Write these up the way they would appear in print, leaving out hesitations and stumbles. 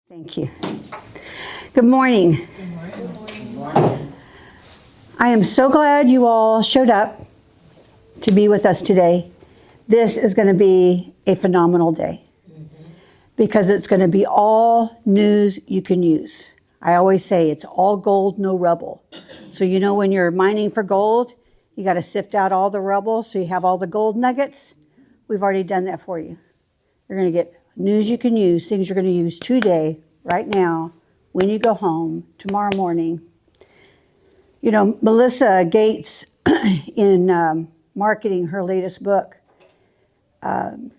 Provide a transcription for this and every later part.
Thank you. Good morning. I am so glad you all showed up to be with us today. This is going to be a phenomenal day because it's going to be all news you can use. I always say it's all gold, no rubble. So you know when you're mining for gold, you got to sift out all the rubble so you have all the gold nuggets. We've already done that for you. You're going to get news you can use, things you're going to use today, right now, when you go home, tomorrow morning. You know, Melissa Gates, in marketing her latest book,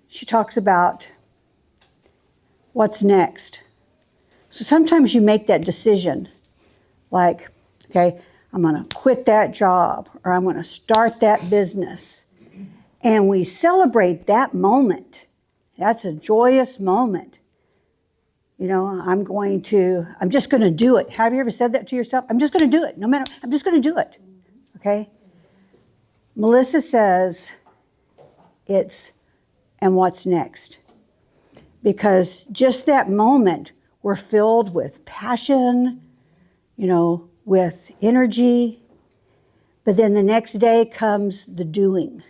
she talks about what's next. So sometimes you make that decision, like, okay, I'm going to quit that job, or I'm going to start that business. And we celebrate that moment. That's a joyous moment. You know, I'm just going to do it. Have you ever said that to yourself? I'm just going to do it. I'm just going to do it. Okay? Melissa says and what's next? Because just that moment, we're filled with passion, you know, with energy. But then the next day comes the doing.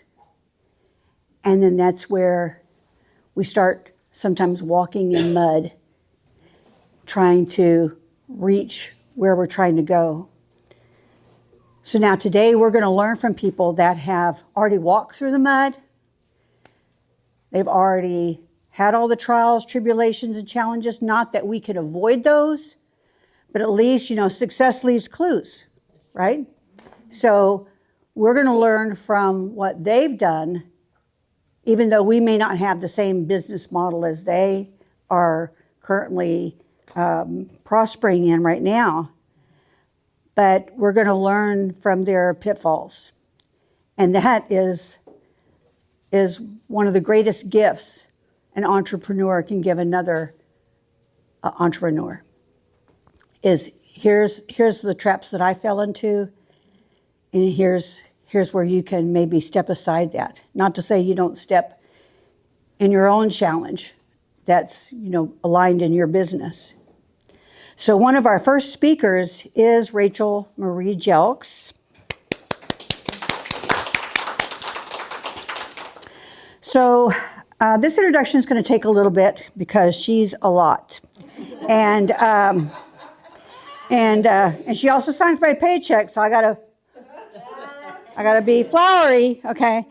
And then that's where we start sometimes walking in mud, trying to reach where we're trying to go. So now today we're going to learn from people that have already walked through the mud. They've already had all the trials, tribulations, and challenges. Not that we can avoid those, but at least, you know, success leaves clues, right? So we're going to learn from what they've done, even though we may not have the same business model as they are currently prospering in right now. But we're going to learn from their pitfalls. And that is one of the greatest gifts an entrepreneur can give another entrepreneur. Is here's the traps that I fell into, and here's where you can maybe step aside that. Not to say you don't step in your own challenge that's, you know, aligned in your business. So one of our first speakers is Rachel Marie Jelks. So this introduction is going to take a little bit because she's a lot. And she also signs my paycheck, so I gotta be flowery, okay?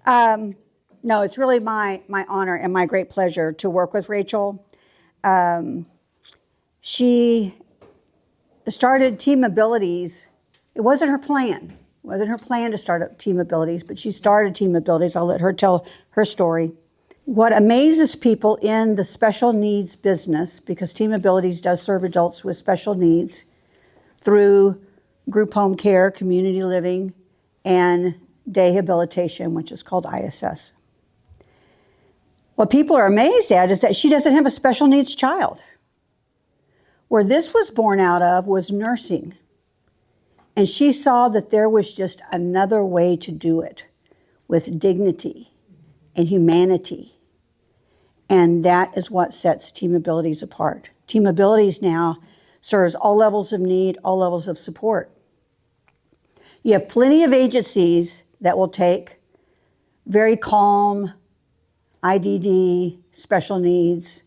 No, it's really my honor and my great pleasure to work with Rachel. She started Team Abilities. It wasn't her plan. It wasn't her plan to start up Team Abilities, but she started Team Abilities. I'll let her tell her story. What amazes people in the special needs business, because Team Abilities does serve adults with special needs through group home care, community living, and day habilitation, which is called ISS. What people are amazed at is that she doesn't have a special needs child. Where this was born out of was nursing. And she saw that there was just another way to do it with dignity and humanity. And that is what sets Team Abilities apart. Team Abilities now serves all levels of need, all levels of support. You have plenty of agencies that will take very calm, IDD, special needs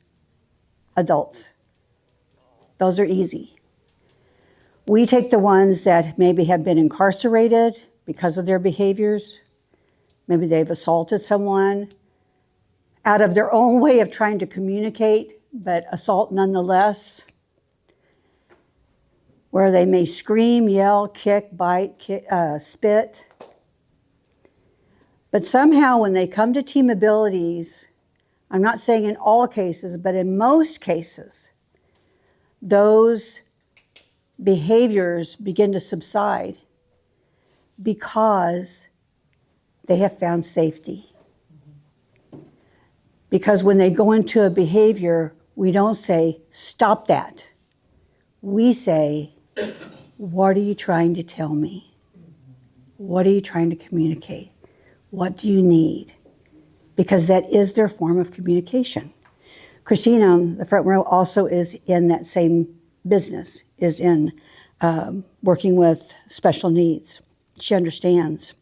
adults. Those are easy. We take the ones that maybe have been incarcerated because of their behaviors. Maybe they've assaulted someone out of their own way of trying to communicate, but assault nonetheless. Where they may scream, yell, kick, bite, spit. But somehow when they come to Team Abilities, I'm not saying in all cases, but in most cases, those behaviors begin to subside because they have found safety. Because when they go into a behavior, we don't say, stop that. We say, what are you trying to tell me? What are you trying to communicate? What do you need? Because that is their form of communication. Christina on the front row also is in that same business, is in working with special needs. She understands.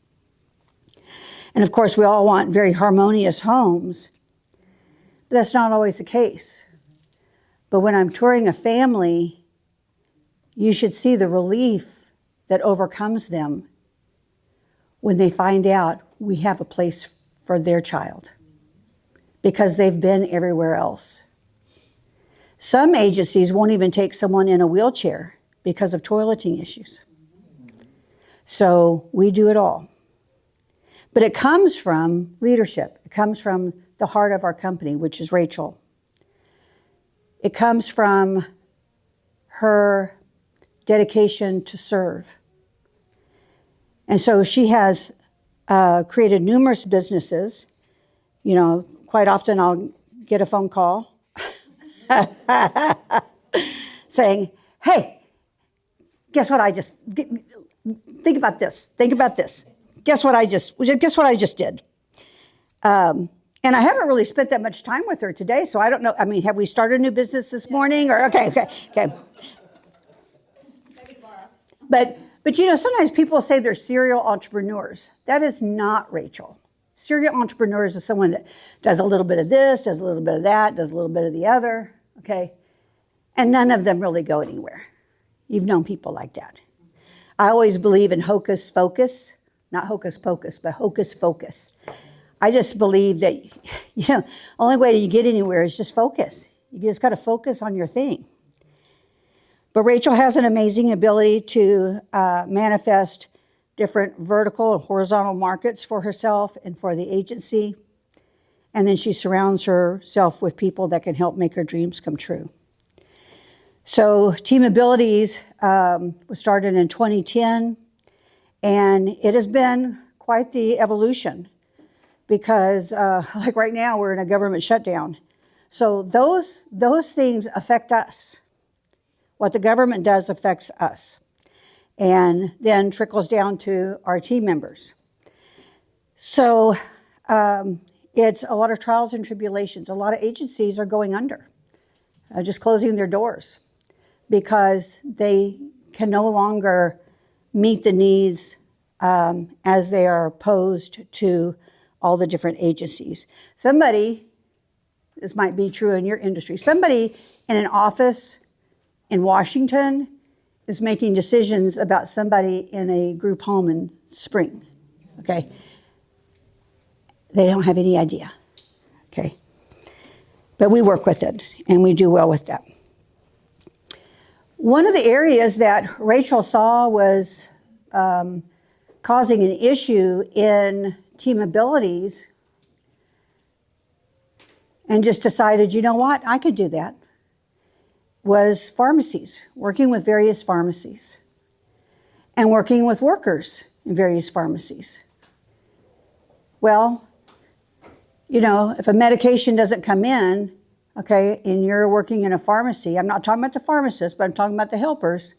And of course, we all want very harmonious homes, but that's not always the case. But when I'm touring a family, you should see the relief that overcomes them when they find out we have a place for their child, because they've been everywhere else. Some agencies won't even take someone in a wheelchair because of toileting issues. So we do it all. But it comes from leadership. It comes from the heart of our company, which is Rachel. It comes from her dedication to serve. And so she has created numerous businesses. You know, quite often I'll get a phone call saying, hey, guess what I just, think about this. Guess what I just did. And I haven't really spent that much time with her today, so I don't know. I mean, have we started a new business this morning? Or okay. But you know, sometimes people say they're serial entrepreneurs. That is not Rachel. Serial entrepreneurs is someone that does a little bit of this, does a little bit of that, does a little bit of the other, okay? And none of them really go anywhere. You've known people like that. I always believe in hocus pocus, not hocus pocus, but hocus focus. I just believe that, you know, only way you get anywhere is just focus. You just got to focus on your thing. But Rachel has an amazing ability to manifest different vertical and horizontal markets for herself and for the agency. And then she surrounds herself with people that can help make her dreams come true. So Team Abilities was started in 2010, and it has been quite the evolution because like right now we're in a government shutdown. So those things affect us. What the government does affects us and then trickles down to our team members. So it's a lot of trials and tribulations. A lot of agencies are going under, just closing their doors because they can no longer meet the needs as they are posed to all the different agencies. Somebody, this might be true in your industry, somebody in an office in Washington is making decisions about somebody in a group home in Spring, okay? They don't have any idea, okay? But we work with it, and we do well with that. One of the areas that Rachel saw was causing an issue in Team Abilities and just decided, you know what, I could do that, was pharmacies, working with various pharmacies and working with workers in various pharmacies. Well, you know, if a medication doesn't come in, okay, and you're working in a pharmacy, I'm not talking about the pharmacists, but I'm talking about the helpers,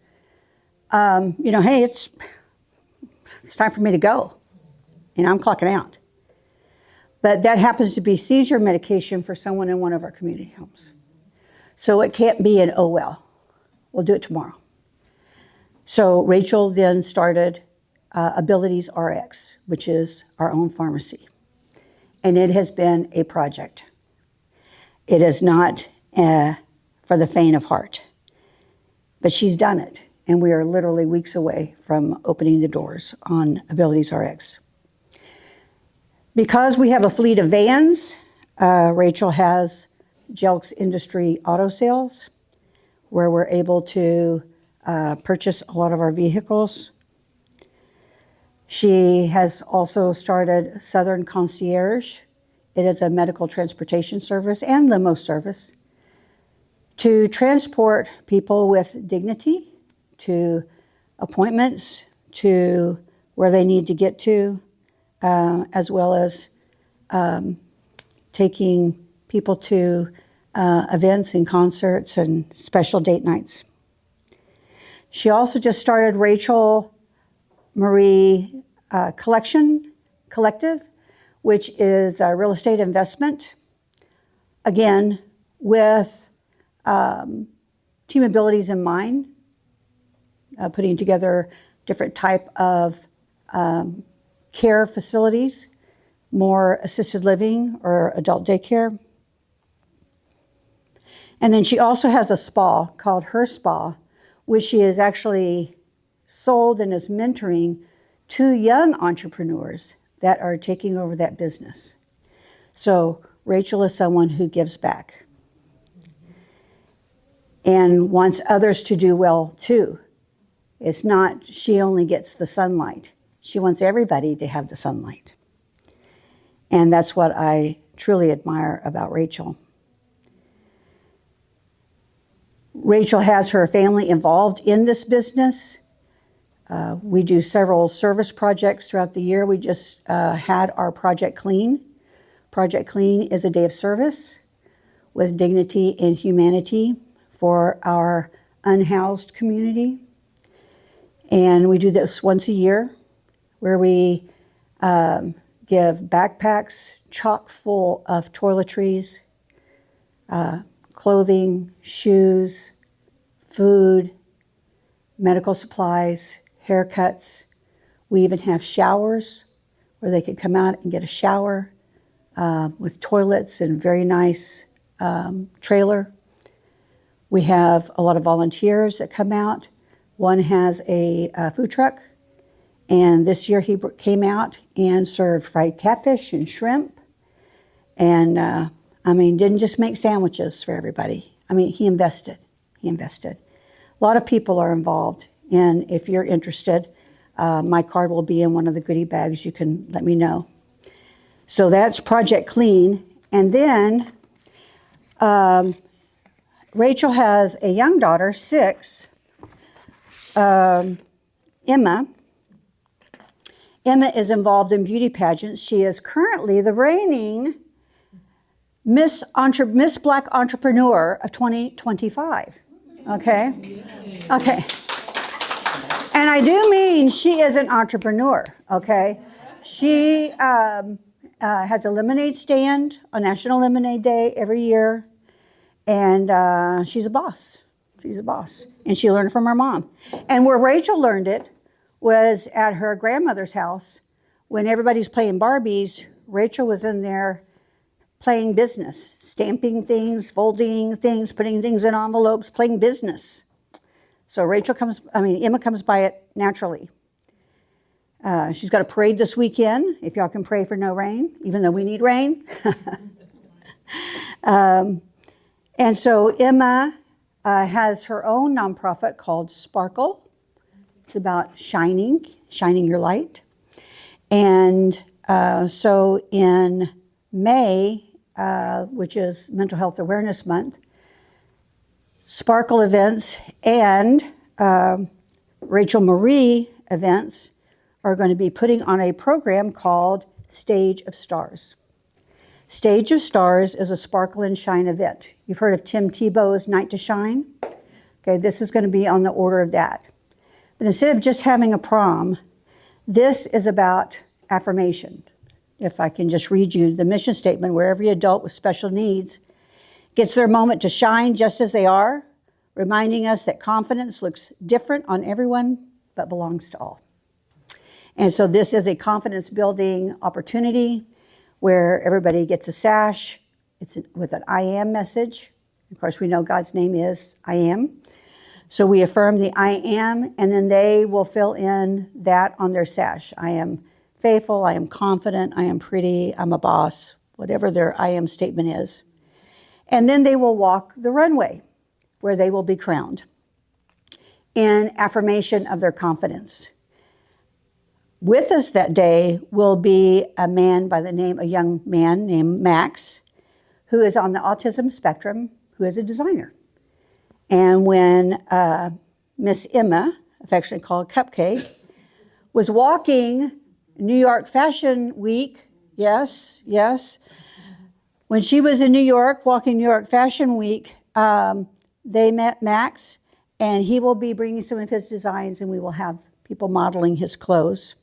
you know, hey, it's time for me to go. You know, I'm clocking out. But that happens to be seizure medication for someone in one of our community homes. So it can't be an, oh, well, we'll do it tomorrow. So Rachel then started Abilities RX, which is our own pharmacy. And it has been a project. It is not for the faint of heart. But she's done it. And we are literally weeks away from opening the doors on Abilities RX. Because we have a fleet of vans, Rachel has Jelks Industry Auto Sales, where we're able to purchase a lot of our vehicles. She has also started Southern Concierge. It is a medical transportation service and limo service to transport people with dignity to appointments, to where they need to get to, as well as taking people to events and concerts and special date nights. She also just started Rachel Marie Collective, which is a real estate investment. Again, with team abilities in mind, putting together different type of care facilities, more assisted living or adult daycare. And then she also has a spa called Her Spa, which she has actually sold and is mentoring 2 young entrepreneurs that are taking over that business. So Rachel is someone who gives back and wants others to do well too. It's not she only gets the sunlight. She wants everybody to have the sunlight. And that's what I truly admire about Rachel. Rachel has her family involved in this business. We do several service projects throughout the year. We just had our Project Clean. Project Clean is a day of service with dignity and humanity for our unhoused community. And we do this once a year where we give backpacks chock full of toiletries, clothing, shoes, food, medical supplies, haircuts. We even have showers where they could come out and get a shower with toilets and very nice trailer. We have a lot of volunteers that come out. One has a food truck, and this year he came out and served fried catfish and shrimp, and didn't just make sandwiches for everybody. He invested. A lot of people are involved, and if you're interested, my card will be in one of the goodie bags. You can let me know. So that's Project Clean. And then Rachel has a young daughter, 6, Emma. Emma is involved in beauty pageants. She is currently the reigning Miss Black Entrepreneur of 2025. Okay? Okay. And I do mean she is an entrepreneur, okay? She has a lemonade stand on National Lemonade Day every year, and she's a boss. She's a boss. And she learned from her mom. And where Rachel learned it was at her grandmother's house. When everybody's playing Barbies, Rachel was in there playing business, stamping things, folding things, putting things in envelopes, playing business. So Emma comes by it naturally. She's got a parade this weekend, if y'all can pray for no rain, even though we need rain. And so Emma has her own nonprofit called Sparkle. It's about shining your light. And so in May, which is Mental Health Awareness Month, Sparkle events and Rachel Marie events are going to be putting on a program called Stage of Stars. Stage of Stars is a sparkle and shine event. You've heard of Tim Tebow's Night to Shine? Okay, this is going to be on the order of that. But instead of just having a prom, this is about affirmation. If I can just read you the mission statement, where every adult with special needs gets their moment to shine just as they are, reminding us that confidence looks different on everyone but belongs to all. And so this is a confidence building opportunity where everybody gets a sash. It's with an I am message. Of course, we know God's name is I am. So we affirm the I am, and then they will fill in that on their sash. I am faithful, I am confident, I am pretty, I'm a boss, whatever their I am statement is. And then they will walk the runway where they will be crowned in affirmation of their confidence. With us that day will be a young man named Max, who is on the autism spectrum, who is a designer. And when Miss Emma, affectionately called Cupcake, was walking New York Fashion Week, yes, when she was in New York, walking New York Fashion Week, they met Max, and he will be bringing some of his designs, and we will have people modeling his clothes.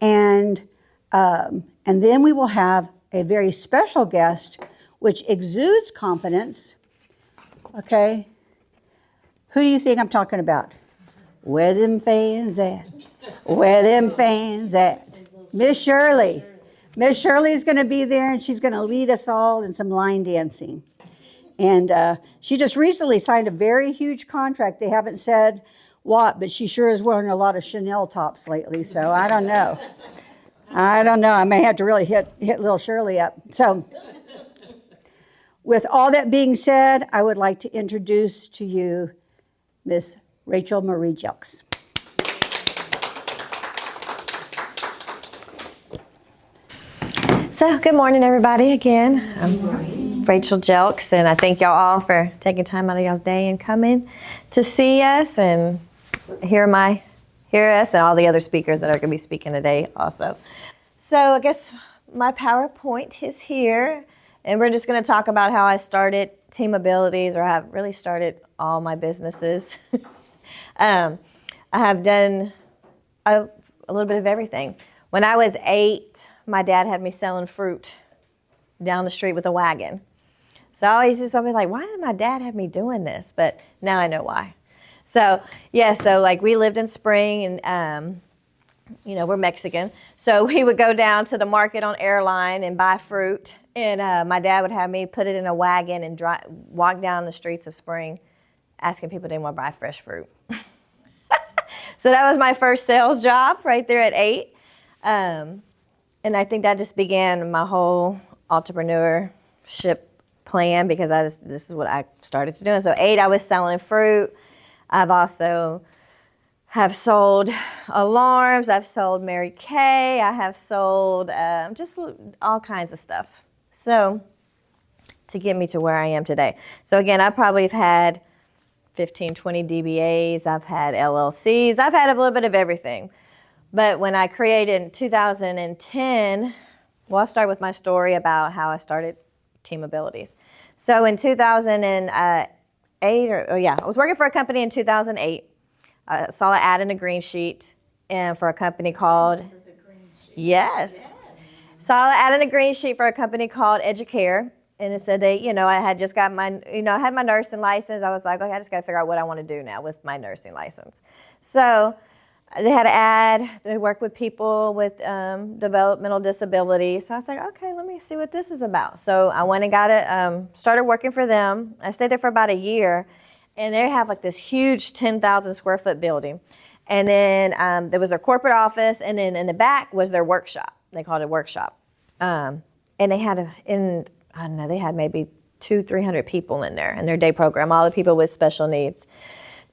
And then we will have a very special guest which exudes confidence, okay? Who do you think I'm talking about? Where them fans at? Where them fans at? Miss Shirley. Miss Shirley is going to be there, and she's going to lead us all in some line dancing. And she just recently signed a very huge contract. They haven't said what, but she sure is wearing a lot of Chanel tops lately, so I don't know. I may have to really hit little Shirley up. So with all that being said, I would like to introduce to you Miss Rachel Marie Jelks. So good morning, everybody, again. I'm Rachel Jelks, and I thank y'all all for taking time out of y'all's day and coming to see us and hear us and all the other speakers that are going to be speaking today also. So I guess my PowerPoint is here, and we're just going to talk about how I started Team Abilities, or have really started all my businesses. I have done a little bit of everything. When I was 8, my dad had me selling fruit down the street with a wagon. So I always used to be like, why did my dad have me doing this? But now I know why. So like we lived in Spring, and we're Mexican. So we would go down to the market on Airline and buy fruit. And my dad would have me put it in a wagon and walk down the streets of Spring asking people if they want to buy fresh fruit. So that was my first sales job right there at 8. And I think that just began my whole entrepreneurship plan, because this is what I started to do. And so 8, I was selling fruit. I've also have sold alarms. I've sold Mary Kay. I have sold just all kinds of stuff. So to get me to where I am today. So again, I probably have had 15, 20 DBAs. I've had LLCs. I've had a little bit of everything. But when I created in 2010, I'll start with my story about how I started Team Abilities. So in 2008, I was working for a company in 2008. I saw an ad in a green sheet and for a company called, yes. Saw an ad in a green sheet for a company called Educare. And it said I had just got I had my nursing license. I was like, okay, I just got to figure out what I want to do now with my nursing license. So they had an ad. They work with people with developmental disabilities. So I was like, okay, let me see what this is about. So I went and got it, started working for them. I stayed there for about a year. And they have like this huge 10,000 square foot building. And then there was their corporate office. And then in the back was their workshop. They called it a workshop. And they had they had maybe 200-300 people in there in their day program, all the people with special needs.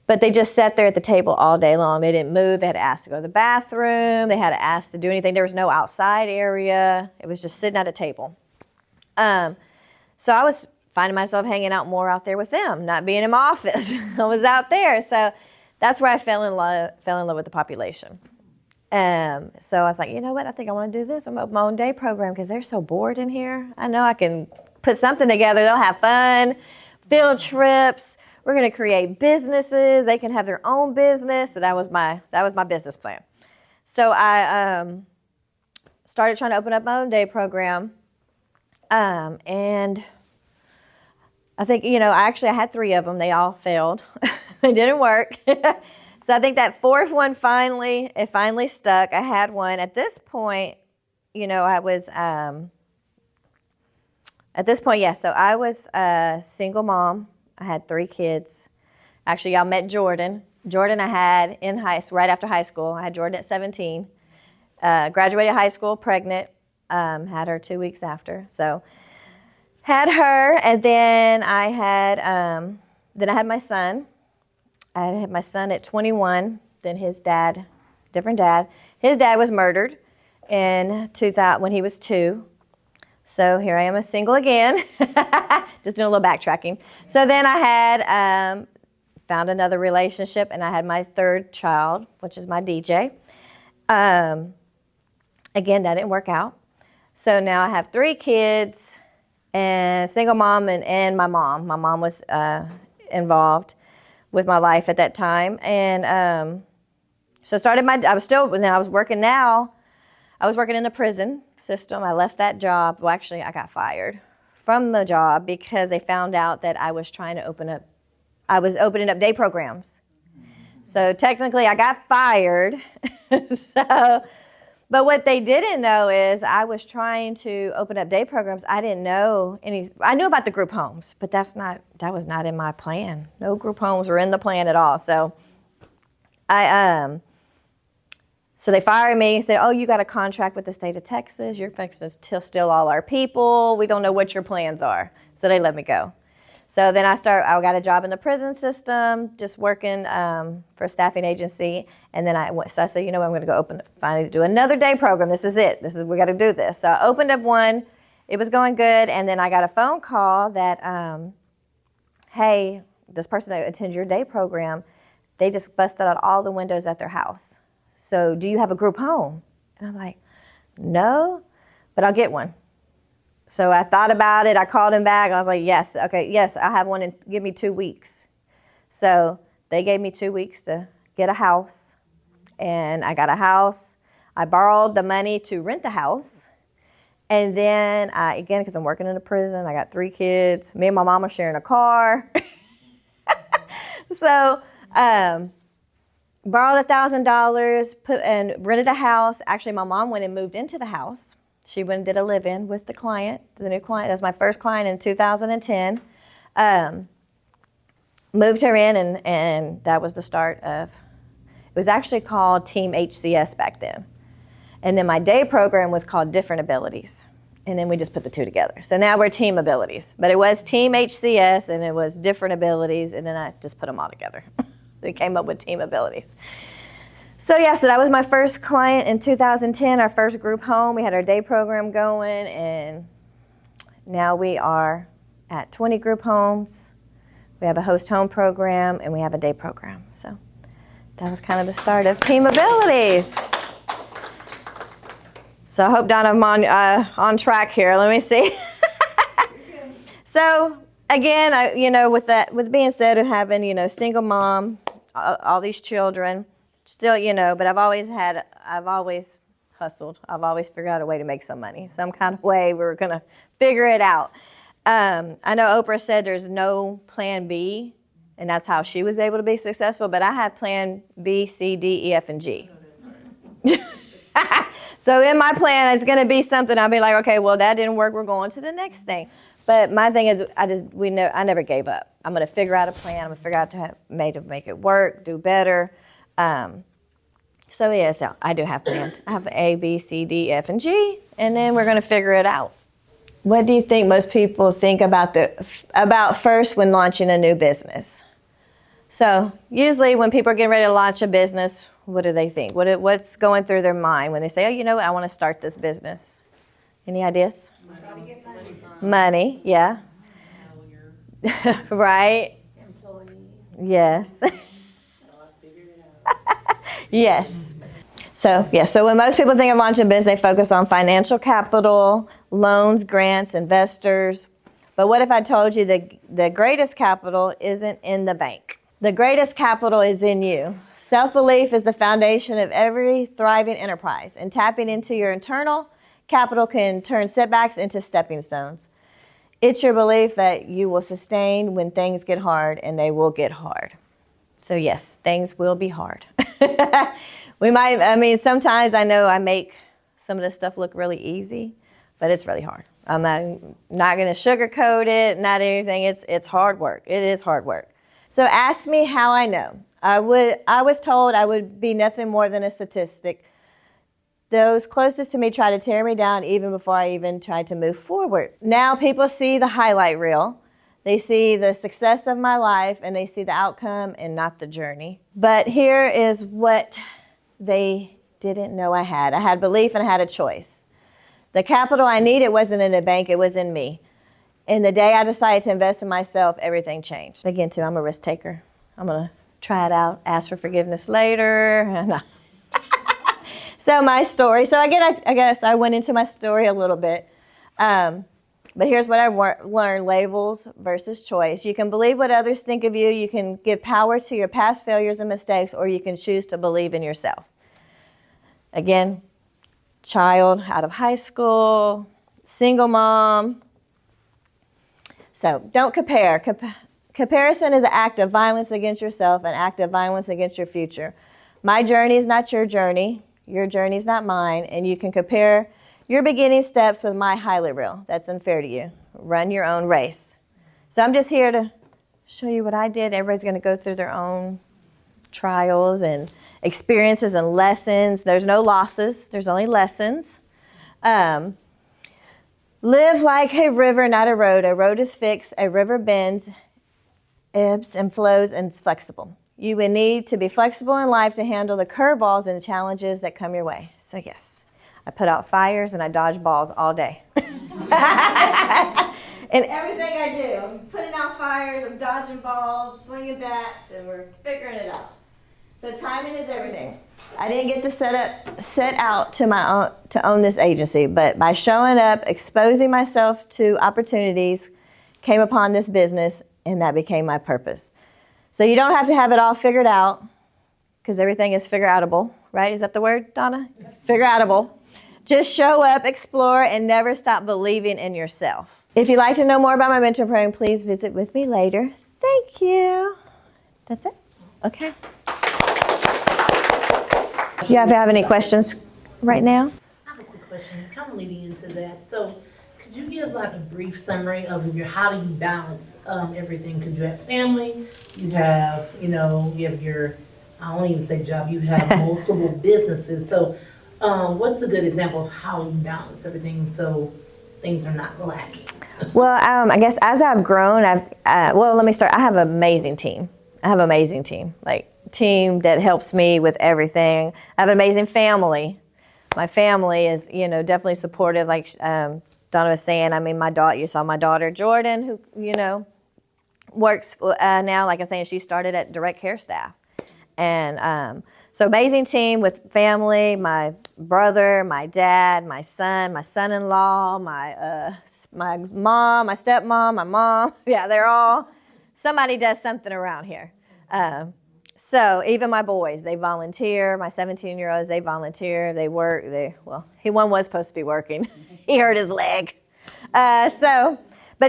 But they just sat there at the table all day long. They didn't move. They had to ask to go to the bathroom. They had to ask to do anything. There was no outside area. It was just sitting at a table. So I was finding myself hanging out more out there with them, not being in my office. I was out there. So that's where I fell in love with the population. So I was like, you know what? I think I want to do this. I'm going to open my own day program because they're so bored in here. I know I can put something together. They'll have fun, field trips. We're going to create businesses. They can have their own business. So that was my business plan. So I started trying to open up my own day program. And I think, I had 3 of them. They all failed. They didn't work. So I think that 4th one finally stuck. I had one. At this point, I was, so I was a single mom. I had 3 kids. Actually, y'all met Jordan. Jordan I had right after high school. I had Jordan at 17. Graduated high school, pregnant. Had her 2 weeks after. So had her, and then I had my son. I had my son at 21. Then his dad, different dad. His dad was murdered in 2000 when he was 2. So here I am, a single again. Just doing a little backtracking. So then I had found another relationship, and I had my 3rd child, which is my DJ. Again, that didn't work out. So now I have 3 kids, and single mom, and my mom. My mom was involved with my life at that time. And so I was working now. I was working in the prison system. I left that job. Well, actually, I got fired from the job because they found out that I was opening up day programs. So technically I got fired. But what they didn't know is I was trying to open up day programs. I didn't know I knew about the group homes, but that was not in my plan. No group homes were in the plan at all. So so they fired me and said, oh, you got a contract with the state of Texas. You're fixing to steal all our people. We don't know what your plans are. So they let me go. So then I got a job in the prison system, just working for a staffing agency. And then I said, I'm going to go finally do another day program. This is it. We got to do this. So I opened up one. It was going good. And then I got a phone call that, hey, this person that attends your day program, they just busted out all the windows at their house. So do you have a group home? And I'm like, no, but I'll get one. So I thought about it. I called him back. I was like, yes, okay, yes, I have one, and give me 2 weeks. So they gave me 2 weeks to get a house, and I got a house. I borrowed the money to rent the house. And then, again, because I'm working in a prison, I got 3 kids. Me and my mom are sharing a car. So borrowed $1,000, and rented a house. Actually, my mom went and moved into the house. She went and did a live-in with the new client. That was my first client in 2010. Moved her in, and that was the start of, it was actually called Team HCS back then. And then my day program was called Different Abilities. And then we just put the two together. So now we're Team Abilities. But it was Team HCS, and it was Different Abilities, and then I just put them all together. We came up with Team Abilities. So that was my first client in 2010, our first group home. We had our day program going, and now we are at 20 group homes. We have a host home program, and we have a day program. So that was kind of the start of Team Abilities. So I hope, Donna, I'm on track here. Let me see. So again, with being said, of having, single mom, all these children, still, but I've always hustled. I've always figured out a way to make some money. Some kind of way we're going to figure it out. I know Oprah said there's no plan B, and that's how she was able to be successful, but I have plan B, C, D, E, F, and G. So in my plan, it's going to be something I'll be like, okay, well, that didn't work. We're going to the next thing. But my thing is, I never gave up. I'm going to figure out a plan. I'm going to figure out to make it work, do better. So I do have plans. I have A, B, C, D, F, and G, and then we're going to figure it out. What do you think most people think about first when launching a new business? So usually when people are getting ready to launch a business, what do they think? What's going through their mind when they say, oh, I want to start this business? Any ideas? Money, yeah. Right? Employees. Yes. Yes. So when most people think of launching a business, they focus on financial capital, loans, grants, investors. But what if I told you the greatest capital isn't in the bank? The greatest capital is in you. Self-belief is the foundation of every thriving enterprise, and tapping into your internal capital can turn setbacks into stepping stones. It's your belief that you will sustain when things get hard, and they will get hard. So yes, things will be hard. Sometimes I know I make some of this stuff look really easy, but it's really hard. I'm not going to sugarcoat it, not anything. It's hard work. It is hard work. So ask me how I know. I was told I would be nothing more than a statistic. Those closest to me tried to tear me down even before I even tried to move forward. Now people see the highlight reel. They see the success of my life, and they see the outcome and not the journey. But here is what they didn't know I had. I had belief and I had a choice. The capital I needed wasn't in the bank, it was in me. And the day I decided to invest in myself, everything changed. Again, too, I'm a risk taker. I'm going to try it out, ask for forgiveness later. So my story. So again, I guess I went into my story a little bit. But here's what I learned: labels versus choice. You can believe what others think of you. You can give power to your past failures and mistakes, or you can choose to believe in yourself. Again, child out of high school, single mom, So don't compare. Comparison is an act of violence against yourself, an act of violence against your future. My journey is not your journey. Your journey is not mine. And you can compare your beginning steps with my highlight reel. That's unfair to you. Run your own race. So I'm just here to show you what I did. Everybody's going to go through their own trials and experiences and lessons. There's no losses. There's only lessons. Live like a river, not a road. A road is fixed. A river bends, ebbs, and flows, and is flexible. You will need to be flexible in life to handle the curveballs and challenges that come your way. So yes, I put out fires and I dodge balls all day. And everything I do, I'm putting out fires, I'm dodging balls, swinging bats, and we're figuring it out. So timing is everything. I didn't get to set out to own this agency, but by showing up, exposing myself to opportunities, came upon this business, and that became my purpose. So you don't have to have it all figured out, because everything is figure-outable, right? Is that the word, Donna? Figure-outable. Just show up, explore, and never stop believing in yourself. If you'd like to know more about my mentor program, please visit with me later. Thank you. That's it. Okay. Do you have any questions right now? I have a quick question, kind of leading into that. So, could you give like a brief summary of how do you balance everything? Because you have family, you have your, I won't even say job, you have multiple businesses. So, what's a good example of how you balance everything so things are not lacking? Well, I guess as I've grown, let me start. I have an amazing team. Team that helps me with everything. I have an amazing family. My family is, definitely supportive. Like Donna was saying, you saw my daughter Jordan, who, works now. Like I'm saying, she started at Direct Care staff, and so amazing team with family. My brother, my dad, my son-in-law, my mom, my stepmom, my mom. Yeah, they're all. Somebody does something around here. So even my boys, they volunteer. My 17-year-olds, they volunteer. They work. One was supposed to be working. He hurt his leg. But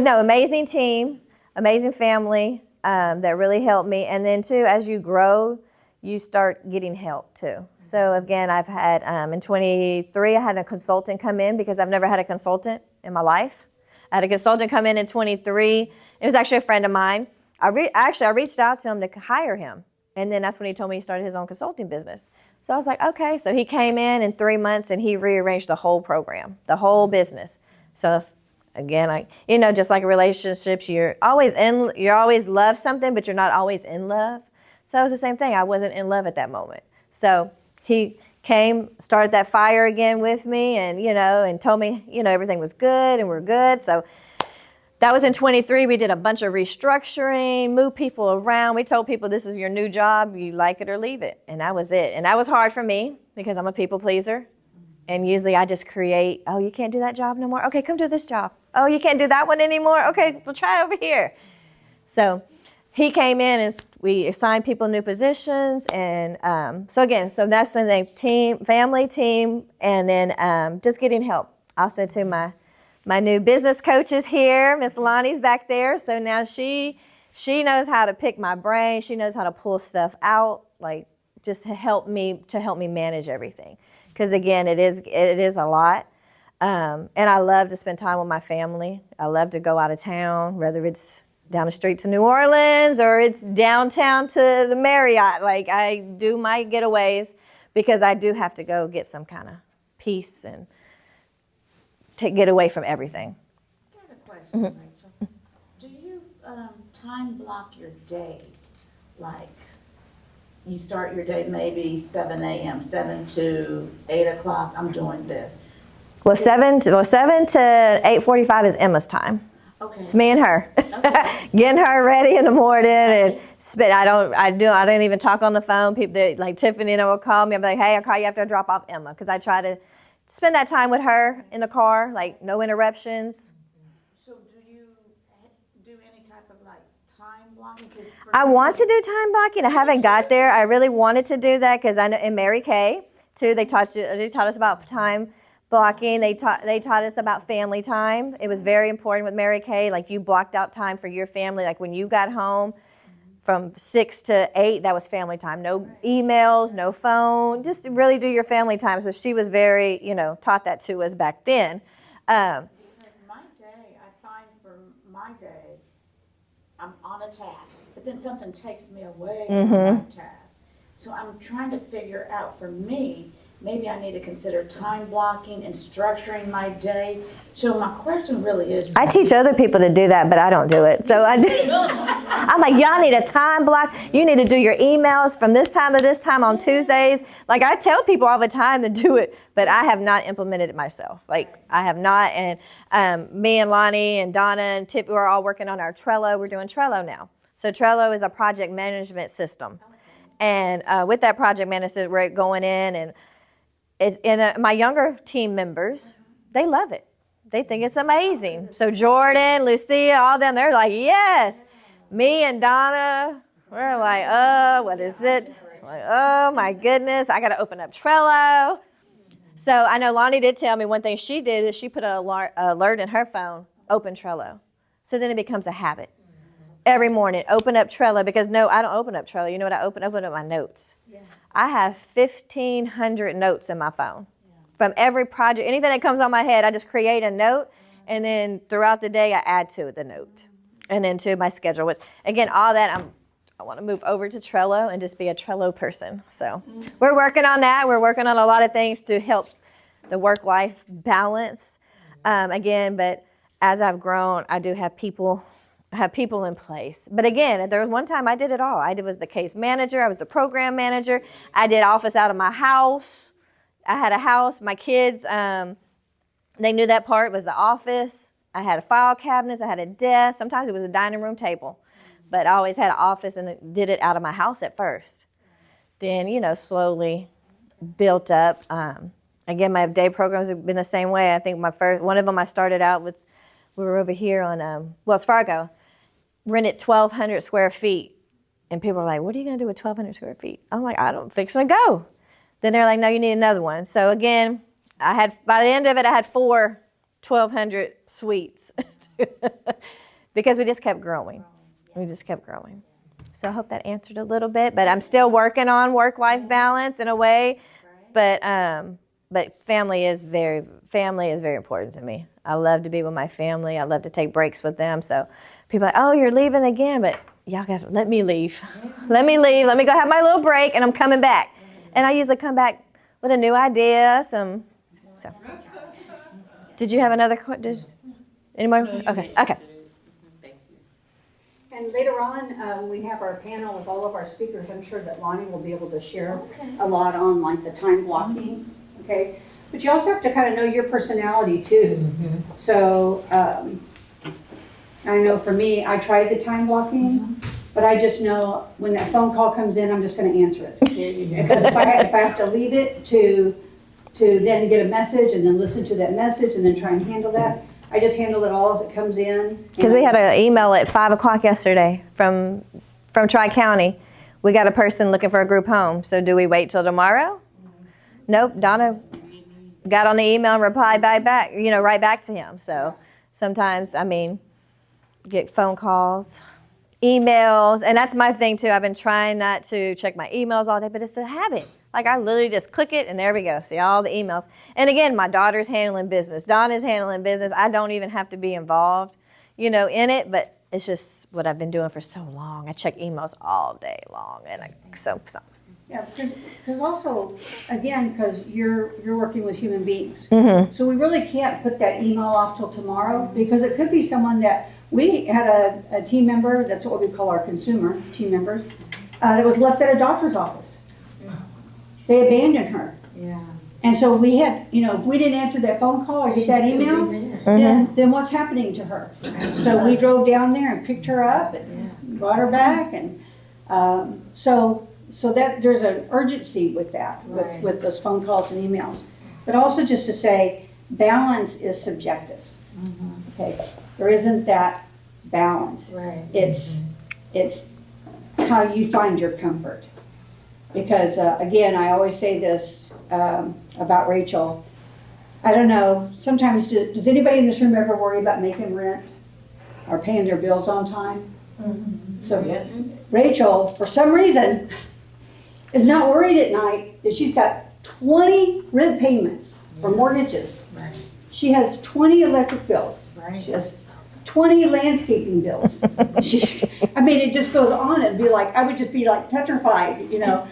no, amazing team, amazing family that really helped me. And then too, as you grow, you start getting help too. So again, I've had, in 23, I had a consultant come in because I've never had a consultant in my life. I had a consultant come in 23. It was actually a friend of mine. I reached out to him to hire him. And then that's when he told me he started his own consulting business. So I was like, okay. So he came in 3 months and he rearranged the whole program, the whole business. So again, just like relationships, you're always love something, but you're not always in love. So it was the same thing. I wasn't in love at that moment. So he came, started that fire again with me and told me, everything was good and we're good. So that was in 23. We did a bunch of restructuring, moved people around. We told people this is your new job. You like it or leave it. And that was it. And that was hard for me because I'm a people pleaser. And usually I just create, oh, you can't do that job no more? Okay, come do this job. Oh, you can't do that one anymore? Okay, we'll try it over here. So he came in and we assigned people new positions. And so that's the thing, team, family, team, and then just getting help. Also to my new business coach is here. Miss Lonnie's back there. So now she knows how to pick my brain. She knows how to pull stuff out, just to help me manage everything. Because again, it is a lot. And I love to spend time with my family. I love to go out of town, whether it's down the street to New Orleans or it's downtown to the Marriott. I do my getaways because I do have to go get some kind of peace and get away from everything. I got a question, Rachel. Do you time block your days? Like, you start your day maybe 7 a.m., 7 to 8 o'clock, I'm doing this. Well, 7 to 8:45 is Emma's time. Okay. It's me and her. Okay. Getting her ready in the morning and I don't even talk on the phone. People like Tiffany will call me. I'm like, hey, I'll call you after I drop off Emma, because I try to spend that time with her in the car, no interruptions. So do you do any type of time blocking? I want to do time blocking. I haven't got there. I really wanted to do that because I know in Mary Kay too, they taught us about time blocking. They taught us about family time. It was very important with Mary Kay. Like, you blocked out time for your family. Like, when you got home from 6 to 8, that was family time. No emails, no phone. Just really do your family time. So she was very, taught that to us back then. Because my day, I find for my day, I'm on a task, but then something takes me away from my task. So I'm trying to figure out, for me, maybe I need to consider time blocking and structuring my day. So my question really is, I teach other people to do that, but I don't do it. So I'm like, y'all need a time block. You need to do your emails from this time to this time on Tuesdays. Like, I tell people all the time to do it, but I have not implemented it myself. Like, I have not. And me and Lonnie and Donna and Tip, we're all working on our Trello. We're doing Trello now. So Trello is a project management system. And with that project management, we're going in, and my younger team members, they love it. They think it's amazing. So Jordan, Lucia, all them, they're like, yes. Me and Donna, we're like, what is it? Like, oh my goodness, I got to open up Trello. So I know Lonnie did tell me one thing she did is she put an alert in her phone, open Trello. So then it becomes a habit. Every morning, open up Trello, because no, I don't open up Trello. You know what I open? Open up my notes. Yeah. I have 1,500 notes in my phone. From every project, anything that comes on my head, I just create a note, and then throughout the day, I add to the note, and then to my schedule. Which, again, all that, I want to move over to Trello and just be a Trello person. So we're working on that. We're working on a lot of things to help the work-life balance. Again, but as I've grown, I do have people in place. But again, there was one time I did it all. I was the case manager. I was the program manager. I did office out of my house. I had a house. My kids, they knew that part was the office. I had a file cabinet. I had a desk. Sometimes it was a dining room table. But I always had an office, and did it out of my house at first. Then, slowly built up. Again, my day programs have been the same way. I think one of them I started out with, we were over here on Wells Fargo, rented 1,200 square feet. And people are like, what are you going to do with 1,200 square feet? I'm like, I don't think so. Go. Then they're like, no, you need another one. So again, by the end of it, I had 4 1,200 suites because we just kept growing. We just kept growing. So I hope that answered a little bit, but I'm still working on work-life balance in a way. But family is very important to me. I love to be with my family. I love to take breaks with them. So people are like, oh, you're leaving again, but y'all got to let me leave. Let me leave. Let me go have my little break, and I'm coming back. And I usually come back with a new idea. So. Did you have another question? Any more? Okay. And later on, we have our panel with all of our speakers. I'm sure that Lonnie will be able to share a lot on like the time blocking, okay? But you also have to kind of know your personality too. So I know for me, I tried the time blocking, but I just know when that phone call comes in, I'm just going to answer it. Because if I have to leave it to then get a message and then listen to that message and then try and handle that, I just handle it all as it comes in. Because we had an email at 5 o'clock yesterday from Tri-County. We got a person looking for a group home. So do we wait till tomorrow? Nope. Donna got on the email and replied right back to him. So sometimes, get phone calls, emails, and that's my thing too. I've been trying not to check my emails all day, but it's a habit. Like, I literally just click it, and there we go. See all the emails. And again, my daughter's handling business. Donna's handling business. I don't even have to be involved, in it, but it's just what I've been doing for so long. I check emails all day long, and so. Yeah, because also, again, because you're working with human beings. So we really can't put that email off till tomorrow, because it could be someone that, we had a team member, that's what we call our consumer team members, that was left at a doctor's office. They abandoned her. Yeah. And so we had, if we didn't answer that phone call or get that email, then what's happening to her? So we drove down there and picked her up and brought her back. And so that there's an urgency with that, with those phone calls and emails. But also just to say, balance is subjective. Okay, there isn't that balance. Right. It's how you find your comfort. Because again, I always say this about Rachel. I don't know, sometimes, does anybody in this room ever worry about making rent or paying their bills on time? So Rachel, for some reason, is not worried at night that she's got 20 rent payments for mortgages. Right. She has 20 electric bills. Right. She has 20 landscaping bills. I mean, it just goes on and be like, I would just be like petrified, you know.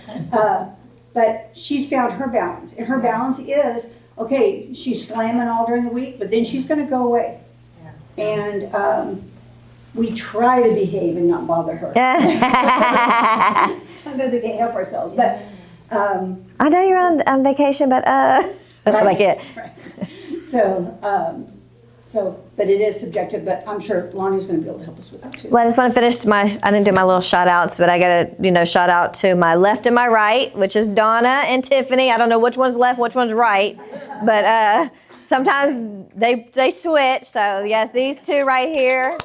But she's found her balance, and her balance is, okay, she's slamming all during the week, but then she's gonna go away. And we try to behave and not bother her. Sometimes we can't help ourselves, but. I know you're on vacation, but that's like it. Right. So, but it is subjective, but I'm sure Lonnie's gonna be able to help us with that too. Well, I just want to finish I didn't do my little shout outs, but I got to, shout out to my left and my right, which is Donna and Tiffany. I don't know which one's left, which one's right, but sometimes they switch. So yes, these two right here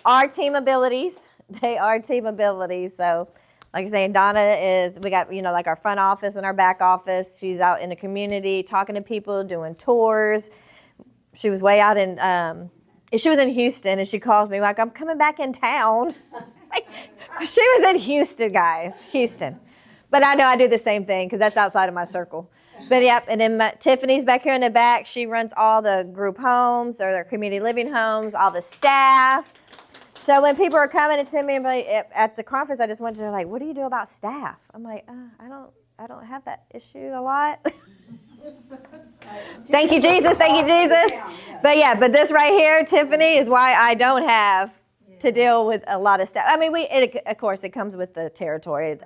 are team abilities. They are team abilities. So like I say, Donna we got, like our front office and our back office. She's out in the community talking to people, doing tours. She was way out she was in Houston, and she calls me like, I'm coming back in town. She was in Houston, guys, Houston. But I know I do the same thing because that's outside of my circle. But yep, and then Tiffany's back here in the back. She runs all the group homes or their community living homes, all the staff. So when people are coming to me at the conference, I just went to like, what do you do about staff? I'm like, I don't have that issue a lot. Thank you, Jesus. Thank you, Jesus. But this right here, Tiffany, is why I don't have to deal with a lot of staff. I mean, of course, it comes with the territory.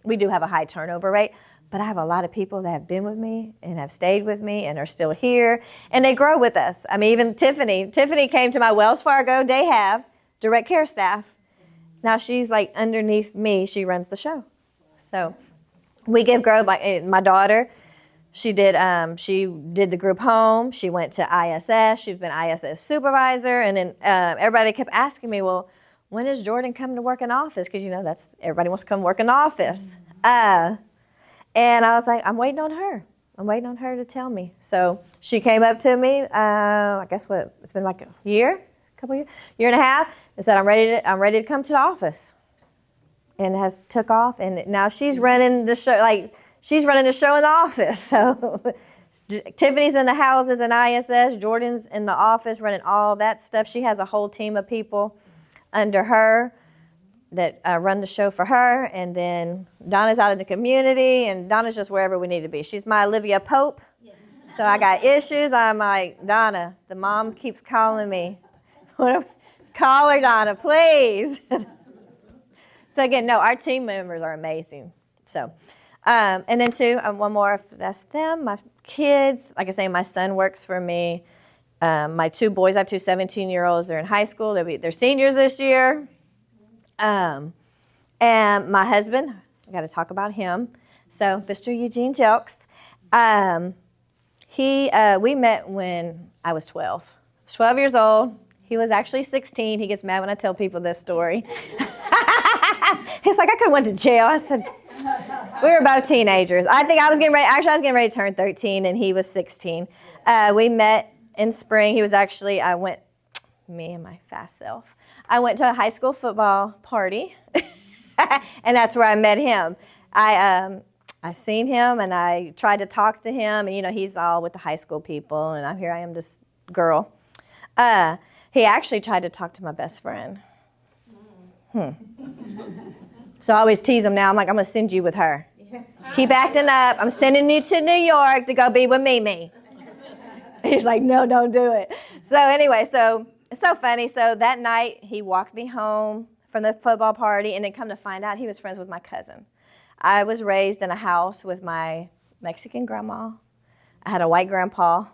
We do have a high turnover rate, but I have a lot of people that have been with me and have stayed with me and are still here, and they grow with us. I mean, even Tiffany came to my Wells Fargo Day Have direct care staff. Now she's like underneath me. She runs the show. So we give growth. My daughter, she did the group home. She went to ISS. She's been ISS supervisor. And then everybody kept asking me, well, when is Jordan coming to work in office? Because, that's everybody wants to come work in the office. And I was like, I'm waiting on her. I'm waiting on her to tell me. So she came up to me, I guess it's been like a year and a half, and said, I'm ready to come to the office. And has took off, and now she's running the show, she's running the show in the office. So Tiffany's in the houses in ISS, Jordan's in the office running all that stuff. She has a whole team of people under her that run the show for her, and then Donna's out in the community, and Donna's just wherever we need to be. She's my Olivia Pope. So I got issues. I'm like, Donna, the mom keeps calling me. Call her, Donna, please. So again, no, our team members are amazing. So, and then too, one more, that's them, my kids. Like I say, my son works for me. My two boys, I have two 17-year-olds. They're in high school. They're seniors this year. And my husband, I got to talk about him. So, Mr. Eugene Jelks. We met when I was 12. I was 12 years old. He was actually 16. He gets mad when I tell people this story. He's like, I could have went to jail. I said, we were both teenagers. I was getting ready to turn 13, and he was 16. We met in spring. Me and my fast self. I went to a high school football party, and that's where I met him. I seen him, and I tried to talk to him, and he's all with the high school people, and here I am, this girl. He actually tried to talk to my best friend. So I always tease him now. I'm like, I'm going to send you with her. Keep acting up. I'm sending you to New York to go be with Mimi. He's like, no, don't do it. So anyway, so it's so funny. So that night, he walked me home from the football party, and then come to find out he was friends with my cousin. I was raised in a house with my Mexican grandma. I had a white grandpa.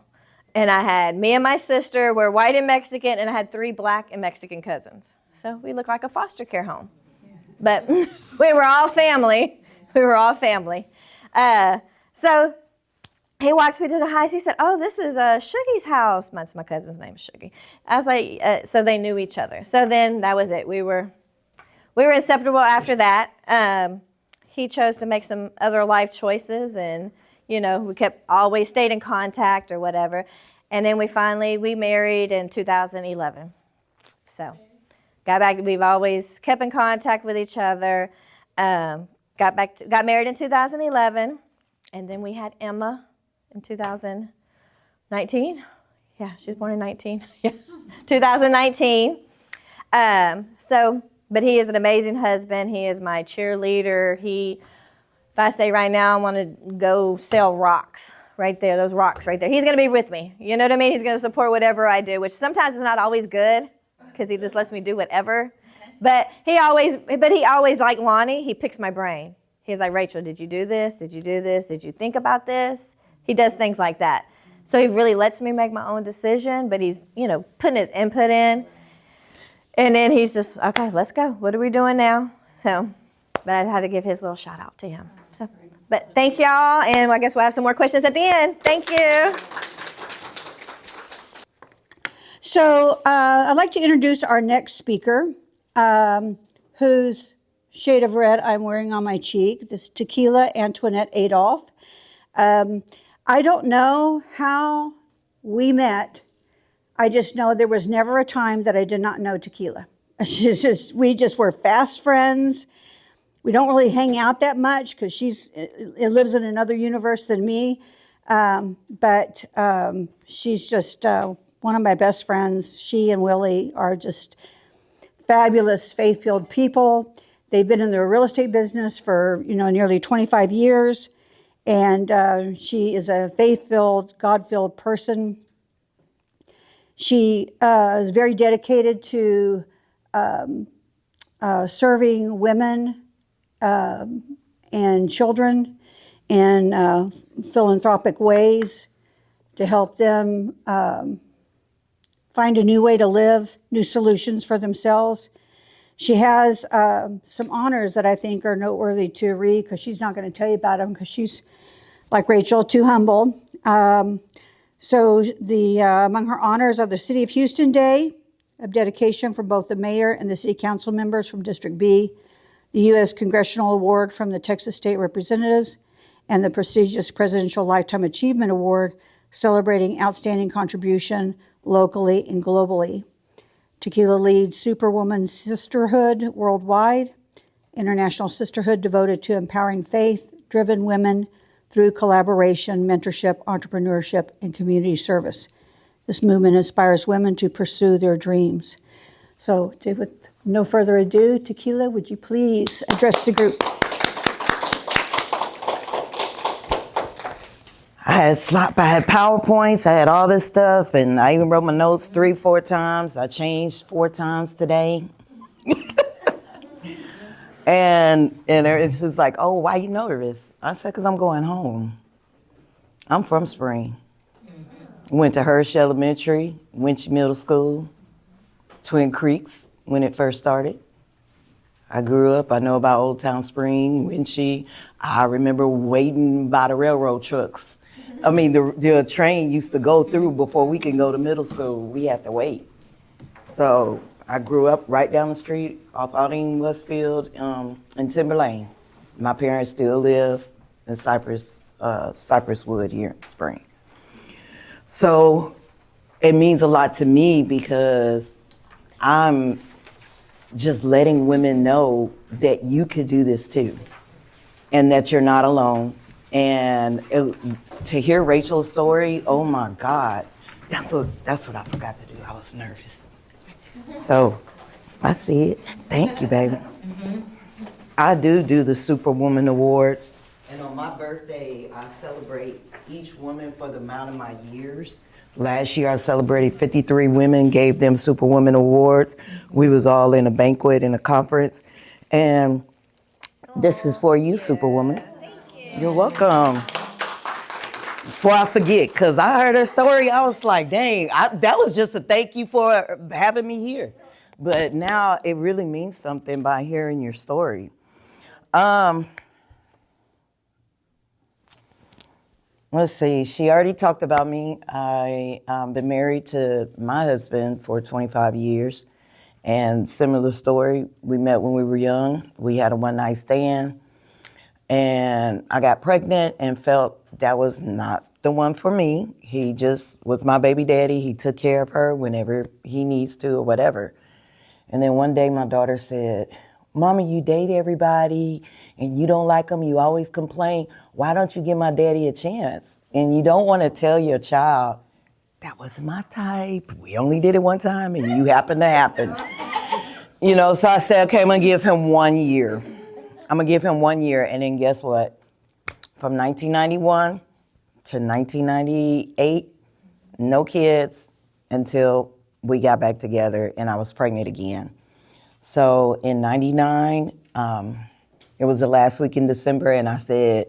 And I had me and my sister were white and Mexican, and I had 3 black and Mexican cousins. So we looked like a foster care home. But we were all family. So he walked me to the house. He said, oh, this is Shuggie's house. That's my cousin's name, Shuggie. I was like, so they knew each other. So then that was it. We were inseparable after that. He chose to make some other life choices, and you know, we kept always stayed in contact or whatever. And then we married in 2011. So got back, we've always kept in contact with each other. Got married in 2011. And then we had Emma in 2019. Yeah, she was born in 19. Yeah, 2019. But he is an amazing husband. He is my cheerleader. If I say right now, I want to go sell rocks right there, those rocks right there. He's going to be with me. You know what I mean? He's going to support whatever I do, which sometimes is not always good because he just lets me do whatever. But he always, like Lonnie, he picks my brain. He's like, Rachel, did you do this? Did you do this? Did you think about this? He does things like that. So he really lets me make my own decision, but he's, you know, putting his input in. And then he's just, okay, let's go. What are we doing now? So, but I had to give his little shout out to him. So, but thank y'all, and I guess we'll have some more questions at the end. Thank you. So I'd like to introduce our next speaker, whose shade of red I'm wearing on my cheek. This is Tequila Antoinette Adolph. I don't know how we met. I just know there was never a time that I did not know Tequila. We just were fast friends. We don't really hang out that much because it lives in another universe than me. But she's just one of my best friends. She and Willie are just fabulous, faith-filled people. They've been in the real estate business for, nearly 25 years. And she is a faith-filled, God-filled person. She is very dedicated to serving women and children in philanthropic ways to help them find a new way to live, new solutions for themselves. She has some honors that I think are noteworthy to read because she's not going to tell you about them because she's, like Rachel, too humble. So among her honors are the City of Houston Day of dedication from both the mayor and the city council members from District B, the U.S. Congressional Award from the Texas State Representatives, and the prestigious Presidential Lifetime Achievement Award celebrating outstanding contribution locally and globally. Tequila leads Superwoman Sisterhood worldwide, international sisterhood devoted to empowering faith-driven women through collaboration, mentorship, entrepreneurship, and community service. This movement inspires women to pursue their dreams. So, with no further ado, Tequila, would you please address the group? I had PowerPoints, I had all this stuff, and I even wrote my notes 3-4 times. I changed 4 times today. And it's just like, oh, why you nervous? I said, because I'm going home. I'm from Spring. Went to Hirsch Elementary, Winchie Middle School, Twin Creeks when it first started. I grew up, I know about Old Town Spring, Winchie. I remember waiting by the railroad trucks. I mean, the train used to go through before we could go to middle school. We had to wait. So I grew up right down the street off Aldine Westfield in Timber Lane. My parents still live in Cypresswood here in Spring. So it means a lot to me because I'm just letting women know that you could do this too and that you're not alone. And to hear Rachel's story, oh my God, that's what I forgot to do. I was nervous. So I see it. Thank you, baby. I do the Superwoman Awards. And on my birthday, I celebrate each woman for the amount of my years. Last year, I celebrated 53 women, gave them Superwoman Awards. We was all in a banquet in a conference. And this is for you, Superwoman. You're welcome. Before I forget, because I heard her story, I was like, dang, that was just a thank you for having me here. But now it really means something by hearing your story. Let's see, she already talked about me. I been married to my husband for 25 years. And similar story, we met when we were young. We had a one-night stand. And I got pregnant and felt that was not the one for me. He just was my baby daddy. He took care of her whenever he needs to or whatever. And then one day my daughter said, Mama, you date everybody and you don't like them. You always complain. Why don't you give my daddy a chance? And you don't want to tell your child, that wasn't my type. We only did it one time and you happened to happen. You know, so I said, okay, I'm going to give him 1 year. I'm going to give him 1 year. And then guess what? From 1991 to 1998, no kids until we got back together and I was pregnant again. So in 99, it was the last week in December, and I said,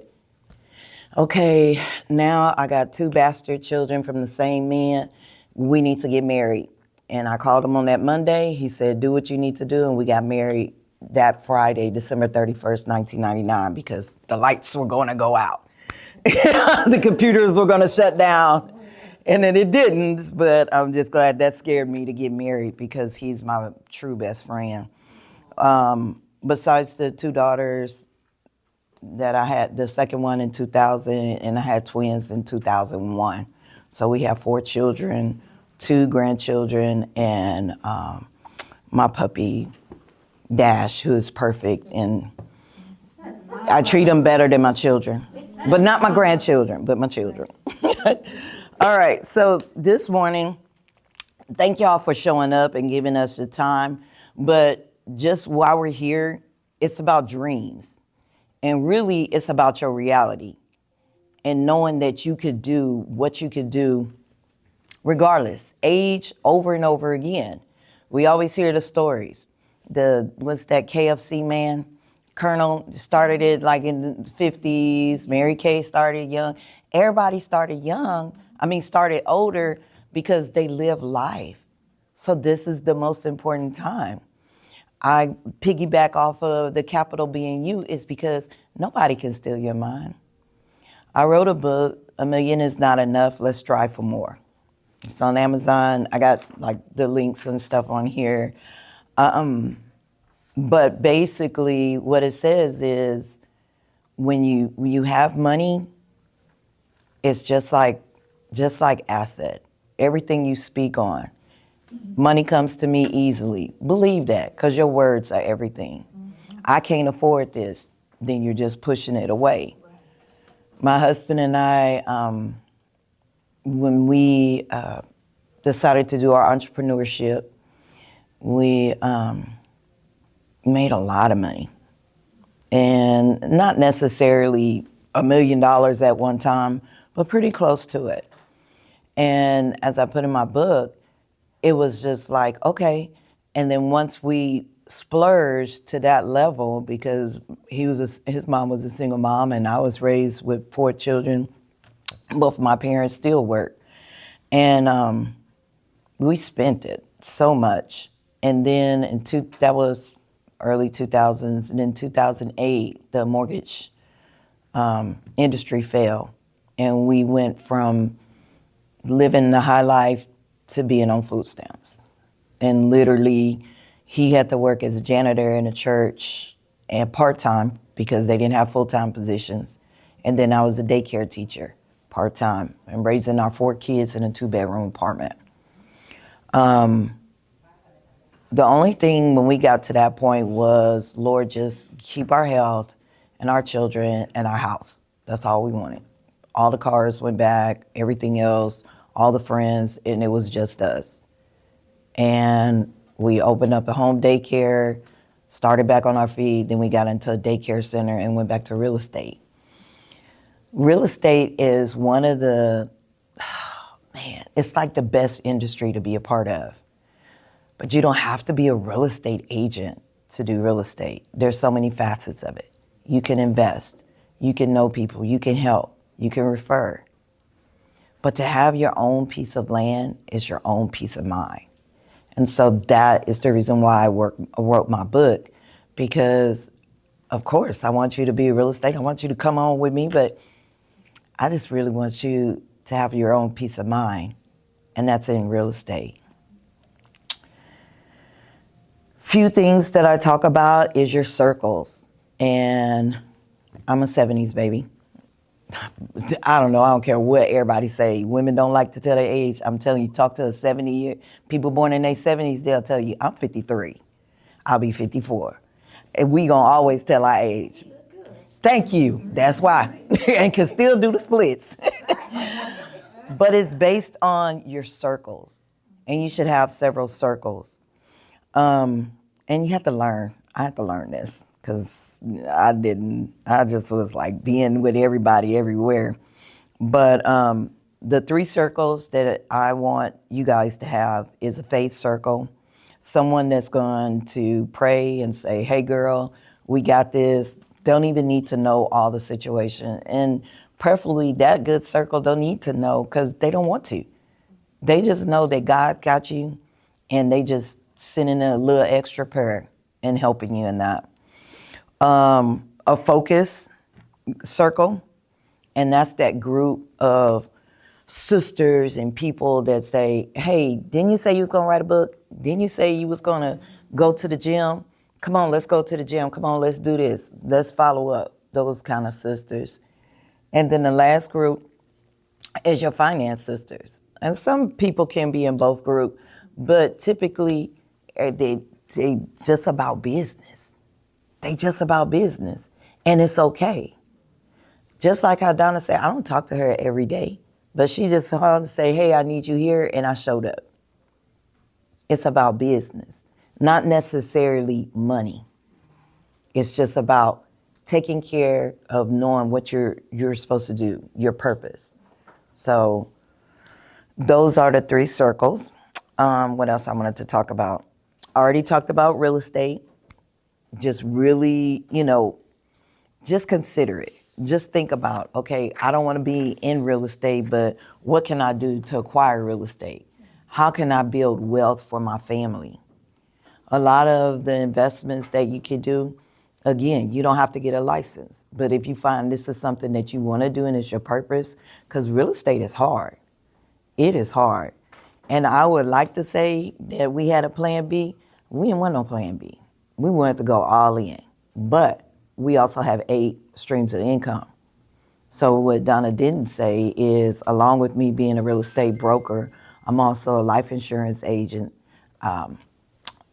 okay, now I got 2 bastard children from the same man. We need to get married. And I called him on that Monday. He said, do what you need to do. And we got married that Friday, December 31st, 1999, because the lights were going to go out. The computers were going to shut down. And then it didn't, but I'm just glad that scared me to get married because he's my true best friend. Besides the 2 daughters that I had, the second one in 2000, and I had twins in 2001. So we have 4 children, 2 grandchildren, and my puppy, Dash, who is perfect. And I treat him better than my children, but not my grandchildren, but my children. All right, so this morning, thank y'all for showing up and giving us the time. But just while we're here, it's about dreams. And really, it's about your reality and knowing that you could do what you could do regardless, age over and over again. We always hear the stories. What's that KFC man? Colonel started it like in the 50s. Mary Kay started young. Everybody started young. Started older because they live life. So this is the most important time. I piggyback off of the capital being you is because nobody can steal your mind. I wrote a book, A Million Is Not Enough, Let's Strive for More. It's on Amazon. I got like the links and stuff on here. But basically what it says is when you have money, it's just like asset. Everything you speak on. Money comes to me easily. Believe that, because your words are everything. I can't afford this, then you're just pushing it away. My husband and I, when we decided to do our entrepreneurship, we made a lot of money. And not necessarily $1 million at one time, but pretty close to it. And as I put in my book, it was just like, okay. And then once we splurged to that level, because his mom was a single mom and I was raised with 4 children, both of my parents still work. And we spent it so much. And then that was early 2000s. And in 2008, the mortgage industry fell. And we went from living the high life to being on food stamps. And literally, he had to work as a janitor in a church and part-time because they didn't have full-time positions. And then I was a daycare teacher, part-time, and raising our 4 kids in a 2-bedroom apartment. The only thing when we got to that point was, Lord, just keep our health and our children and our house. That's all we wanted. All the cars went back, everything else, all the friends, and it was just us. And we opened up a home daycare, started back on our feet, then we got into a daycare center and went back to real estate. Real estate is one of it's like the best industry to be a part of. But you don't have to be a real estate agent to do real estate. There's so many facets of it. You can invest, you can know people, you can help, you can refer. But to have your own piece of land is your own peace of mind. And so that is the reason why I wrote my book, because of course I want you to be real estate. I want you to come on with me, but I just really want you to have your own peace of mind, and that's in real estate. Few things that I talk about is your circles. And I'm a 70s baby. I don't know. I don't care what everybody say. Women don't like to tell their age. I'm telling you, talk to a 70-year people born in their 70s. They'll tell you, I'm 53. I'll be 54, and we gonna always tell our age. Thank you. That's why, and can still do the splits. But it's based on your circles, and you should have several circles. And you have to learn. I had to learn this because I didn't. I just was like being with everybody everywhere. But the 3 circles that I want you guys to have is a faith circle, someone that's going to pray and say, hey, girl, we got this. Don't even need to know all the situation. And preferably that good circle don't need to know because they don't want to. They just know that God got you and they just sending a little extra prayer and helping you in that. A focus circle, and that's that group of sisters and people that say, hey, didn't you say you was going to write a book? Didn't you say you was going to go to the gym? Come on, let's go to the gym. Come on, let's do this. Let's follow up. Those kind of sisters. And then the last group is your finance sisters. And some people can be in both groups, but typically they just about business. They just about business. And it's okay. Just like how Donna said, I don't talk to her every day, but she just called to say, hey, I need you here, and I showed up. It's about business, not necessarily money. It's just about taking care of knowing what you're supposed to do, your purpose. So those are the 3 circles. What else I wanted to talk about? I already talked about real estate. Just really, just consider it. Just think about, okay, I don't want to be in real estate, but what can I do to acquire real estate? How can I build wealth for my family? A lot of the investments that you can do, again, you don't have to get a license. But if you find this is something that you want to do and it's your purpose, because real estate is hard. It is hard. And I would like to say that we had a plan B. We didn't want no plan B. We wanted to go all in. But we also have 8 streams of income. So what Donna didn't say is, along with me being a real estate broker, I'm also a life insurance agent. I'm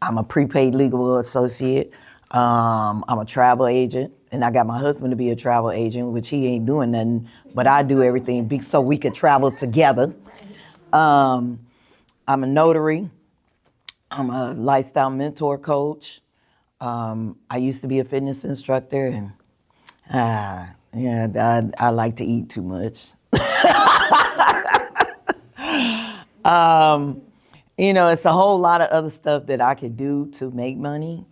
a prepaid legal associate. I'm a travel agent. And I got my husband to be a travel agent, which he ain't doing nothing, but I do everything so we could travel together. I'm a notary. I'm a lifestyle mentor coach. I used to be a fitness instructor, and I like to eat too much. It's a whole lot of other stuff that I could do to make money,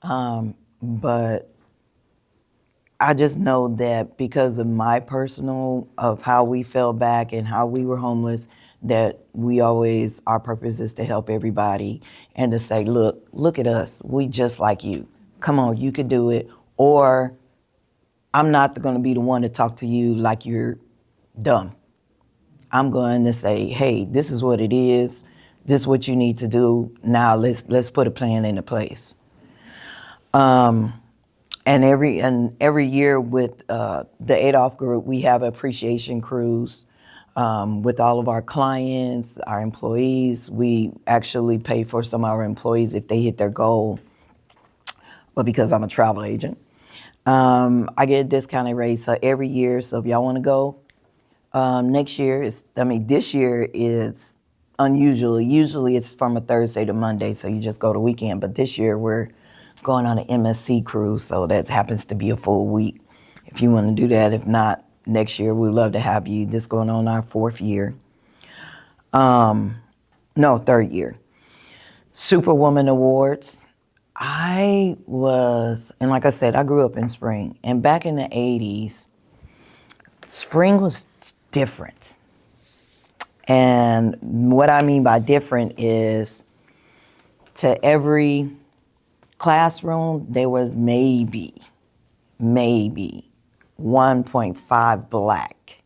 but I just know that because of my personal, of how we fell back and how we were homeless, that our purpose is to help everybody and to say, look at us. We just like you. Come on, you can do it. Or I'm not going to be the one to talk to you like you're dumb. I'm going to say, hey, this is what it is. This is what you need to do. Now let's put a plan into place. And every year with the Adolph Group, we have an appreciation cruise. With all of our clients, our employees, we actually pay for some of our employees if they hit their goal. But because I'm a travel agent, I get a discounted rate. So every year, so if y'all want to go, this year is unusual. Usually it's from a Thursday to Monday, so you just go to weekend. But this year we're going on an MSC cruise, so that happens to be a full week. If you want to do that, if not, next year, we'd love to have you. This going on our 4th year. 3rd year. Superwoman Awards. And like I said, I grew up in Spring. And back in the 80s, Spring was different. And what I mean by different is to every classroom, there was maybe 1.5 black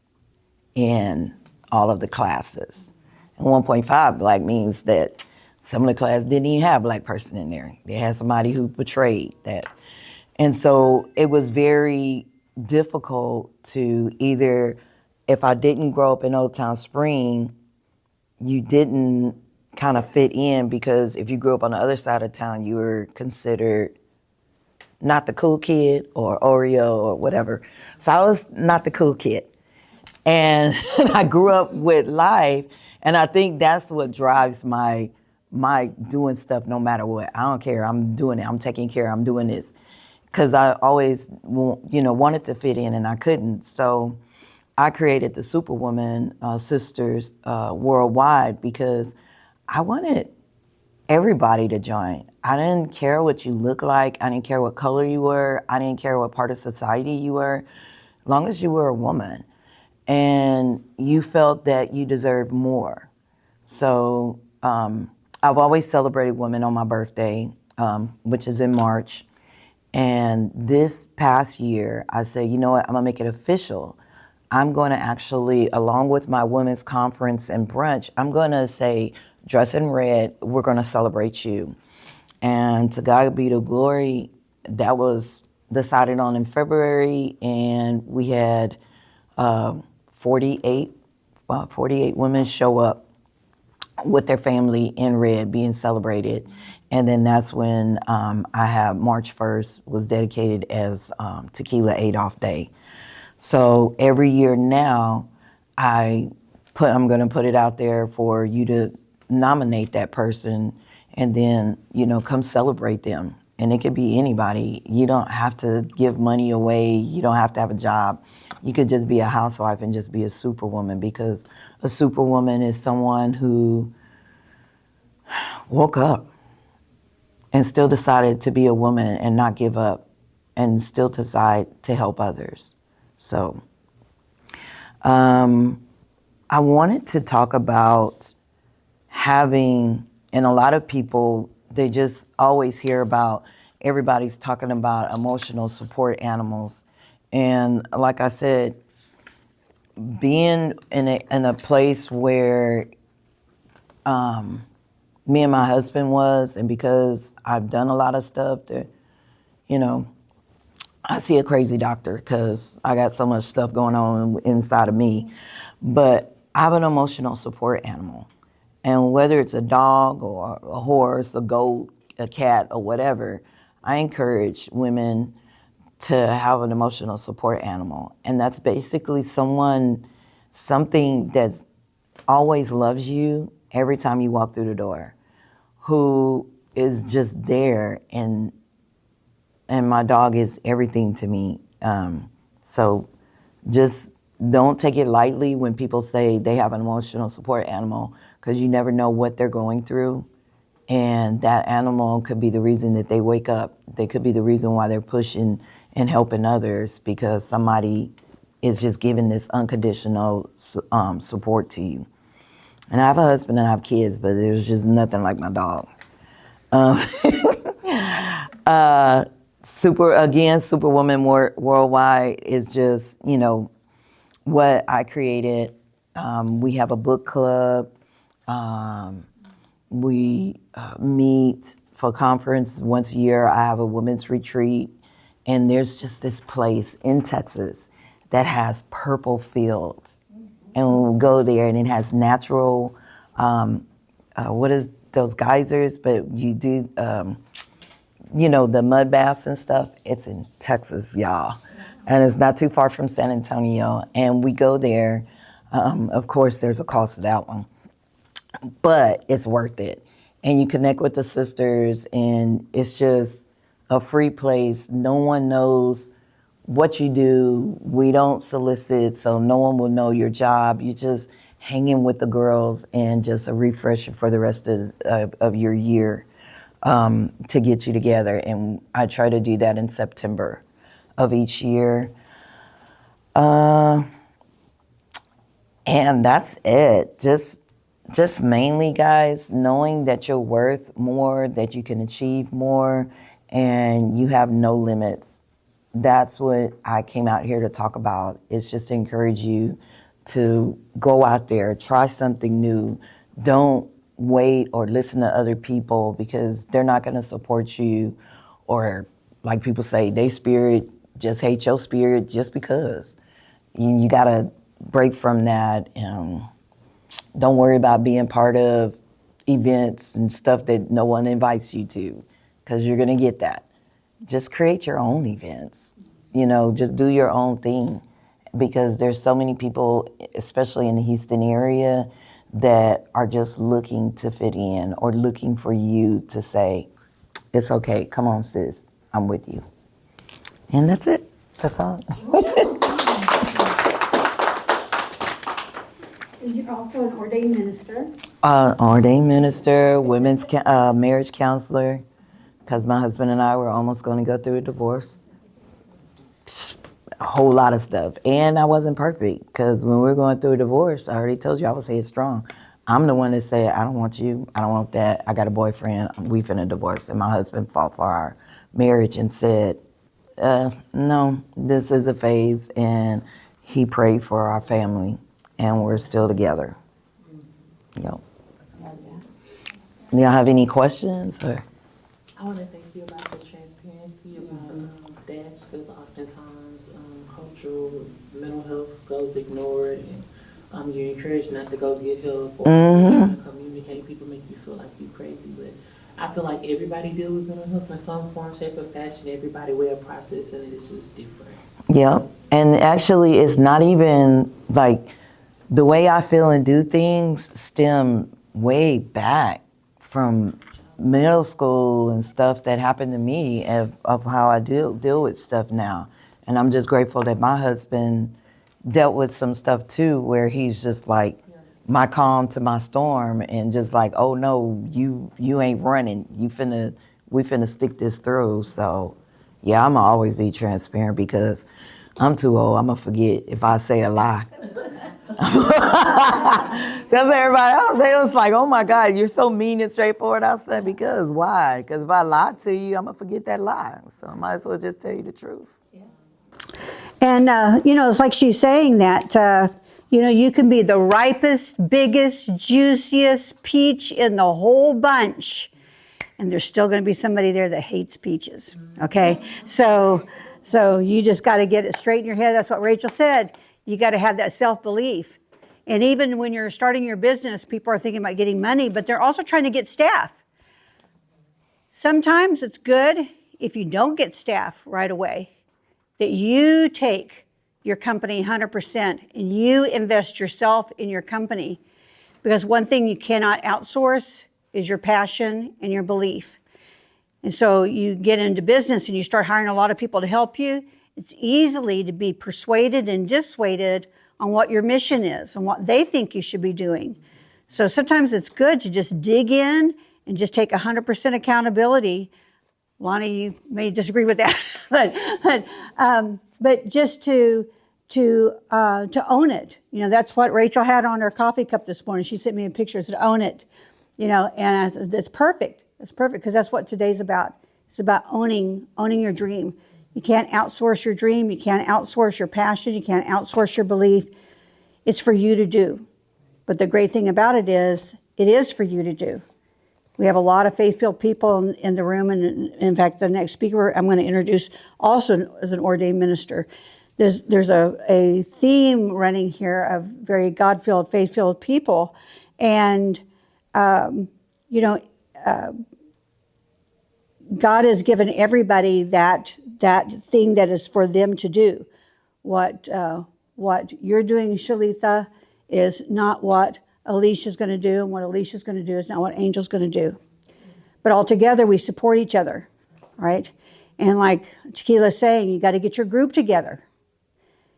in all of the classes. And 1.5 black means that some of the class didn't even have a black person in there. They had somebody who portrayed that. And so it was very difficult to either, if I didn't grow up in Old Town Spring, you didn't kind of fit in, because if you grew up on the other side of town, you were considered not the cool kid or Oreo or whatever. So I was not the cool kid. And I grew up with life, and I think that's what drives my doing stuff no matter what. I don't care. I'm doing it. I'm taking care. I'm doing this. Because I always, wanted to fit in, and I couldn't. So I created the Superwoman Sisters worldwide, because I wanted everybody to join. I didn't care what you look like. I didn't care what color you were. I didn't care what part of society you were, as long as you were a woman and you felt that you deserved more. So I've always celebrated women on my birthday, which is in March. And this past year, I said, you know what, I'm gonna make it official. I'm gonna actually, along with my women's conference and brunch, I'm gonna say, dress in red, we're gonna celebrate you. And to God be the glory, that was decided on in February, and we had 48 women show up with their family in red being celebrated. And then that's when I have March 1st was dedicated as Tequila Adolf Day. So every year now, I'm going to put it out there for you to nominate that person, and then, come celebrate them. And it could be anybody. You don't have to give money away. You don't have to have a job. You could just be a housewife and just be a superwoman, because a superwoman is someone who woke up and still decided to be a woman and not give up, and still decide to help others. So I wanted to talk about having, and a lot of people, they just always hear about, everybody's talking about emotional support animals. And like I said, being in a place where me and my husband was, and because I've done a lot of stuff that, I see a crazy doctor because I got so much stuff going on inside of me. But I have an emotional support animal. And whether it's a dog or a horse, a goat, a cat, or whatever, I encourage women to have an emotional support animal. And that's basically something that's always loves you every time you walk through the door, who is just there, and my dog is everything to me. So just don't take it lightly when people say they have an emotional support animal, because you never know what they're going through. And that animal could be the reason that they wake up. They could be the reason why they're pushing and helping others, because somebody is just giving this unconditional support to you. And I have a husband and I have kids, but there's just nothing like my dog. Superwoman Worldwide is just, what I created. We have a book club. We meet for conference once a year. I have a women's retreat. And there's just this place in Texas that has purple fields. And we'll go there, and it has natural, what is those geysers? But you do, the mud baths and stuff. It's in Texas, y'all. And it's not too far from San Antonio. And we go there. Of course, there's a cost to that one. But it's worth it. And you connect with the sisters, and it's just a free place. No one knows what you do. We don't solicit, so no one will know your job. You just hanging with the girls, and just a refresher for the rest of your year to get you together. And I try to do that in September of each year. And that's it. Just mainly, guys, knowing that you're worth more, that you can achieve more, and you have no limits. That's what I came out here to talk about, is just to encourage you to go out there, try something new. Don't wait or listen to other people, because they're not going to support you, or like people say, they spirit just hate your spirit just because. You got to break from that. Don't worry about being part of events and stuff that no one invites you to, because you're going to get that. Just create your own events. Just do your own thing, because there's so many people, especially in the Houston area, that are just looking to fit in or looking for you to say, it's okay, come on, sis, I'm with you. And that's it. That's all. And you're also an ordained minister. Ordained minister, women's marriage counselor, because my husband and I were almost going to go through a divorce. A whole lot of stuff. And I wasn't perfect, because when we were going through a divorce, I already told you I was headstrong. I'm the one that said, I don't want you, I don't want that, I got a boyfriend, we finna divorce. And my husband fought for our marriage and said, no, this is a phase, and he prayed for our family, and we're still together. Yep. Do y'all have any questions? Or? I want to thank you about the transparency about that, because oftentimes cultural mental health goes ignored, and you're encouraged not to go get help or trying to communicate. People make you feel like you're crazy, but I feel like everybody deals with mental health in some form, shape, or fashion. Everybody way of processing it is just different. Yeah, and actually it's not even like the way I feel and do things stem way back from middle school and stuff that happened to me of how I deal with stuff now. And I'm just grateful that my husband dealt with some stuff too, where he's just like my calm to my storm, and just like, oh no, you ain't running. We finna stick this through. So yeah, I'ma always be transparent, because I'm too old. I'ma forget if I say a lie. That's everybody else. They was like, oh my God, you're so mean and straightforward. I said, because why? Because if I lie to you, I'm gonna forget that lie. So I might as well just tell you the truth. And, it's like she's saying that, you can be the ripest, biggest, juiciest peach in the whole bunch, and there's still going to be somebody there that hates peaches, okay? So you just got to get it straight in your head. That's what Rachel said. You got to have that self-belief. And even when you're starting your business, people are thinking about getting money, but they're also trying to get staff. Sometimes it's good if you don't get staff right away, that you take your company 100% and you invest yourself in your company. Because one thing you cannot outsource is your passion and your belief. And so you get into business and you start hiring a lot of people to help you. It's easily to be persuaded and dissuaded on what your mission is and what they think you should be doing. So sometimes it's good to just dig in and just take 100% accountability. Lonnie, you may disagree with that, but just to own it. That's what Rachel had on her coffee cup this morning. She sent me a picture and said, own it. And that's perfect. It's perfect, because that's what today's about. It's about owning your dream. You can't outsource your dream. You can't outsource your passion. You can't outsource your belief. It's for you to do. But the great thing about it is for you to do. We have a lot of faith-filled people in the room, and in fact, the next speaker I'm going to introduce also as an ordained minister. There's a theme running here of very God-filled, faith-filled people, and God has given everybody that thing that is for them to do. What you're doing, Shalitha, is not what Alicia's going to do, and what Alicia's going to do is not what Angel's going to do. But all together, we support each other, right? And like Tequila's saying, you got to get your group together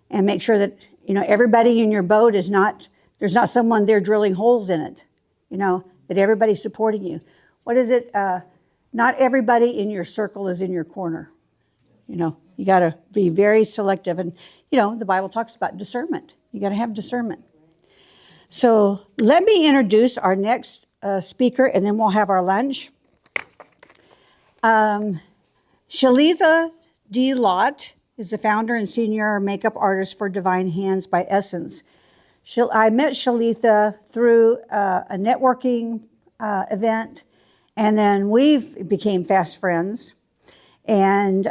and make sure that, everybody in your boat there's not someone there drilling holes in it, that everybody's supporting you. What is it? Not everybody in your circle is in your corner. You got to be very selective. And, the Bible talks about discernment. You got to have discernment. So let me introduce our next speaker, and then we'll have our lunch. Shalitha D. Lott is the founder and senior makeup artist for Divine Hands by Essence. I met Shalitha through a networking event, and then we became fast friends. And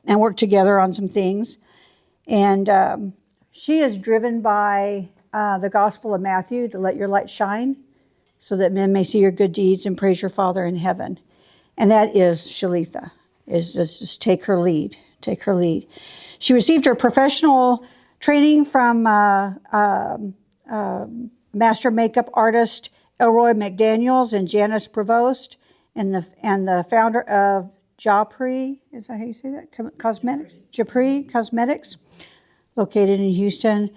and work together on some things. And she is driven by the Gospel of Matthew, to let your light shine so that men may see your good deeds and praise your Father in heaven. And that is Shalitha, is just take her lead, take her lead. She received her professional training from master makeup artist Elroy McDaniels and Janice Prevost, and the founder of Japri, is that how you say that? Cosmetics? Japri Cosmetics, located in Houston.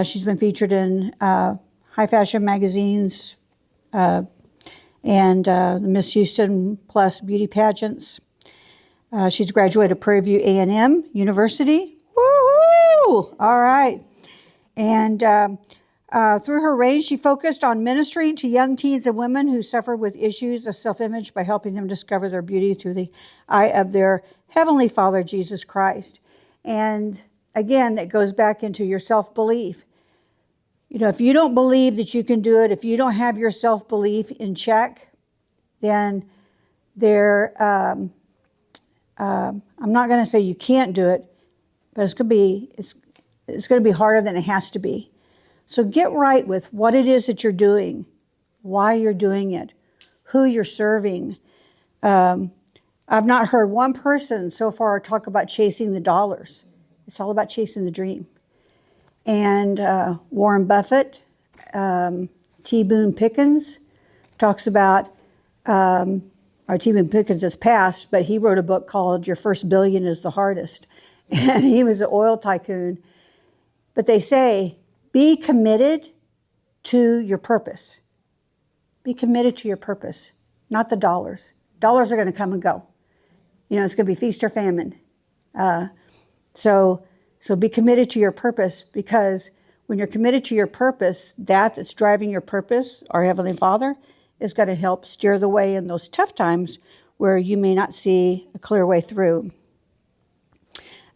She's been featured in high fashion magazines and the Miss Houston Plus beauty pageants. She's graduated Prairie View A&M University. Woohoo! All right. And through her reign, she focused on ministering to young teens and women who suffered with issues of self-image by helping them discover their beauty through the eye of their Heavenly Father, Jesus Christ. And again, that goes back into your self-belief. You know, if you don't believe that you can do it, if you don't have your self-belief in check, then I'm not going to say you can't do it, but it's going to be harder than it has to be. So get right with what it is that you're doing, why you're doing it, who you're serving. I've not heard one person so far talk about chasing the dollars. It's all about chasing the dream. And Warren Buffett, T. Boone Pickens talks about, or T. Boone Pickens has passed, but he wrote a book called Your First Billion is the Hardest. And he was an oil tycoon. But they say, be committed to your purpose. Be committed to your purpose, not the dollars. Dollars are going to come and go. You know, it's going to be feast or famine. So be committed to your purpose, because when you're committed to your purpose, that's driving your purpose, our Heavenly Father, is going to help steer the way in those tough times where you may not see a clear way through.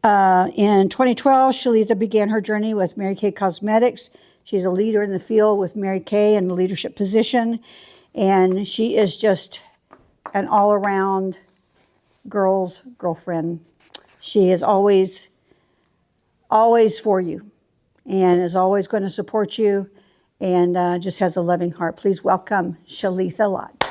In 2012, Shalitha began her journey with Mary Kay Cosmetics. She's a leader in the field with Mary Kay in a leadership position, and she is just an all-around girlfriend. She is always for you and is always going to support you, and just has a loving heart. Please welcome Shalitha Lott.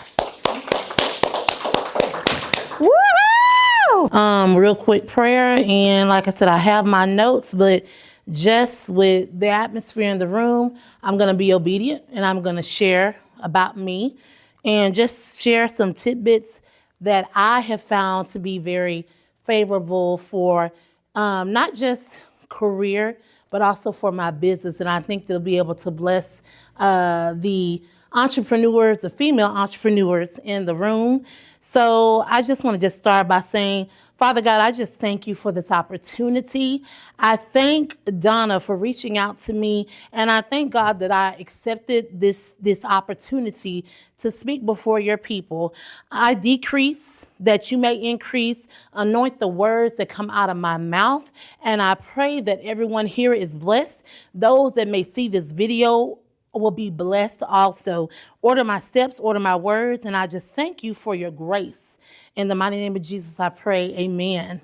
Real quick prayer, and like I said, I have my notes, but just with the atmosphere in the room, I'm going to be obedient, and I'm going to share about me and just share some tidbits that I have found to be very favorable for not just career, but also for my business. And I think they'll be able to bless the entrepreneurs, the female entrepreneurs in the room. So I just want to just start by saying, Father God, I just thank you for this opportunity. I thank Donna for reaching out to me, and I thank God that I accepted this opportunity to speak before your people. I decrease that you may increase. Anoint the words that come out of my mouth, and I pray that everyone here is blessed. Those that may see this video will be blessed also. Order my steps, order my words, and I just thank you for your grace. In the mighty name of Jesus, I pray, amen.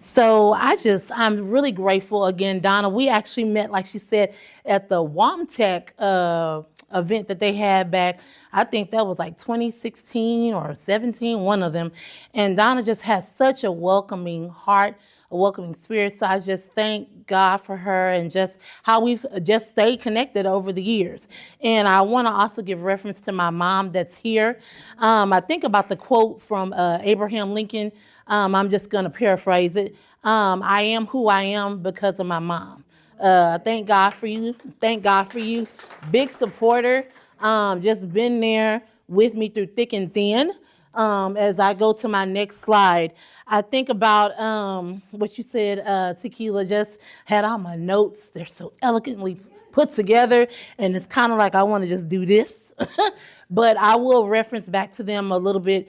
So I'm really grateful. Again, Donna, we actually met, like she said, at the WAMTech event that they had back, I think that was like 2016 or 17, one of them. And Donna just has such a welcoming heart, a welcoming spirit. So I just thank God for her and just how we've just stayed connected over the years. And I want to also give reference to my mom that's here. I think about the quote from Abraham Lincoln. I'm just going to paraphrase it. I am who I am because of my mom. Thank God for you. Thank God for you. Big supporter. Just been there with me through thick and thin. As I go to my next slide, I think about what you said, Tequila. Just had all my notes. They're so elegantly put together, and it's kind of like I want to just do this. But I will reference back to them a little bit.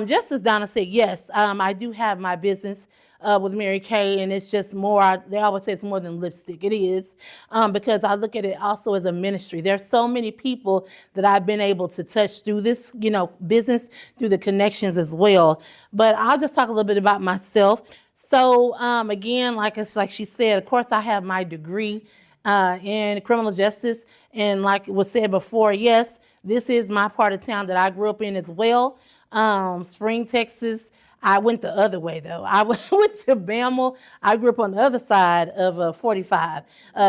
Just as Donna said, yes, I do have my business with Mary Kay, and it's just more, they always say it's more than lipstick. It is, because I look at it also as a ministry. There's so many people that I've been able to touch through this, business, through the connections as well. But I'll just talk a little bit about myself. So again, like she said, of course I have my degree in criminal justice, and like was said before, yes, this is my part of town that I grew up in as well. Spring, Texas. I went the other way though. I went to Bama. I grew up on the other side of 45.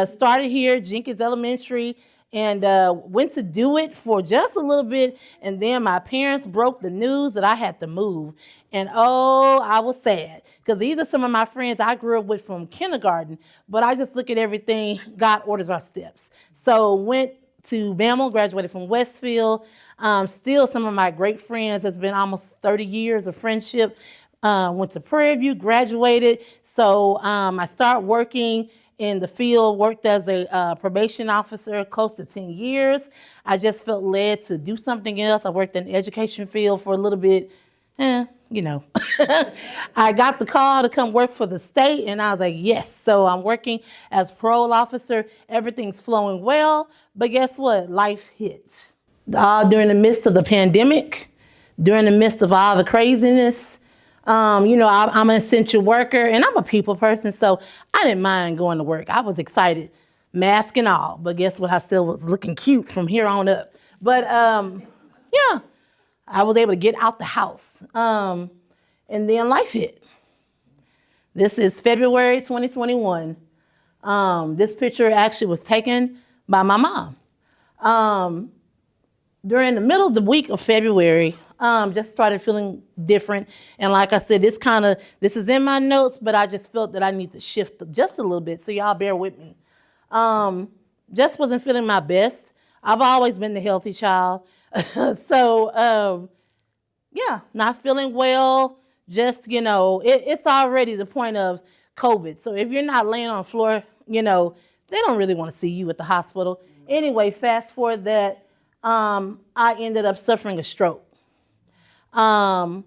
Started here, Jenkins Elementary, and went to do it for just a little bit. And then my parents broke the news that I had to move. And oh, I was sad because these are some of my friends I grew up with from kindergarten. But I just look at everything, God orders our steps. So went to Bama, graduated from Westfield. Still some of my great friends. Has been almost 30 years of friendship. Went to Prairie View, graduated. So I started working in the field, worked as a probation officer close to 10 years. I just felt led to do something else. I worked in the education field for a little bit. You know, I got the call to come work for the state, and I was like, yes. So I'm working as parole officer. Everything's flowing well, but guess what? Life hit. During the midst of the pandemic, during the midst of all the craziness, you know, I'm an essential worker, and I'm a people person, so I didn't mind going to work. I was excited, mask and all, but guess what? I still was looking cute from here on up. But yeah, I was able to get out the house, and then life hit. This is February 2021. This picture actually was taken by my mom. During the middle of the week of February, just started feeling different. And like I said, this is in my notes, but I just felt that I need to shift just a little bit. So y'all bear with me. Just wasn't feeling my best. I've always been the healthy child. So, yeah, not feeling well. Just, you know, it's already the point of COVID. So if you're not laying on the floor, you know, they don't really want to see you at the hospital. Anyway, fast forward that. I ended up suffering a stroke. The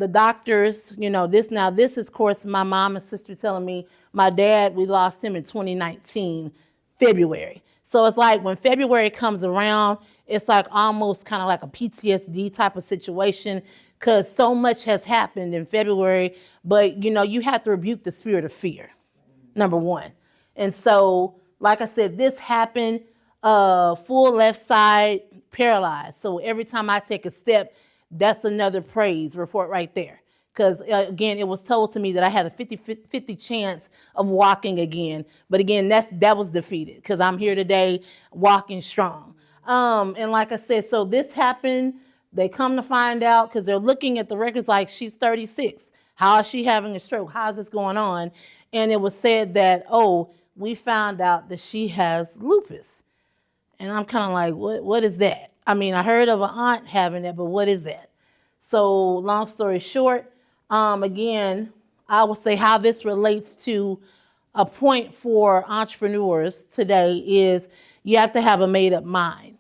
doctors, you know, this is, of course, my mom and sister telling me my dad, we lost him in 2019, February. So it's like when February comes around, it's like almost kind of like a PTSD type of situation because so much has happened in February. But, you know, you have to rebuke the spirit of fear, number one. And so, like I said, this happened. Full left side paralyzed. So every time I take a step, that's another praise report right there. Because again, it was told to me that I had a 50-50 chance of walking again. But again, that was defeated because I'm here today walking strong. And like I said, so this happened. They come to find out because they're looking at the records like she's 36. How is she having a stroke? How is this going on? And it was said that, oh, we found out that she has lupus. And I'm kind of like, what is that? I mean, I heard of an aunt having that, but what is that? So long story short, again, I would say how this relates to a point for entrepreneurs today is you have to have a made up mind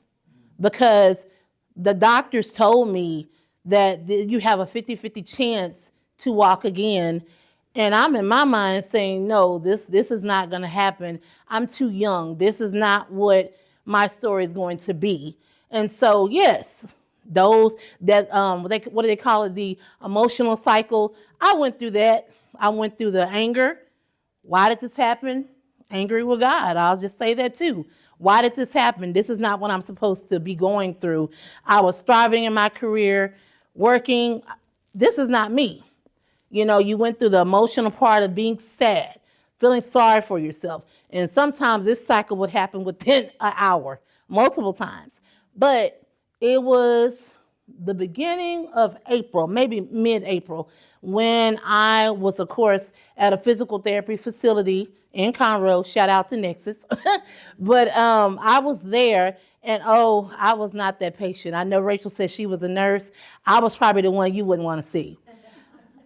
because the doctors told me that you have a 50-50 chance to walk again. And I'm in my mind saying, no, this is not going to happen. I'm too young. This is not what my story is going to be. And so, yes, those that, what do they call it? The emotional cycle. I went through that. I went through the anger. Why did this happen? Angry with God. I'll just say that too. Why did this happen? This is not what I'm supposed to be going through. I was thriving in my career, working. This is not me. You know, you went through the emotional part of being sad, feeling sorry for yourself. And sometimes this cycle would happen within an hour, multiple times. But it was the beginning of April, maybe mid-April, when I was, of course, at a physical therapy facility in Conroe. Shout out to Nexus. But I was there, and oh, I was not that patient. I know Rachel said she was a nurse. I was probably the one you wouldn't want to see.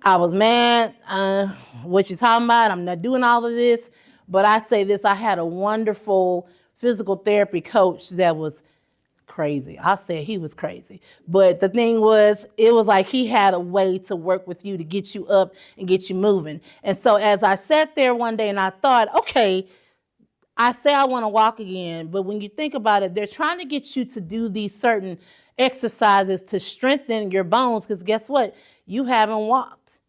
I was mad. What you talking about? I'm not doing all of this. But I say this, I had a wonderful physical therapy coach that was crazy. I said he was crazy. But the thing was, it was like he had a way to work with you to get you up and get you moving. And so as I sat there one day and I thought, okay, I say I want to walk again, but when you think about it, they're trying to get you to do these certain exercises to strengthen your bones because guess what? You haven't walked.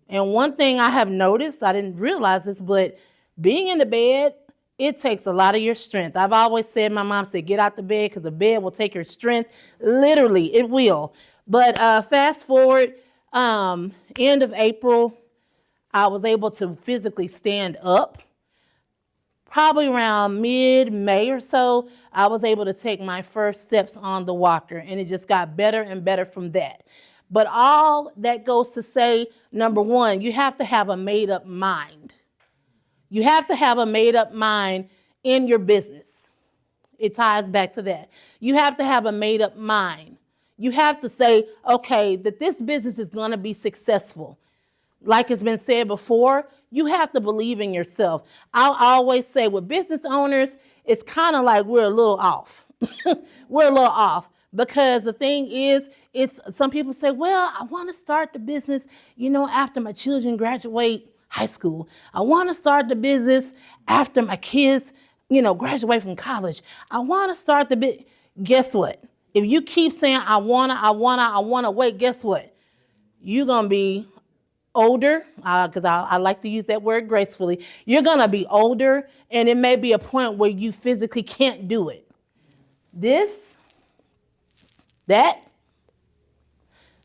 And one thing I have noticed, I didn't realize this, but being in the bed, it takes a lot of your strength. I've always said, my mom said, get out the bed because the bed will take your strength. Literally, it will. But fast forward, end of April, I was able to physically stand up. Probably around mid-May or so, I was able to take my first steps on the walker, and it just got better and better from that. But all that goes to say, number one, you have to have a made-up mind. You have to have a made-up mind in your business. It ties back to that. You have to have a made-up mind. You have to say, okay, that this business is going to be successful. Like it's been said before, you have to believe in yourself. I'll always say with business owners, it's kind of like we're a little off. We're a little off because the thing is, it's some people say, well, I want to start the business, after my children graduate high school. I want to start the business after my kids, graduate from college. I want to start the business. Guess what? If you keep saying, I want to wait, guess what? You're going to be older, because I like to use that word gracefully. You're going to be older, and it may be a point where you physically can't do it.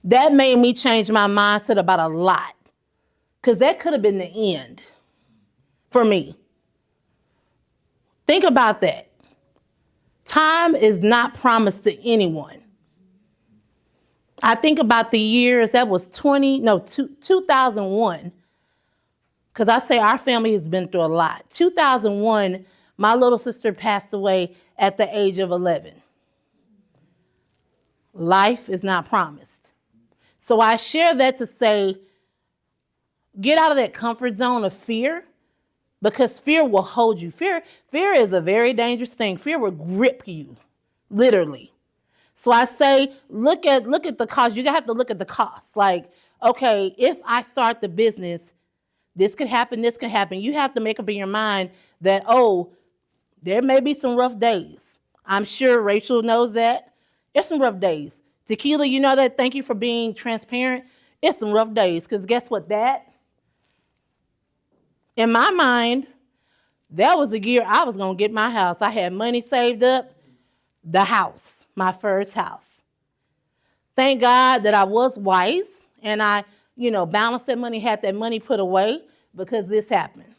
That made me change my mindset about a lot, because that could have been the end for me. Think about that. Time is not promised to anyone. I think about the years, that was 2001, because I say our family has been through a lot. 2001, my little sister passed away at the age of 11. Life is not promised. So I share that to say, get out of that comfort zone of fear, because fear will hold you. Fear is a very dangerous thing. Fear will grip you, literally. So I say, look at the cost. You have to look at the cost. Like, okay, if I start the business, this could happen, this could happen. You have to make up in your mind that, there may be some rough days. I'm sure Rachel knows that. There's some rough days. Tequila, you know that. Thank you for being transparent. It's some rough days, because guess what? In my mind, that was the year I was going to get my house. I had money saved up. The house, my first house. Thank God that I was wise and I, balanced that money, had that money put away, because this happened.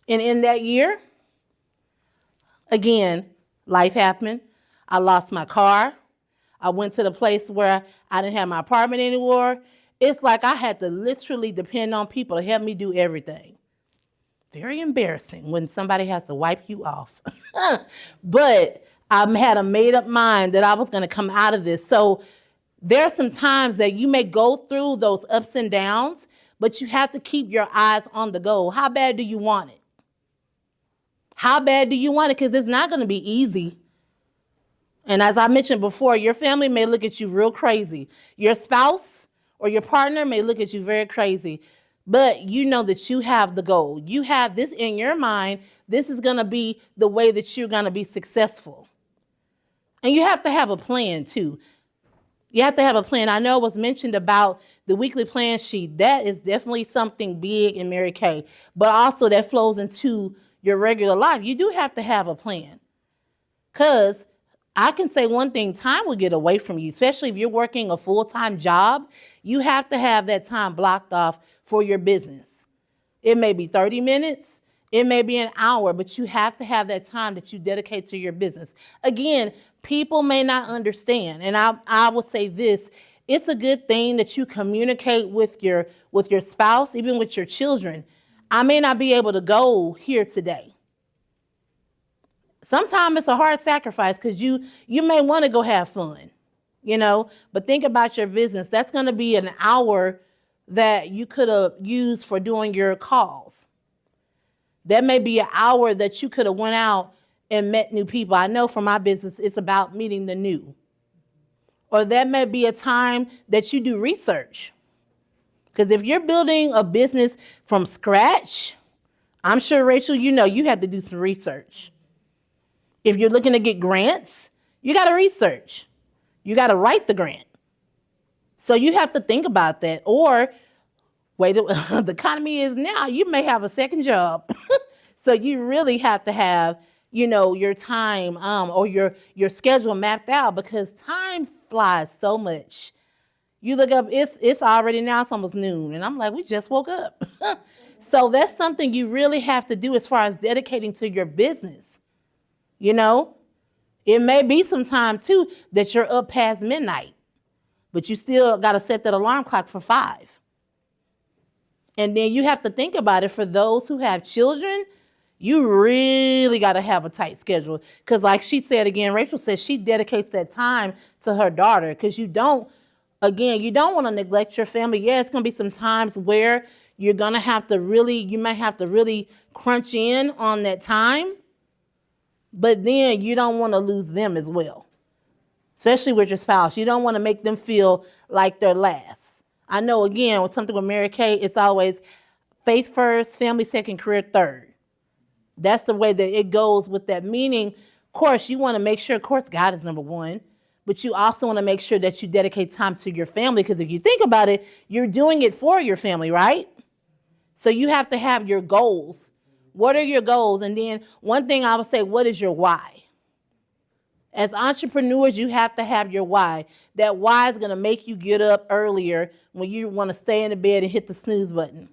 And in that year, again, life happened. I lost my car. I went to the place where I didn't have my apartment anymore. It's like I had to literally depend on people to help me do everything. Very embarrassing when somebody has to wipe you off. But I had a made up mind that I was going to come out of this. So there are some times that you may go through those ups and downs, but you have to keep your eyes on the goal. How bad do you want it? How bad do you want it? Because it's not going to be easy. And as I mentioned before, your family may look at you real crazy. Your spouse or your partner may look at you very crazy. But you know that you have the goal. You have this in your mind. This is going to be the way that you're going to be successful. And you have to have a plan too. You have to have a plan. I know it was mentioned about the weekly plan sheet. That is definitely something big in Mary Kay. But also that flows into your regular life. You do have to have a plan. Because I can say one thing, time will get away from you, especially if you're working a full-time job. You have to have that time blocked off for your business. It may be 30 minutes, it may be an hour, but you have to have that time that you dedicate to your business. Again, people may not understand, and I would say this, it's a good thing that you communicate with your spouse, even with your children. I may not be able to go here today. Sometimes it's a hard sacrifice because you may want to go have fun, but think about your business. That's going to be an hour that you could have used for doing your calls. That may be an hour that you could have went out and met new people. I know for my business, it's about meeting the new. Or that may be a time that you do research. Because if you're building a business from scratch, I'm sure, Rachel, you have to do some research. If you're looking to get grants, you got to research. You got to write the grant. So you have to think about that. Or way the economy is now, you may have a second job. So you really have to have, your time or your schedule mapped out, because time flies so much. You look up, it's already now, it's almost noon. And I'm like, we just woke up. So that's something you really have to do as far as dedicating to your business. It may be some time too that you're up past midnight, but you still got to set that alarm clock for 5. And then you have to think about it for those who have children. You really got to have a tight schedule. Because like she said again, Rachel says she dedicates that time to her daughter, because you don't want to neglect your family. Yeah, it's going to be some times where you're going to have to you might have to really crunch in on that time. But then you don't want to lose them as well, especially with your spouse. You don't want to make them feel like they're last. I know, again, with something with Mary Kay, it's always faith first, family second, career third. That's the way that it goes with that. Meaning, of course, you want to make sure, of course, God is number one, but you also want to make sure that you dedicate time to your family, because if you think about it, you're doing it for your family, right? So you have to have your goals. What are your goals? And then one thing I would say, what is your why? As entrepreneurs, you have to have your why. That why is going to make you get up earlier when you want to stay in the bed and hit the snooze button.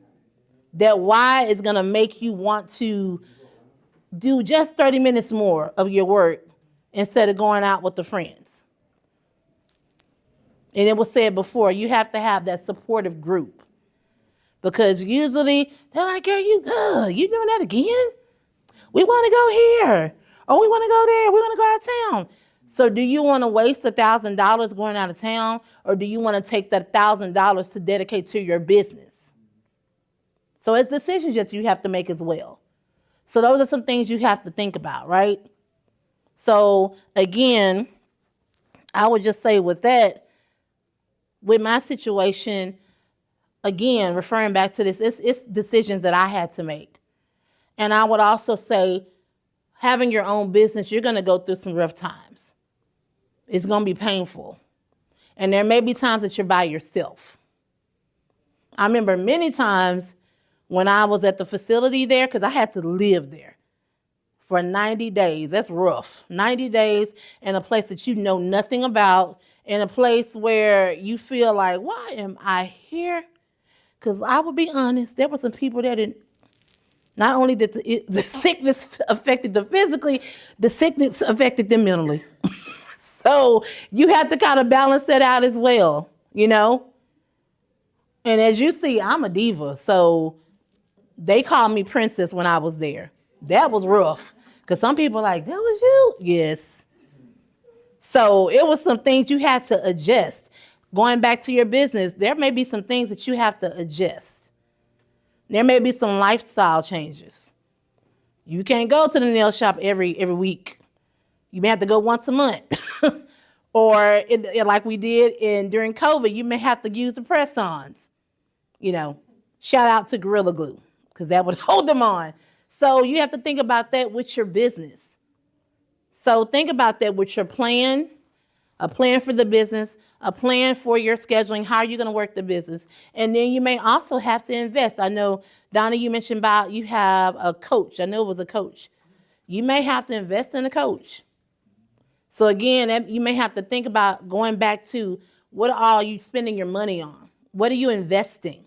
That why is going to make you want to do just 30 minutes more of your work instead of going out with the friends. And it was said before, you have to have that supportive group. Because usually they're like, girl, you doing that again? We want to go here. Or we want to go there. We want to go out of town. So do you want to waste $1,000 going out of town? Or do you want to take that $1,000 to dedicate to your business? So it's decisions that you have to make as well. So those are some things you have to think about, right? So again, I would just say with that, with my situation, again, referring back to this, it's decisions that I had to make. And I would also say, having your own business, you're going to go through some rough times. It's going to be painful. And there may be times that you're by yourself. I remember many times when I was at the facility there, because I had to live there for 90 days. That's rough. 90 days in a place that you know nothing about, in a place where you feel like, why am I here? Because I will be honest, there were some people that didn't, not only did the sickness affected them physically, the sickness affected them mentally. So you have to kind of balance that out as well, And as you see, I'm a diva. So they called me princess when I was there. That was rough. Because some people are like, that was you? Yes. So it was some things you had to adjust. Going back to your business, there may be some things that you have to adjust. There may be some lifestyle changes. You can't go to the nail shop every week. You may have to go once a month. Or like we did during COVID, you may have to use the press-ons. Shout out to Gorilla Glue, because that would hold them on. So you have to think about that with your business. So think about that with your plan, a plan for the business, a plan for your scheduling, how you're going to work the business. And then you may also have to invest. I know, Donna, you mentioned about you have a coach. I know it was a coach. You may have to invest in a coach. So again, you may have to think about going back to, what are you spending your money on? What are you investing?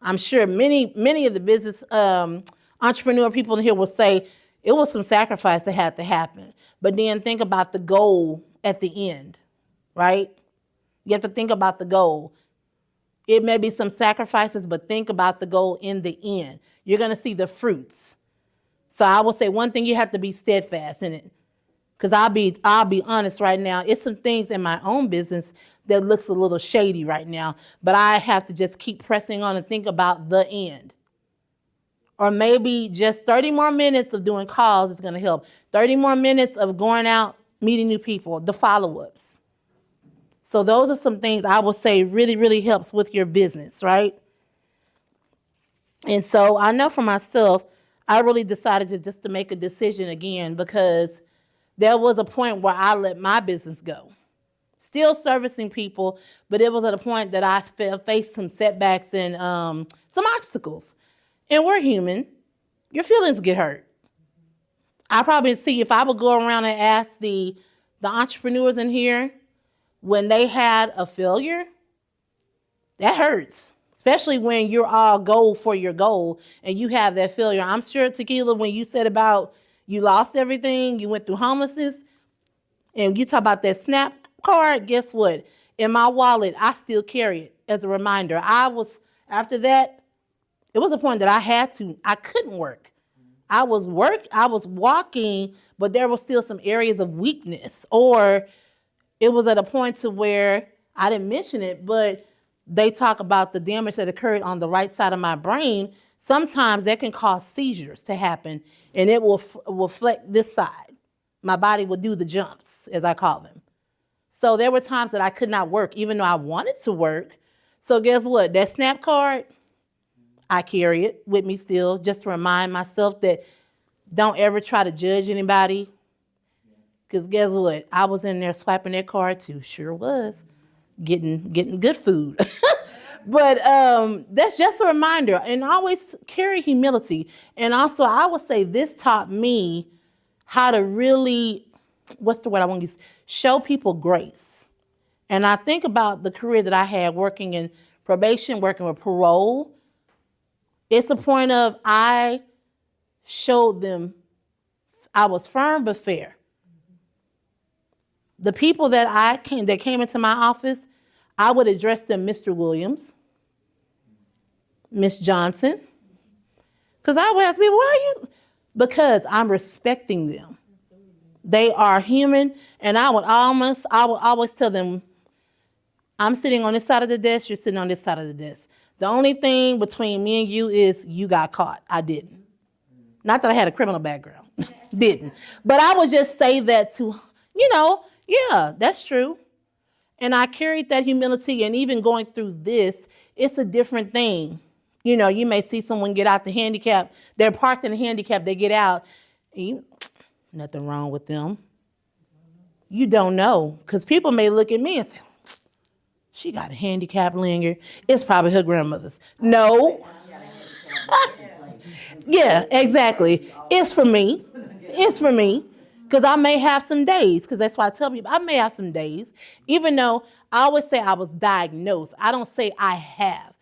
I'm sure many of the business entrepreneur people in here will say it was some sacrifice that had to happen. But then think about the goal at the end, right? You have to think about the goal. It may be some sacrifices, but think about the goal in the end. You're going to see the fruits. So I will say one thing, you have to be steadfast in it. Because I'll be honest right now, it's some things in my own business that looks a little shady right now, but I have to just keep pressing on and think about the end. Or maybe just 30 more minutes of doing calls is going to help. 30 more minutes of going out, meeting new people, the follow-ups. So those are some things I will say really, really helps with your business, right? And so I know for myself, I really decided to make a decision again, because there was a point where I let my business go. still servicing people, but it was at a point that I faced some setbacks and some obstacles. And we're human. Your feelings get hurt. I probably see if I would go around and ask the entrepreneurs in here when they had a failure, that hurts. Especially when you're all goal for your goal and you have that failure. I'm sure, Tequila, when you said about you lost everything, you went through homelessness, and you talk about that SNAP card, guess what? In my wallet, I still carry it as a reminder. After that, it was a point that I couldn't work. I was walking, but there was still some areas of weakness. Or it was at a point to where, I didn't mention it, but they talk about the damage that occurred on the right side of my brain. Sometimes that can cause seizures to happen, and it will reflect this side. My body will do the jumps, as I call them. So there were times that I could not work, even though I wanted to work. So guess what? That SNAP card, I carry it with me still, just to remind myself that don't ever try to judge anybody. Because guess what? I was in there swiping that card too. Sure was. Getting good food. But that's just a reminder. And always carry humility. And also, I would say this taught me how to really, what's the word I want to use? Show people grace. And I think about the career that I had working in probation, working with parole. It's a point of I showed them I was firm but fair. The people that came into my office, I would address them Mr. Williams, Miss Johnson. Because I would ask people, why are you? Because I'm respecting them. They are human, and I would always tell them, I'm sitting on this side of the desk, you're sitting on this side of the desk. The only thing between me and you is you got caught. I didn't. Not that I had a criminal background. Didn't. But I would just say that to, yeah, that's true. And I carried that humility, and even going through this, it's a different thing. You may see someone get out the handicap. They're parked in the handicap. They get out. Nothing wrong with them. You don't know. Because people may look at me and say, she got a handicap lanyard. It's probably her grandmother's. No. Yeah, exactly. It's for me. It's for me. Because I may have some days. Because that's why I tell people I may have some days. Even though I always say I was diagnosed. I don't say I have.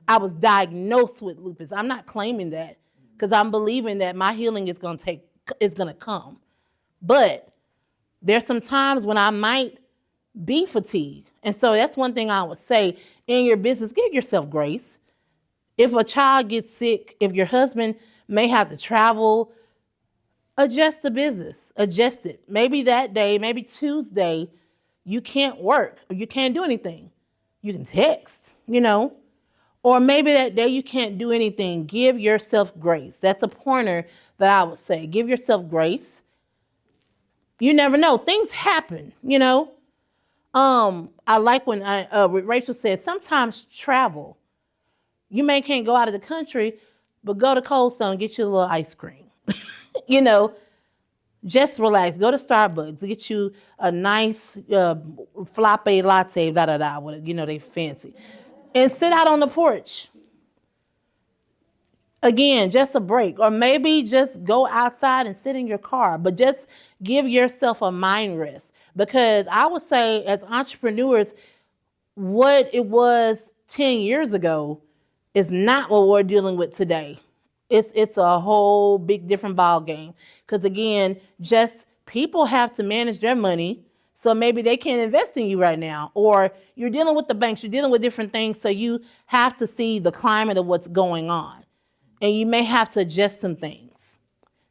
I was diagnosed with lupus. I'm not claiming that. Because I'm believing that my healing is going to come. But there's some times when I might be fatigued. And so that's one thing I would say in your business, give yourself grace. If a child gets sick, if your husband may have to travel, adjust the business, adjust it. Maybe that day, maybe Tuesday, you can't work or you can't do anything. You can text, or maybe that day you can't do anything. Give yourself grace. That's a pointer that I would say. Give yourself grace. You never know. Things happen, I like when Rachel said, sometimes travel. You may can't go out of the country, but go to Cold Stone, get you a little ice cream. Just relax. Go to Starbucks, get you a nice frappe latte, they fancy. And sit out on the porch. Again, just a break. Or maybe just go outside and sit in your car, but just give yourself a mind rest. Because I would say as entrepreneurs, what it was 10 years ago is not what we're dealing with today. It's a whole big different ball game. Because again, just people have to manage their money. So maybe they can't invest in you right now. Or you're dealing with the banks, you're dealing with different things. So you have to see the climate of what's going on. And you may have to adjust some things.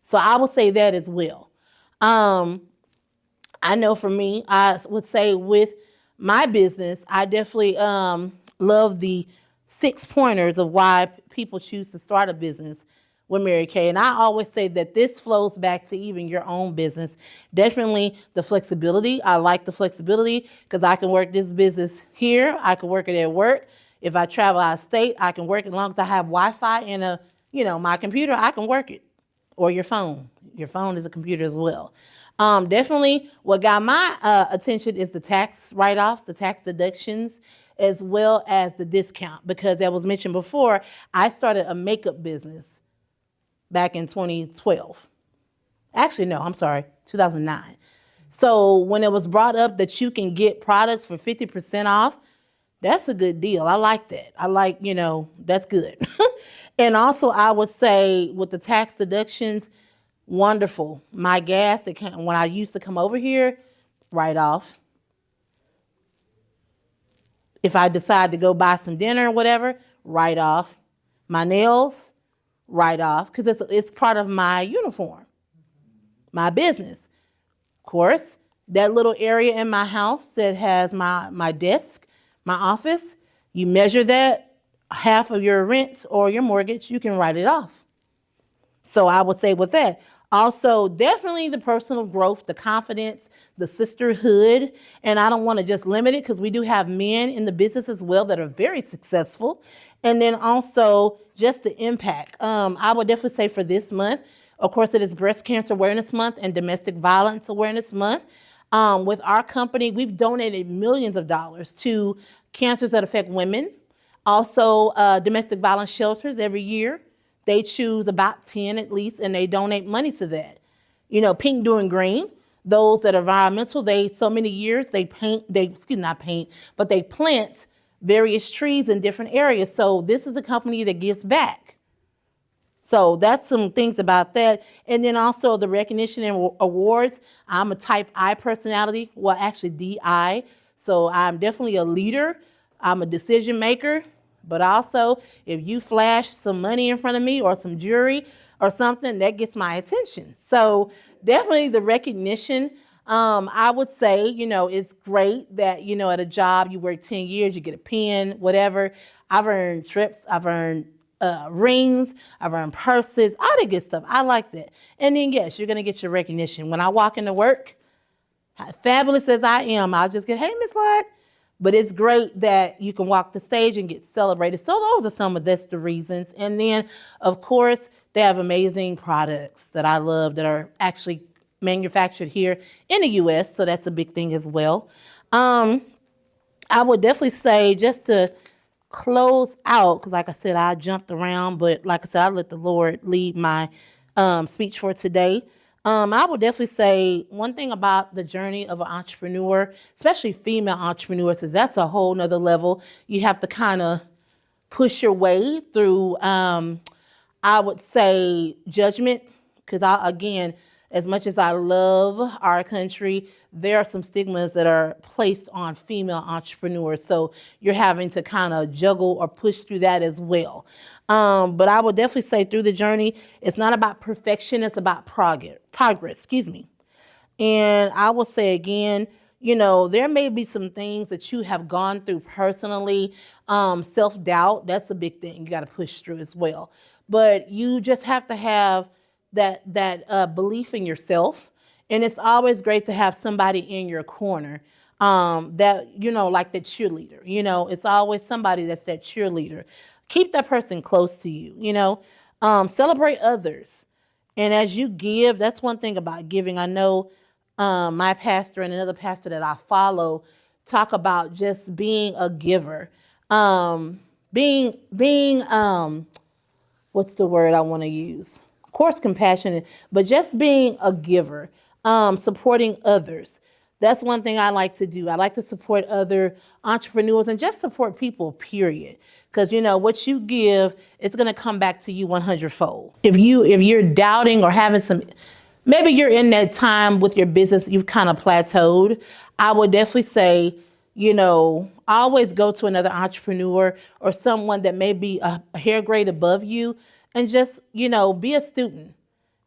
So I would say that as well. I know for me, I would say with my business, I definitely love the 6 pointers of why people choose to start a business with Mary Kay. And I always say that this flows back to even your own business. Definitely the flexibility. I like the flexibility because I can work this business here. I can work it at work. If I travel out of state, I can work it as long as I have Wi-Fi and my computer, I can work it. Or your phone. Your phone is a computer as well. Definitely what got my attention is the tax write-offs, the tax deductions, as well as the discount. Because as was mentioned before, I started a makeup business back in 2012. Actually, no, I'm sorry, 2009. So when it was brought up that you can get products for 50% off, that's a good deal. I like that. I like, that's good. And also, I would say with the tax deductions, wonderful. My gas when I used to come over here, write off. If I decide to go buy some dinner or whatever, write off. My nails, write off, because it's part of my uniform, my business. Of course, that little area in my house that has my desk, my office, you measure that, half of your rent or your mortgage, you can write it off. So I would say with that. Also, definitely the personal growth, the confidence, the sisterhood. And I don't want to just limit it because we do have men in the business as well that are very successful. And then also just the impact. I would definitely say for this month, of course, it is Breast Cancer Awareness Month and Domestic Violence Awareness Month. With our company, we've donated millions of dollars to cancers that affect women. Also, domestic violence shelters every year. They choose about 10 at least, and they donate money to that. Pink Doing Green, those that are environmental, so many years, they plant various trees in different areas. So this is a company that gives back. So that's some things about that. And then also the recognition and awards. I'm a type I personality, well, actually DI. So I'm definitely a leader. I'm a decision maker. But also, if you flash some money in front of me or some jewelry or something, that gets my attention. So definitely the recognition. I would say, it's great that, at a job you work 10 years, you get a pen, whatever. I've earned trips. I've earned rings. I've earned purses, all the good stuff. I like that. And then, yes, you're going to get your recognition. When I walk into work, fabulous as I am, I'll just get, hey, Miss Lott. But it's great that you can walk the stage and get celebrated. So those are some of the reasons. And then, of course, they have amazing products that I love that are actually manufactured here in the U.S. So that's a big thing as well. I would definitely say, just to close out, because like I said, I jumped around, but like I said, I let the Lord lead my speech for today. I would definitely say one thing about the journey of an entrepreneur, especially female entrepreneurs, is that's a whole nother level. You have to kind of push your way through, I would say, judgment. Because again, as much as I love our country, there are some stigmas that are placed on female entrepreneurs. So you're having to kind of juggle or push through that as well. But I would definitely say through the journey, it's not about perfection, it's about progress, And I will say again, there may be some things that you have gone through personally. Self-doubt, that's a big thing you got to push through as well. But you just have to have that belief in yourself. And it's always great to have somebody in your corner that, like the cheerleader. It's always somebody that's that cheerleader. Keep that person close to you, celebrate others. And as you give, that's one thing about giving. I know my pastor and another pastor that I follow talk about just being a giver. Being what's the word I want to use? Of course, compassionate, but just being a giver, supporting others. That's one thing I like to do. I like to support other entrepreneurs and just support people, period. Because, what you give, it's going to come back to you 100-fold. If you're doubting or having maybe you're in that time with your business, you've kind of plateaued, I would definitely say, always go to another entrepreneur or someone that may be a hair grade above you and just, be a student.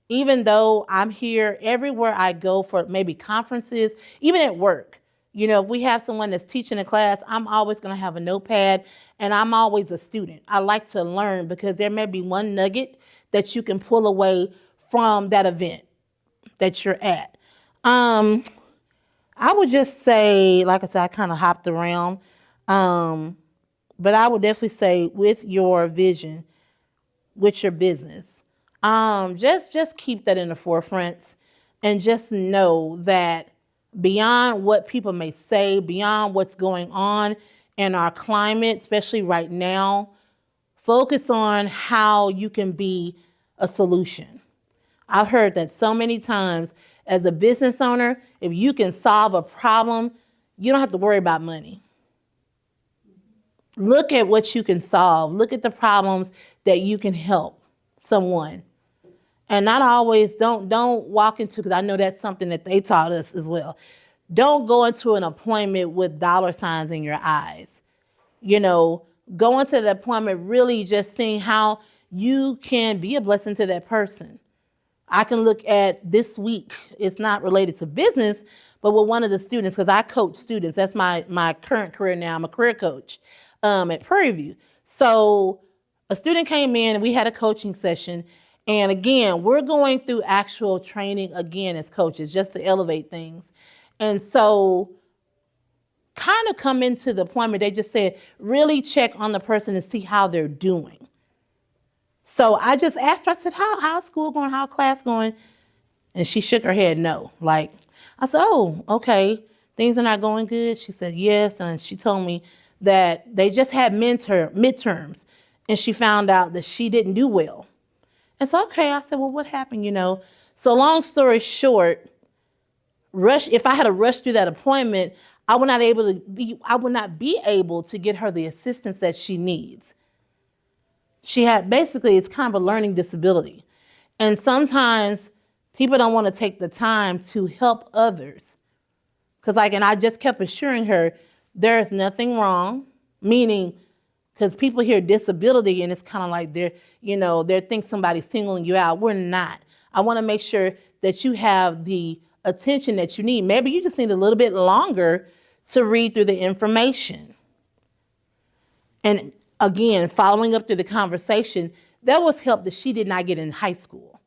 Even though I'm here everywhere I go for maybe conferences, even at work, if we have someone that's teaching a class, I'm always going to have a notepad and I'm always a student. I like to learn because there may be one nugget that you can pull away from that event that you're at. I would just say, like I said, I kind of hopped around. But I would definitely say with your vision, with your business, just keep that in the forefront. and just know that beyond what people may say, beyond what's going on in our climate, especially right now, focus on how you can be a solution. I've heard that so many times as a business owner, if you can solve a problem, you don't have to worry about money. Look at what you can solve. Look at the problems that you can help someone. And not always, don't walk into, because I know that's something that they taught us as well. Don't go into an appointment with dollar signs in your eyes. You know, go into the appointment really just seeing how you can be a blessing to that person. I can look at this week, it's not related to business, but with one of the students, because I coach students. That's my current career now. I'm a career coach at Prairie View. So a student came in and we had a coaching session. And again, we're going through actual training again as coaches just to elevate things. And so kind of come into the appointment, they just said, really check on the person and see how they're doing. So I just asked her, I said, how's school going? How's class going? And she shook her head no. Like, I said, oh, okay, things are not going good. She said, yes. And she told me that they just had midterms and she found out that she didn't do well. And so, okay, I said, well, what happened, you know? So long story short, if I had to rush through that appointment, I would not be able to get her the assistance that she needs. She had, basically, it's kind of a learning disability. And sometimes people don't want to take the time to help others. Because and I just kept assuring her, there's nothing wrong, meaning, because people hear disability and it's kind of like they think somebody's singling you out. We're not. I want to make sure that you have the attention that you need. Maybe you just need a little bit longer to read through the information. And again, following up through the conversation, that was help that she did not get in high school.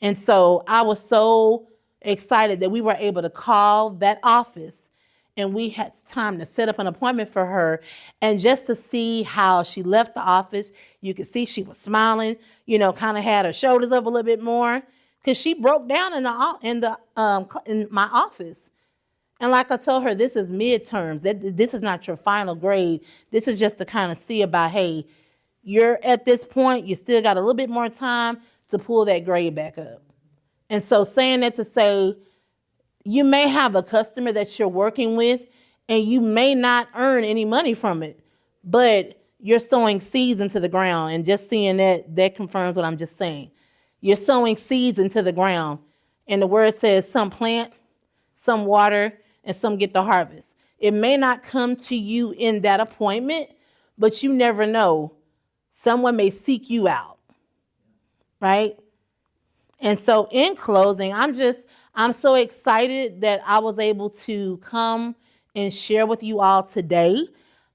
And so I was so excited that we were able to call that office and we had time to set up an appointment for her. And just to see how she left the office, you could see she was smiling, kind of had her shoulders up a little bit more because she broke down in my office. And like I told her, this is midterms. This is not your final grade. This is just to kind of see about, hey, you're at this point, you still got a little bit more time to pull that grade back up. And so saying that to say, you may have a customer that you're working with and you may not earn any money from it, but you're sowing seeds into the ground. And just seeing that confirms what I'm just saying. You're sowing seeds into the ground. And the word says some plant, some water, and some get the harvest. It may not come to you in that appointment, but you never know. Someone may seek you out, right? And so in closing, I'm so excited that I was able to come and share with you all today.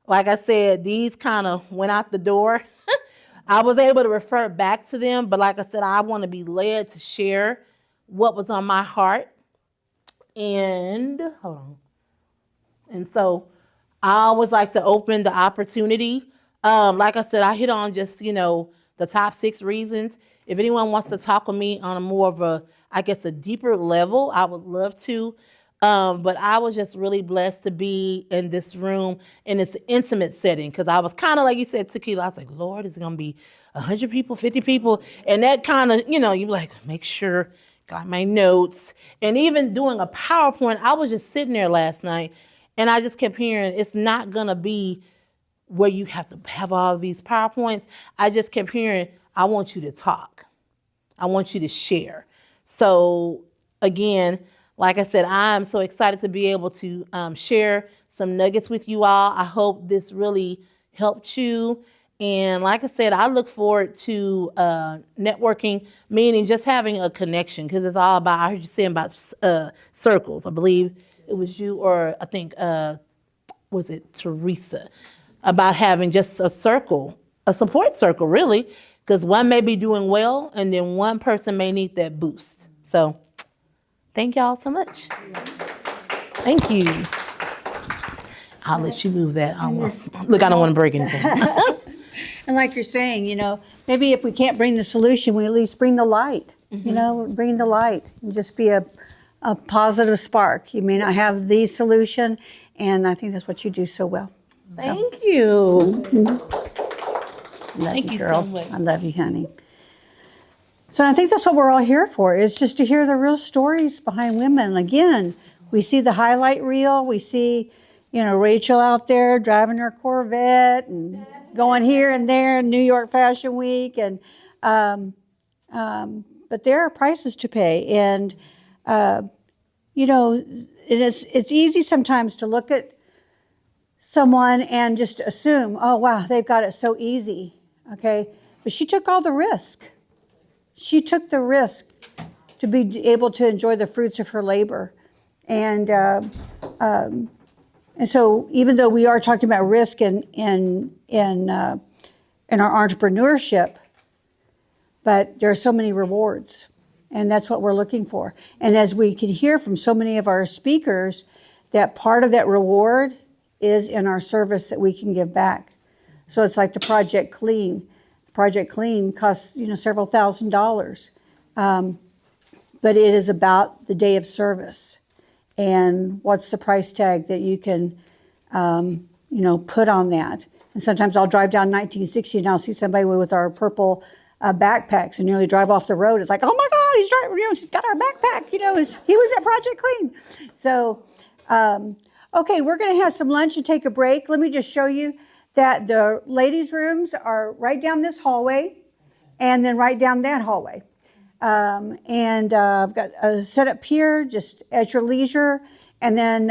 Like I said, these kind of went out the door. I was able to refer back to them, but like I said, I want to be led to share what was on my heart. And hold on. And so I always like to open the opportunity. Like I said, I hit on just, the top 6 reasons. If anyone wants to talk with me on a more of a deeper level, I would love to. But I was just really blessed to be in this room in this intimate setting. Because I was kind of, like you said, tequila. I was like, Lord, is it going to be 100 people, 50 people? And that kind of, you like, make sure, got my notes. And even doing a PowerPoint, I was just sitting there last night. And I just kept hearing, it's not going to be where you have to have all of these PowerPoints. I just kept hearing, I want you to talk. I want you to share. So again, like I said, I'm so excited to be able to share some nuggets with you all. I hope this really helped you. And like I said, I look forward to networking, meaning just having a connection, because it's all about, I heard you saying about circles. I believe it was you, or I think, was it Teresa, about having just a circle, a support circle, really, because one may be doing well, and then one person may need that boost. So thank y'all so much. Thank you. I'll let you move that. Look, I don't want to break anything. And like you're saying, maybe if we can't bring the solution, we at least bring the light. Bring the light and just be a positive spark. You may not have the solution, and I think that's what you do so well. Thank you. Love Thank you so girl. much. I love you, honey. So I think that's what we're all here for, is just to hear the real stories behind women. Again, we see the highlight reel. We see, Rachel out there driving her Corvette and going here and there in New York Fashion Week. And but there are prices to pay. And, it's easy sometimes to look at someone and just assume, oh, wow, they've got it so easy. Okay. But she took all the risk. She took the risk to be able to enjoy the fruits of her labor. And so even though we are talking about risk in our entrepreneurship, but there are so many rewards, and that's what we're looking for. And as we can hear from so many of our speakers, that part of that reward is in our service that we can give back. So it's like the Project Clean. Project Clean costs, several $1,000s. But it is about the day of service and what's the price tag that you can, put on that. And sometimes I'll drive down 1960 and I'll see somebody with our purple backpacks and nearly drive off the road. It's like, oh my God, he's driving, she's got our backpack. He was at Project Clean. So, okay, we're going to have some lunch and take a break. Let me just show you that the ladies' rooms are right down this hallway and then right down that hallway. And I've got a set up here just at your leisure. And then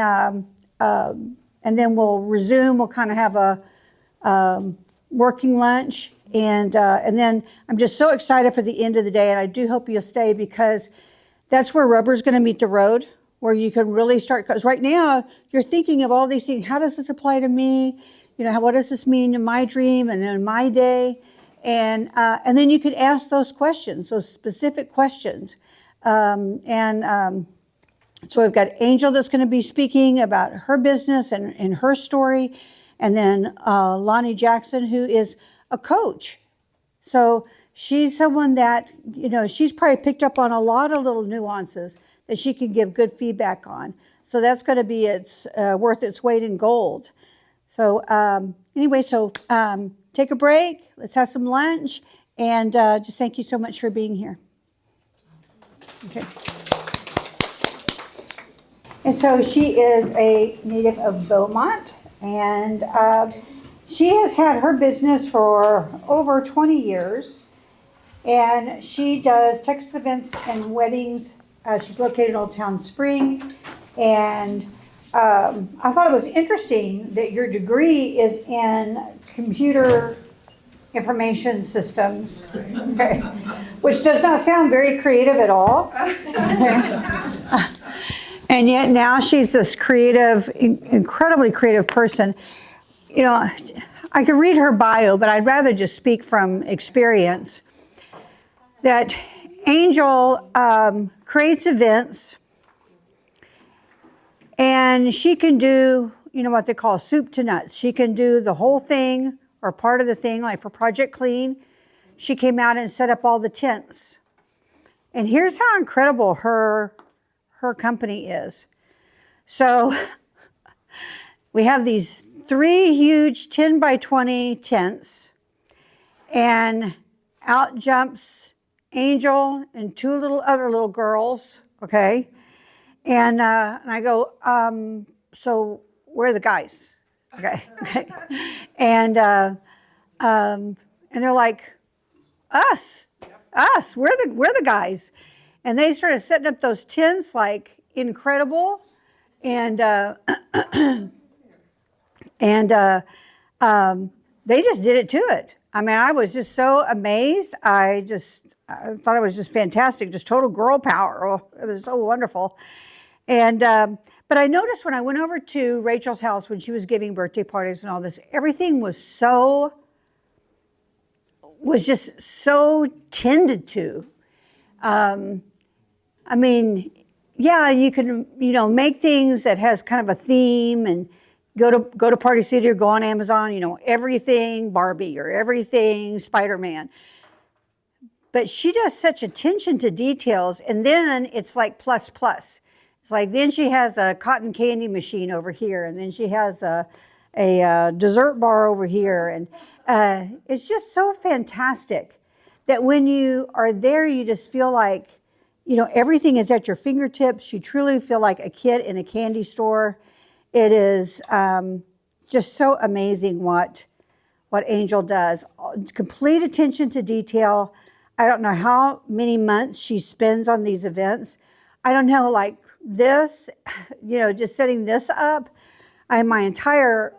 we'll resume. We'll kind of have a working lunch. And then I'm just so excited for the end of the day. And I do hope you'll stay, because that's where rubber's going to meet the road, where you can really start. Because right now you're thinking of all these things. How does this apply to me? What does this mean in my dream and in my day? And then you could ask those questions, those specific questions. So we've got Angel that's going to be speaking about her business and her story. And then Lonnie Jackson, who is a coach. So she's someone that, she's probably picked up on a lot of little nuances that she can give good feedback on. So that's going to be worth its weight in gold. So anyway, take a break. Let's have some lunch. And just thank you so much for being here. Okay. And so she is a native of Beaumont. And she has had her business for over 20 years. And she does Texas events and weddings. She's located in Old Town Spring. And I thought it was interesting that your degree is in computer information systems, okay, which does not sound very creative at all. And yet now she's this creative, incredibly creative person. I could read her bio, but I'd rather just speak from experience. That Angel creates events. And she can do, what they call soup to nuts. She can do the whole thing or part of the thing, like for Project Clean. She came out and set up all the tents. And here's how incredible her company is. So we have these 3 huge 10 by 20 tents. And out jumps Angel and 2 other little girls, okay? And I go, so where are the guys? Okay. And they're like, us, we're the guys. And they started setting up those tents like incredible. And they just did it to it. I mean, I was just so amazed. I thought it was just fantastic, just total girl power. Oh, it was so wonderful. And but I noticed when I went over to Rachel's house when she was giving birthday parties and all this, everything was just so tended to. I mean, yeah, you can make things that has kind of a theme and go to Party City or go on Amazon, everything Barbie or everything Spider-Man. But she does such attention to details, and then it's like plus plus. It's like then she has a cotton candy machine over here, and then she has a dessert bar over here, and it's just so fantastic that when you are there, you just feel like, everything is at your fingertips. You truly feel like a kid in a candy store. It is just so amazing what Angel does. Complete attention to detail. I don't know how many months she spends on these events. I don't know, like this, just setting this up. My entire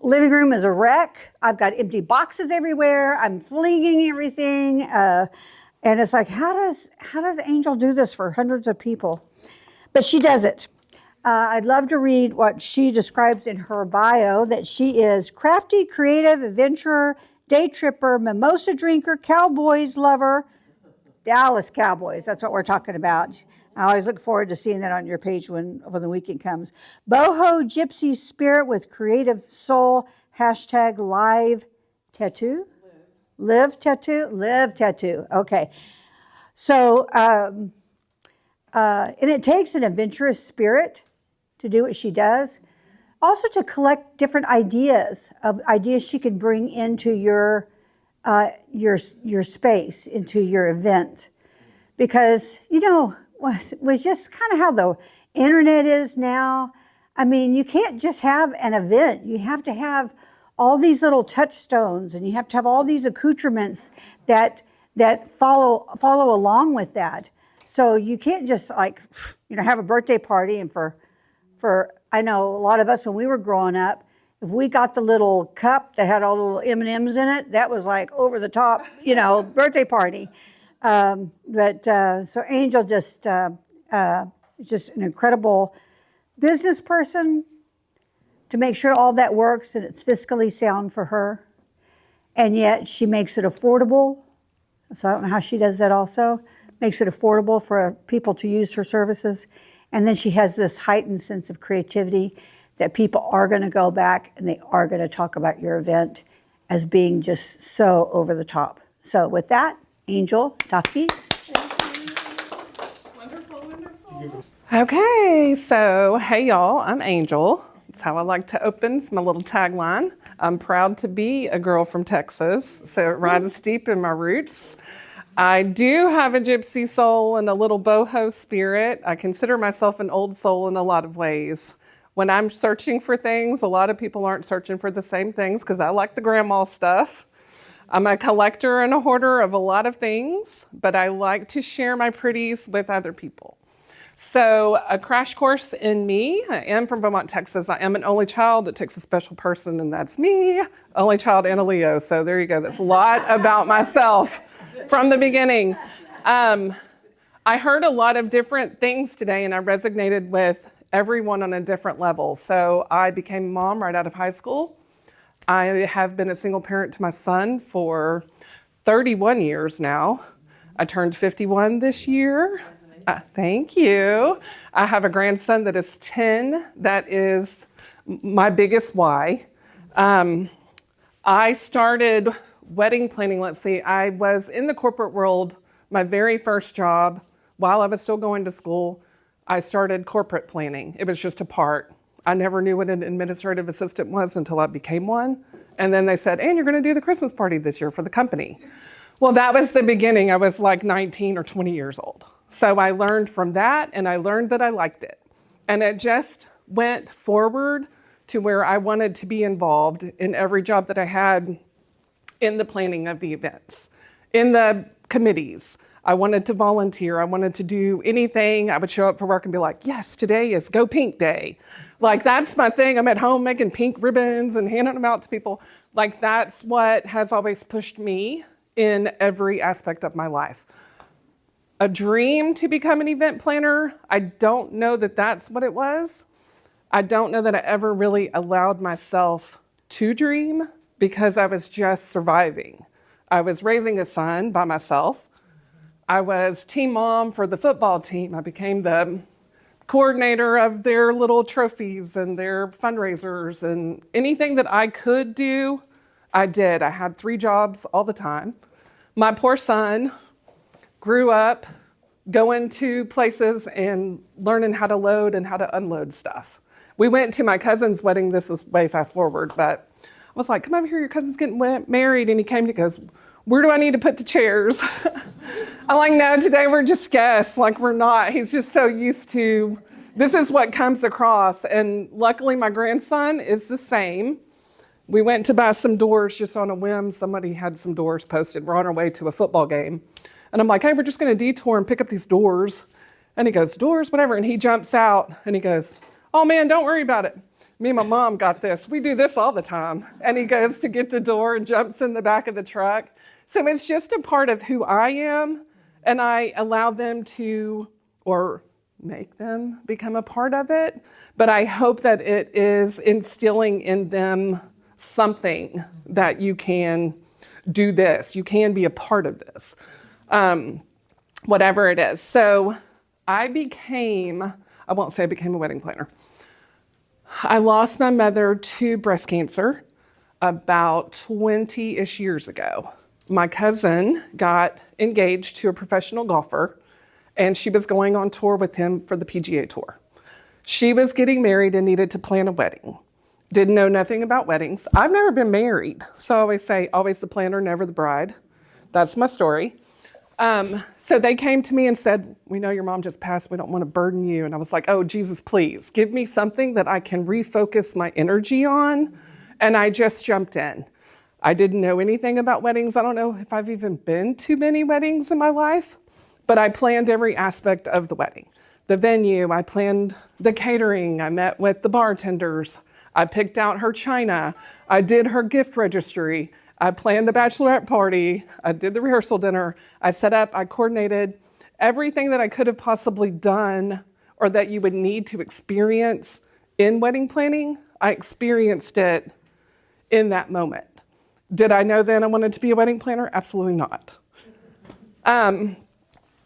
living room is a wreck. I've got empty boxes everywhere. I'm flinging everything. And it's like, how does Angel do this for hundreds of people? But she does it. I'd love to read what she describes in her bio, that she is crafty, creative, adventurer, day tripper, mimosa drinker, Cowboys lover, Dallas Cowboys. That's what we're talking about. I always look forward to seeing that on your page when the weekend comes. Boho gypsy spirit with creative soul, hashtag live tattoo. Live tattoo. Okay. So, and it takes an adventurous spirit to do what she does. Also to collect different ideas she can bring into your space, into your event. Because, was just kind of how the internet is now. I mean, you can't just have an event. You have to have all these little touchstones, and you have to have all these accoutrements that follow along with that. So you can't just have a birthday party. And for I know a lot of us when we were growing up, if we got the little cup that had all the little M&Ms in it, that was like over the top, birthday party. So Angel just an incredible business person to make sure all that works and it's fiscally sound for her. And yet she makes it affordable. So I don't know how she does that also. Makes it affordable for people to use her services. And then she has this heightened sense of creativity that people are going to go back and they are going to talk about your event as being just so over the top. So with that, Angel Duffy. Wonderful. Okay, so hey y'all, I'm Angel. That's how I like to open. It's my little tagline. I'm proud to be a girl from Texas, so it rides deep in my roots. I do have a gypsy soul and a little boho spirit. I consider myself an old soul in a lot of ways. When I'm searching for things, a lot of people aren't searching for the same things because I like the grandma stuff. I'm a collector and a hoarder of a lot of things, but I like to share my pretties with other people. So a crash course in me. I am from Beaumont, Texas. I am an only child. It takes a special person, and that's me. Only child and a Leo. So there you go. That's a lot about myself from the beginning. I heard a lot of different things today, and I resonated with everyone on a different level. So I became a mom right out of high school. I have been a single parent to my son for 31 years now. I turned 51 this year. Thank you. I have a grandson that is 10. That is my biggest why. I started wedding planning, I was in the corporate world, my very first job, while I was still going to school, I started corporate planning. It was just a part. I never knew what an administrative assistant was until I became one. And then they said, and you're going to do the Christmas party this year for the company. Well, that was the beginning. I was like 19 or 20 years old. So I learned from that, and I learned that I liked it. And it just went forward to where I wanted to be involved in every job that I had in the planning of the events, in the committees. I wanted to volunteer. I wanted to do anything. I would show up for work and be like, yes, today is Go Pink Day. Like, that's my thing. I'm at home making pink ribbons and handing them out to people. Like, that's what has always pushed me in every aspect of my life. A dream to become an event planner, I don't know that that's what it was. I don't know that I ever really allowed myself to dream because I was just surviving. I was raising a son by myself. I was team mom for the football team. I became the coordinator of their little trophies and their fundraisers, and anything that I could do, I did. I had 3 jobs all the time. My poor son grew up going to places and learning how to load and how to unload stuff. We went to my cousin's wedding. This is way fast forward, but I was like, come over here, your cousin's getting married. And he came and he goes, where do I need to put the chairs? I'm like, no, today we're just guests. Like, we're not. He's just so used to, this is what comes across. And luckily my grandson is the same. We went to buy some doors just on a whim. Somebody had some doors posted. We're on our way to a football game. And I'm like, hey, we're just going to detour and pick up these doors. And he goes, doors, whatever. And he jumps out and he goes, oh man, don't worry about it. Me and my mom got this. We do this all the time. And he goes to get the door and jumps in the back of the truck. So it's just a part of who I am. And I allow them to, or make them become a part of it. But I hope that it is instilling in them something that you can do this. You can be a part of this. Whatever it is. So I won't say I became a wedding planner. I lost my mother to breast cancer about 20-ish years ago. My cousin got engaged to a professional golfer, and she was going on tour with him for the PGA Tour. She was getting married and needed to plan a wedding. Didn't know nothing about weddings. I've never been married, so I always say, always the planner, never the bride. That's my story. So they came to me and said, we know your mom just passed. We don't want to burden you. And I was like, oh, Jesus, please give me something that I can refocus my energy on. And I just jumped in. I didn't know anything about weddings. I don't know if I've even been to many weddings in my life, but I planned every aspect of the wedding. The venue, I planned the catering. I met with the bartenders. I picked out her china. I did her gift registry. I planned the bachelorette party. I did the rehearsal dinner. I set up, I coordinated everything that I could have possibly done or that you would need to experience in wedding planning. I experienced it in that moment. Did I know then I wanted to be a wedding planner? Absolutely not. And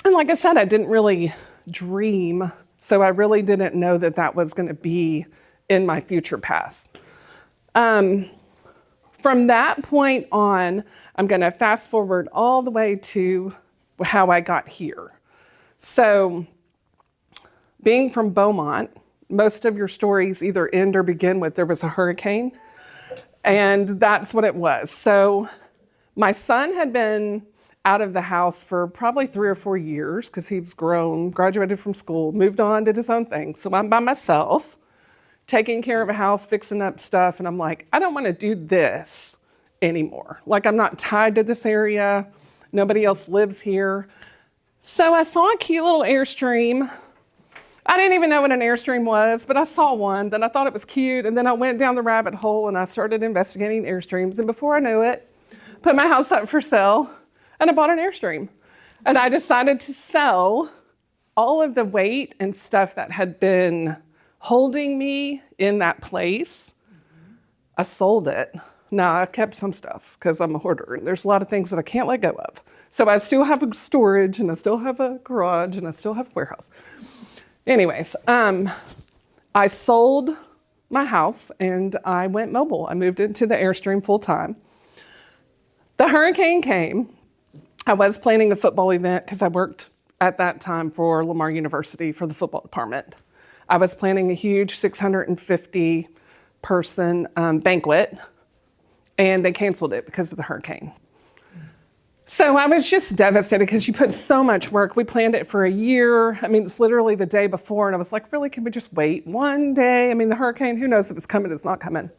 like I said, I didn't really dream, so I really didn't know that that was going to be in my future past. From that point on, I'm going to fast forward all the way to how I got here. So, being from Beaumont, most of your stories either end or begin with there was a hurricane, and that's what it was. So, my son had been out of the house for probably 3 or 4 years because he was grown, graduated from school, moved on, did his own thing. So I'm by myself, taking care of a house, fixing up stuff, and I'm like, I don't want to do this anymore. Like, I'm not tied to this area. Nobody else lives here. So I saw a cute little Airstream. I didn't even know what an Airstream was, but I saw one. Then I thought it was cute, and then I went down the rabbit hole and I started investigating Airstreams. And before I knew it, put my house up for sale, and I bought an Airstream. And I decided to sell all of the weight and stuff that had been holding me in that place. I sold it. Now, I kept some stuff because I'm a hoarder, and there's a lot of things that I can't let go of. So I still have a storage, and I still have a garage, and I still have a warehouse. Anyways, I sold my house, and I went mobile. I moved into the Airstream full time. The hurricane came. I was planning a football event because I worked at that time for Lamar University for the football department. I was planning a huge 650 person banquet, and they canceled it because of the hurricane. So I was just devastated because you put so much work. We planned it for a year. I mean, it's literally the day before, and I was like, really, can we just wait one day? I mean, the hurricane, who knows if it's coming, it's not coming.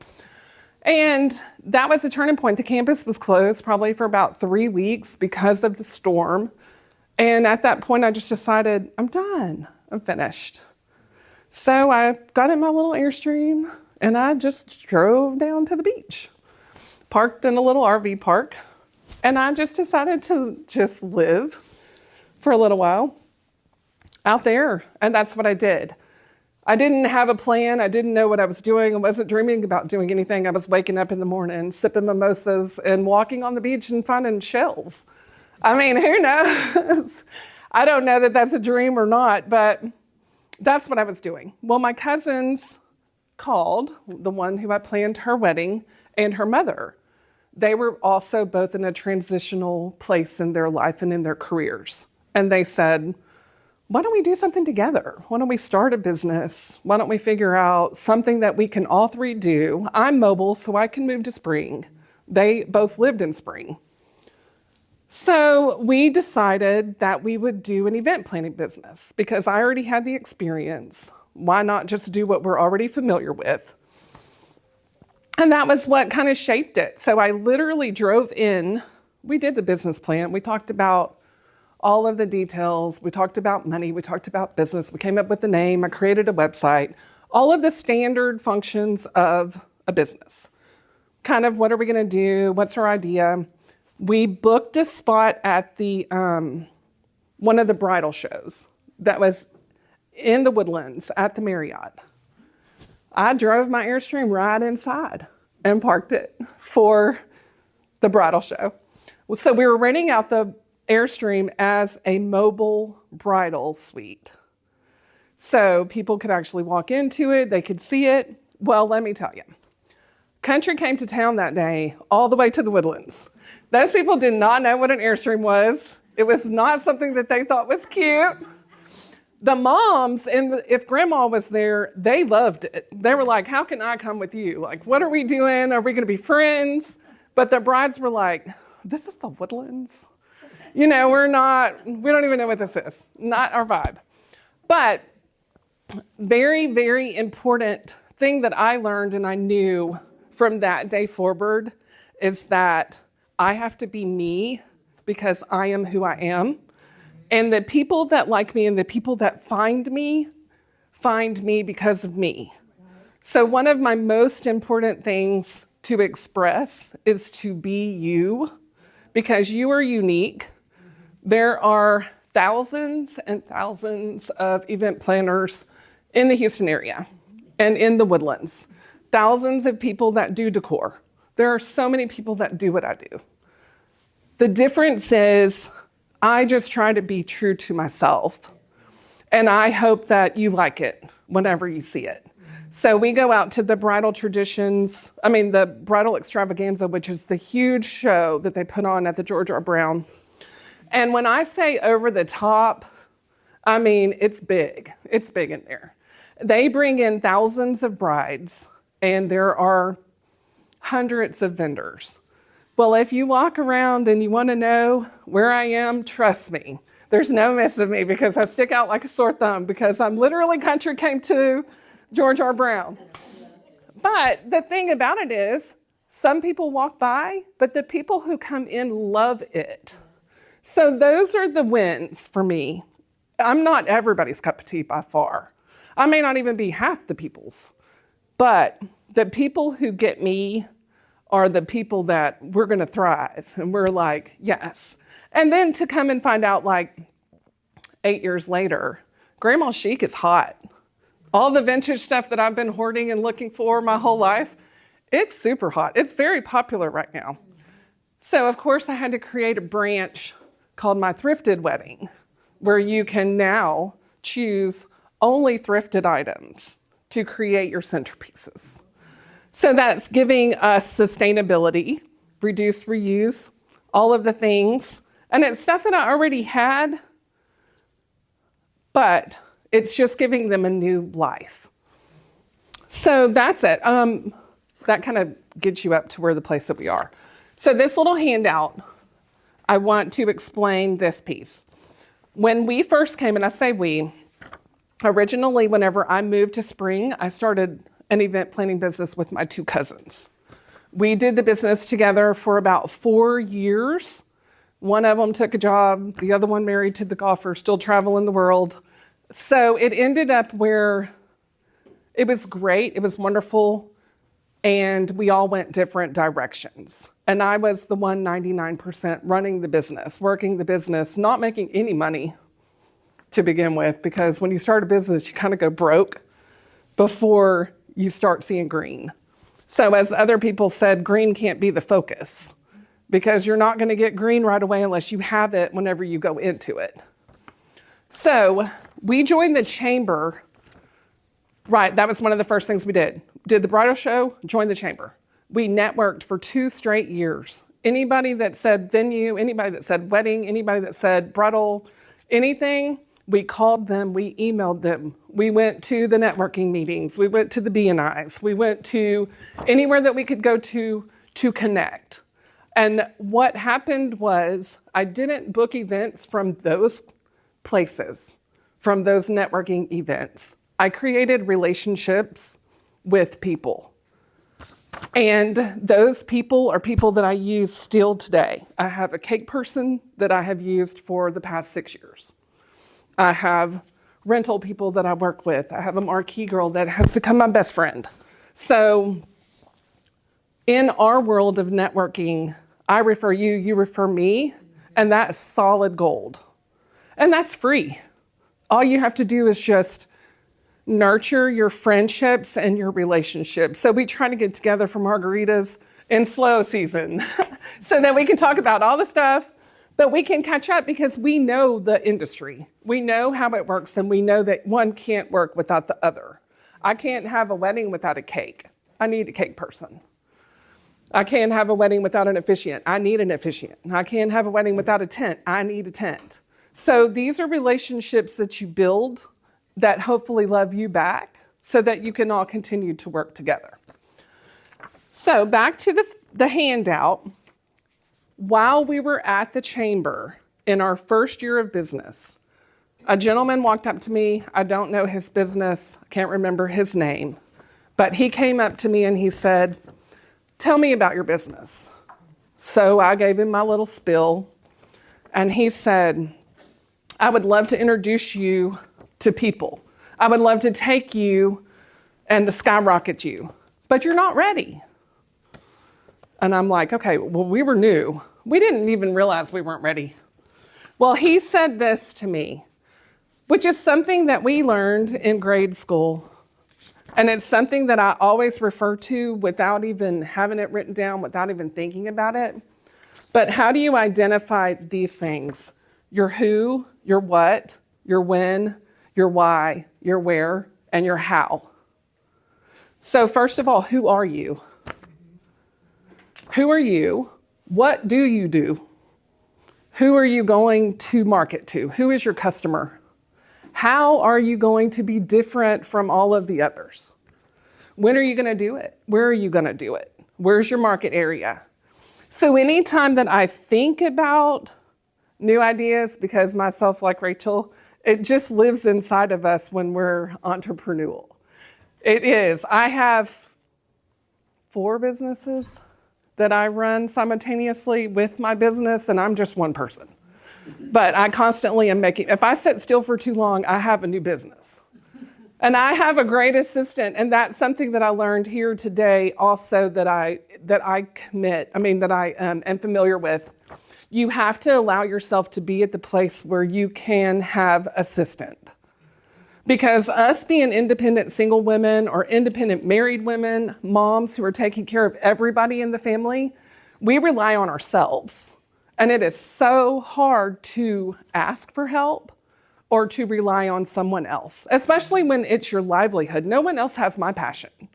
And that was a turning point. The campus was closed probably for about 3 weeks because of the storm. And at that point, I just decided, I'm done. I'm finished. So I got in my little Airstream, and I just drove down to the beach. Parked in a little RV park. And I just decided to just live for a little while out there. And that's what I did. I didn't have a plan. I didn't know what I was doing. I wasn't dreaming about doing anything. I was waking up in the morning, sipping mimosas, and walking on the beach and finding shells. I mean, who knows? I don't know that that's a dream or not, but that's what I was doing. Well, my cousins called, the one who I planned her wedding and her mother. They were also both in a transitional place in their life and in their careers. And they said, why don't we do something together? Why don't we start a business? Why don't we figure out something that we can all three do? I'm mobile, so I can move to Spring. They both lived in Spring. So we decided that we would do an event planning business because I already had the experience. Why not just do what we're already familiar with? And that was what kind of shaped it. So I literally drove in. We did the business plan. We talked about all of the details. We talked about money. We talked about business. We came up with the name. I created a website. All of the standard functions of a business. Kind of what are we going to do? What's our idea? We booked a spot at the one of the bridal shows that was in the Woodlands at the Marriott. I drove my Airstream right inside and parked it for the bridal show. So we were renting out the Airstream as a mobile bridal suite. So people could actually walk into it, they could see it. Well, let me tell you, country came to town that day, all the way to the Woodlands. Those people did not know what an Airstream was. It was not something that they thought was cute. The moms, and if grandma was there, they loved it. They were like, how can I come with you? Like, what are we doing? Are we going to be friends? But the brides were like, this is the Woodlands? You know, we don't even know what this is. Not our vibe. But very, very important thing that I learned and I knew from that day forward is that I have to be me because I am who I am. And the people that like me and the people that find me because of me. So one of my most important things to express is to be you because you are unique. There are thousands and thousands of event planners in the Houston area and in the Woodlands. Thousands of people that do decor. There are so many people that do what I do. The difference is I just try to be true to myself. And I hope that you like it whenever you see it. So we go out to the the Bridal Extravaganza, which is the huge show that they put on at the George R. Brown. And when I say over the top, I mean, it's big. It's big in there. They bring in thousands of brides, and there are hundreds of vendors. Well, if you walk around and you want to know where I am, trust me, there's no missing me because I stick out like a sore thumb because I'm literally country came to George R. Brown. But the thing about it is, some people walk by, but the people who come in love it. So those are the wins for me. I'm not everybody's cup of tea by far. I may not even be half the people's, but the people who get me are the people that we're going to thrive. And we're like, yes. And then to come and find out like 8 years later, Grandma Chic is hot. All the vintage stuff that I've been hoarding and looking for my whole life, it's super hot. It's very popular right now. So of course I had to create a branch called My Thrifted Wedding, where you can now choose only thrifted items to create your centerpieces. So that's giving us sustainability, reduce, reuse, all of the things. And it's stuff that I already had, but it's just giving them a new life. So that's it. That kind of gets you up to where the place that we are. So this little handout, I want to explain this piece. When we first came, and I say we, originally whenever I moved to Spring, I started an event planning business with my two cousins. We did the business together for about 4 years. One of them took a job, the other one married to the golfer, still traveling the world. So it ended up where it was great, it was wonderful, and we all went different directions. And I was the one 99% running the business, working the business, not making any money to begin with, because when you start a business, you kind of go broke before you start seeing green. So as other people said, green can't be the focus because you're not going to get green right away unless you have it whenever you go into it. So we joined the chamber Right, that was one of the first things we did. Did the bridal show, joined the chamber. We networked for 2 straight years. Anybody that said venue, anybody that said wedding, anybody that said bridal, anything, we called them, we emailed them. We went to the networking meetings, we went to the B&Is, we went to anywhere that we could go to connect. And what happened was I didn't book events from those places, from those networking events. I created relationships with people. And those people are people that I use still today. I have a cake person that I have used for the past 6 years. I have rental people that I work with. I have a marquee girl that has become my best friend. So in our world of networking, I refer you, you refer me, and that's solid gold. And that's free. All you have to do is just nurture your friendships and your relationships. So we try to get together for margaritas in slow season so that we can talk about all the stuff, but we can catch up because we know the industry. We know how it works, and we know that one can't work without the other. I can't have a wedding without a cake. I need a cake person. I can't have a wedding without an officiant. I need an officiant. I can't have a wedding without a tent. I need a tent. So these are relationships that you build that hopefully love you back so that you can all continue to work together. So back to the handout. While we were at the chamber in our first year of business, a gentleman walked up to me. I don't know his business. I can't remember his name. But he came up to me and he said, "Tell me about your business." So I gave him my little spiel. And he said, "I would love to introduce you to people. I would love to take you and to skyrocket you, but you're not ready." And I'm like, okay, well, we were new. We didn't even realize we weren't ready. Well, he said this to me, which is something that we learned in grade school. And it's something that I always refer to without even having it written down, without even thinking about it. But how do you identify these things? Your who, your what, your when, your why, your where, and your how. So first of all, who are you? Who are you? What do you do? Who are you going to market to? Who is your customer? How are you going to be different from all of the others? When are you going to do it? Where are you going to do it? Where's your market area? So anytime that I think about new ideas, because myself, like Rachel, it just lives inside of us when we're entrepreneurial. It is. I have 4 businesses that I run simultaneously with my business, and I'm just one person. But I constantly am making, if I sit still for too long, I have a new business. And I have a great assistant, and that's something that I learned here today also that I am familiar with. You have to allow yourself to be at the place where you can have assistant. Because us being independent single women or independent married women, moms who are taking care of everybody in the family, we rely on ourselves. And it is so hard to ask for help or to rely on someone else, especially when it's your livelihood. No one else has my passion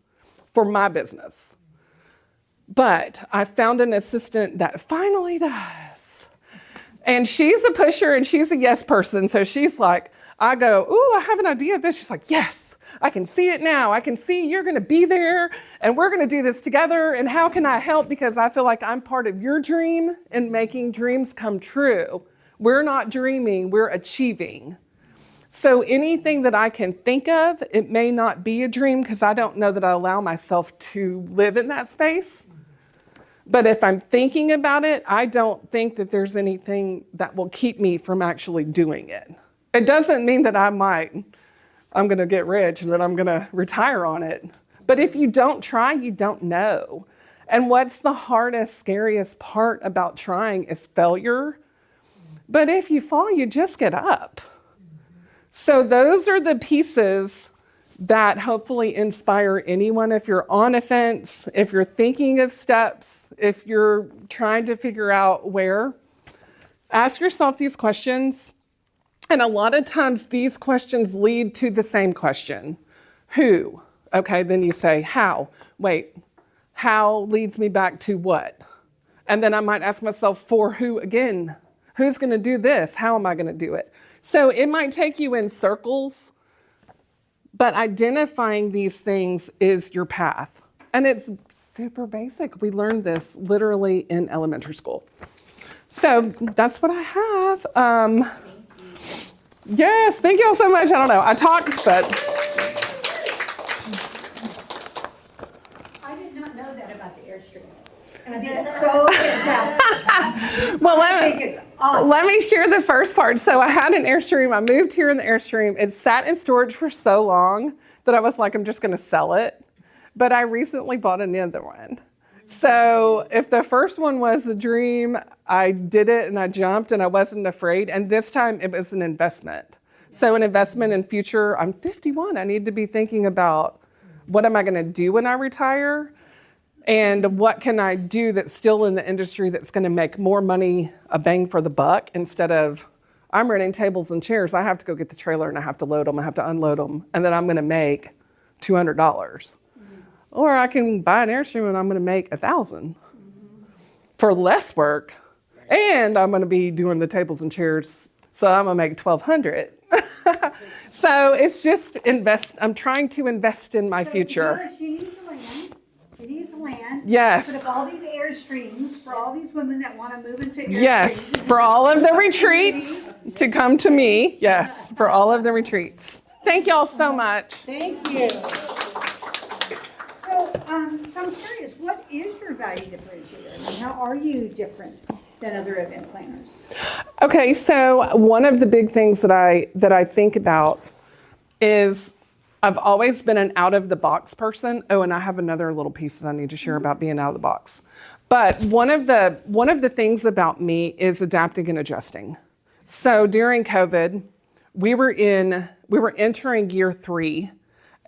for my business. But I found an assistant that finally does. And she's a pusher and she's a yes person. So she's like, I go, ooh, I have an idea of this. She's like, yes, I can see it now. I can see you're going to be there and we're going to do this together. And how can I help? Because I feel like I'm part of your dream and making dreams come true. We're not dreaming, we're achieving. So anything that I can think of, it may not be a dream because I don't know that I allow myself to live in that space. But if I'm thinking about it, I don't think that there's anything that will keep me from actually doing it. It doesn't mean that I'm going to get rich and that I'm going to retire on it. But if you don't try, you don't know. And what's the hardest, scariest part about trying is failure. But if you fall, you just get up. So those are the pieces that hopefully inspire anyone. If you're on a fence, if you're thinking of steps, if you're trying to figure out where, ask yourself these questions. And a lot of times these questions lead to the same question. Who? Okay, then you say how. Wait, how leads me back to what? And then I might ask myself, for who again? Who's going to do this? How am I going to do it? So it might take you in circles, but identifying these things is your path. And it's super basic. We learned this literally in elementary school. So that's what I have. Yes, thank you all so much. I don't know, I talked, but. I did not know that about the Airstream. And I think it's so fantastic. Well, I think it's awesome. let me share the first part. So I had an Airstream. I moved here in the Airstream. It sat in storage for so long that I was like, I'm just going to sell it. But I recently bought another one. So if the first one was a dream, I did it and I jumped and I wasn't afraid. And this time it was an investment. So an investment in future. I'm 51. I need to be thinking about what am I going to do when I retire? And what can I do that's still in the industry that's going to make more money, a bang for the buck, instead of I'm renting tables and chairs. I have to go get the trailer and I have to load them. I have to unload them. And then I'm going to make $200. Or I can buy an Airstream and I'm going to make $1,000 for less work. And I'm going to be doing the tables and chairs. So I'm going to make $1,200. So it's just I'm trying to invest in my future. She needs the land. She needs the land. Yes. Put up all these Airstreams for all these women that want to move into Airstreams. Yes, for all of the retreats to come to me. Yes, for all of the retreats. Thank y'all so much. Thank you. So I'm curious, what is your value differentiator? I mean, how are you different than other event planners? Okay, so one of the big things that I think about is I've always been an out of the box person. Oh, and I have another little piece that I need to share about being out of the box. But one of the things about me is adapting and adjusting. So during COVID, we were entering year 3.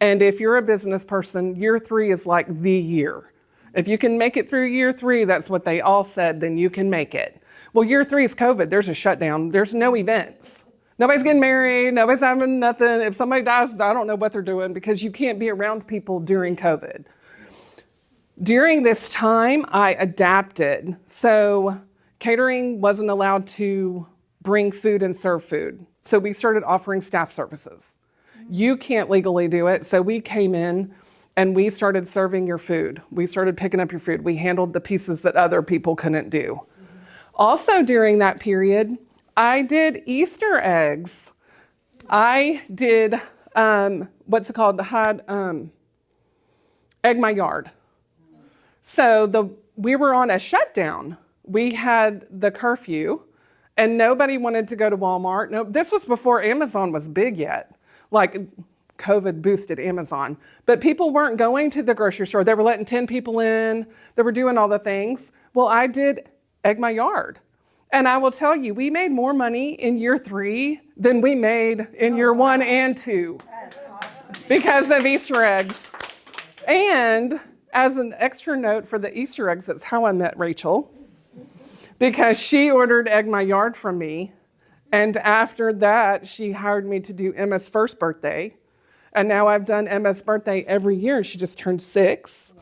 And if you're a business person, year 3 is like the year. If you can make it through year 3, that's what they all said, then you can make it. Well, year 3 is COVID. There's a shutdown. There's no events. Nobody's getting married. Nobody's having nothing. If somebody dies, I don't know what they're doing because you can't be around people during COVID. During this time, I adapted. So catering wasn't allowed to bring food and serve food. So we started offering staff services. You can't legally do it. So we came in and we started serving your food. We started picking up your food. We handled the pieces that other people couldn't do. Also during that period, I did Easter eggs. I did, what's it called? Egg My Yard. So we were on a shutdown. We had the curfew and nobody wanted to go to Walmart. No, this was before Amazon was big yet. Like COVID boosted Amazon. But people weren't going to the grocery store. They were letting 10 people in. They were doing all the things. Well, I did Egg My Yard. And I will tell you, we made more money in year 3 than we made in year 1 and 2 because of Easter eggs. And as an extra note for the Easter eggs, that's how I met Rachel, because she ordered Egg My Yard from me. And after that, she hired me to do Emma's first birthday. And now I've done Emma's birthday every year. She just turned 6.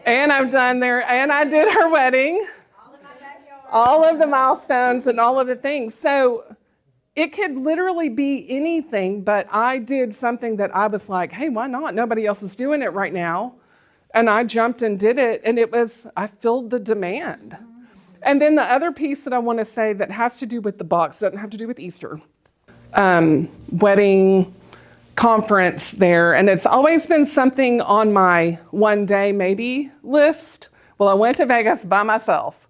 And I did her wedding. All of the milestones and all of the things. So it could literally be anything, but I did something that I was like, hey, why not? Nobody else is doing it right now. And I jumped and did it, and I filled the demand. And then the other piece that I want to say that has to do with the box, doesn't have to do with Easter, wedding, conference there. And it's always been something on my one day maybe list. Well, I went to Vegas by myself.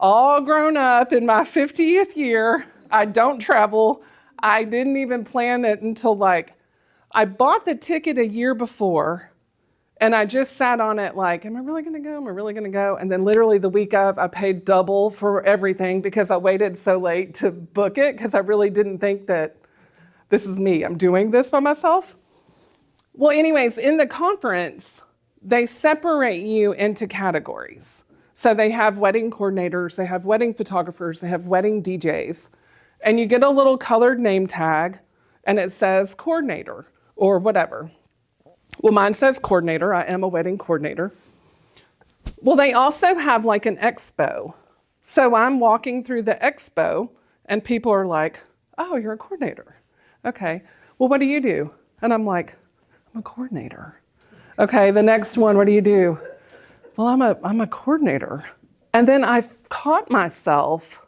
All grown up in my 50th year. I don't travel. I didn't even plan it until I bought the ticket a year before and I just sat on it like, am I really going to go? Am I really going to go? And then literally the week of, I paid double for everything because I waited so late to book it because I really didn't think that this is me. I'm doing this by myself. Well, anyways, in the conference, they separate you into categories. So they have wedding coordinators, they have wedding photographers, they have wedding DJs, and you get a little colored name tag and it says coordinator or whatever. Well, mine says coordinator. I am a wedding coordinator. Well, they also have like an expo. So I'm walking through the expo and people are like, oh, you're a coordinator. Okay. Well, what do you do? And I'm like, I'm a coordinator. Okay. The next one, what do you do? Well, I'm a coordinator. And then I caught myself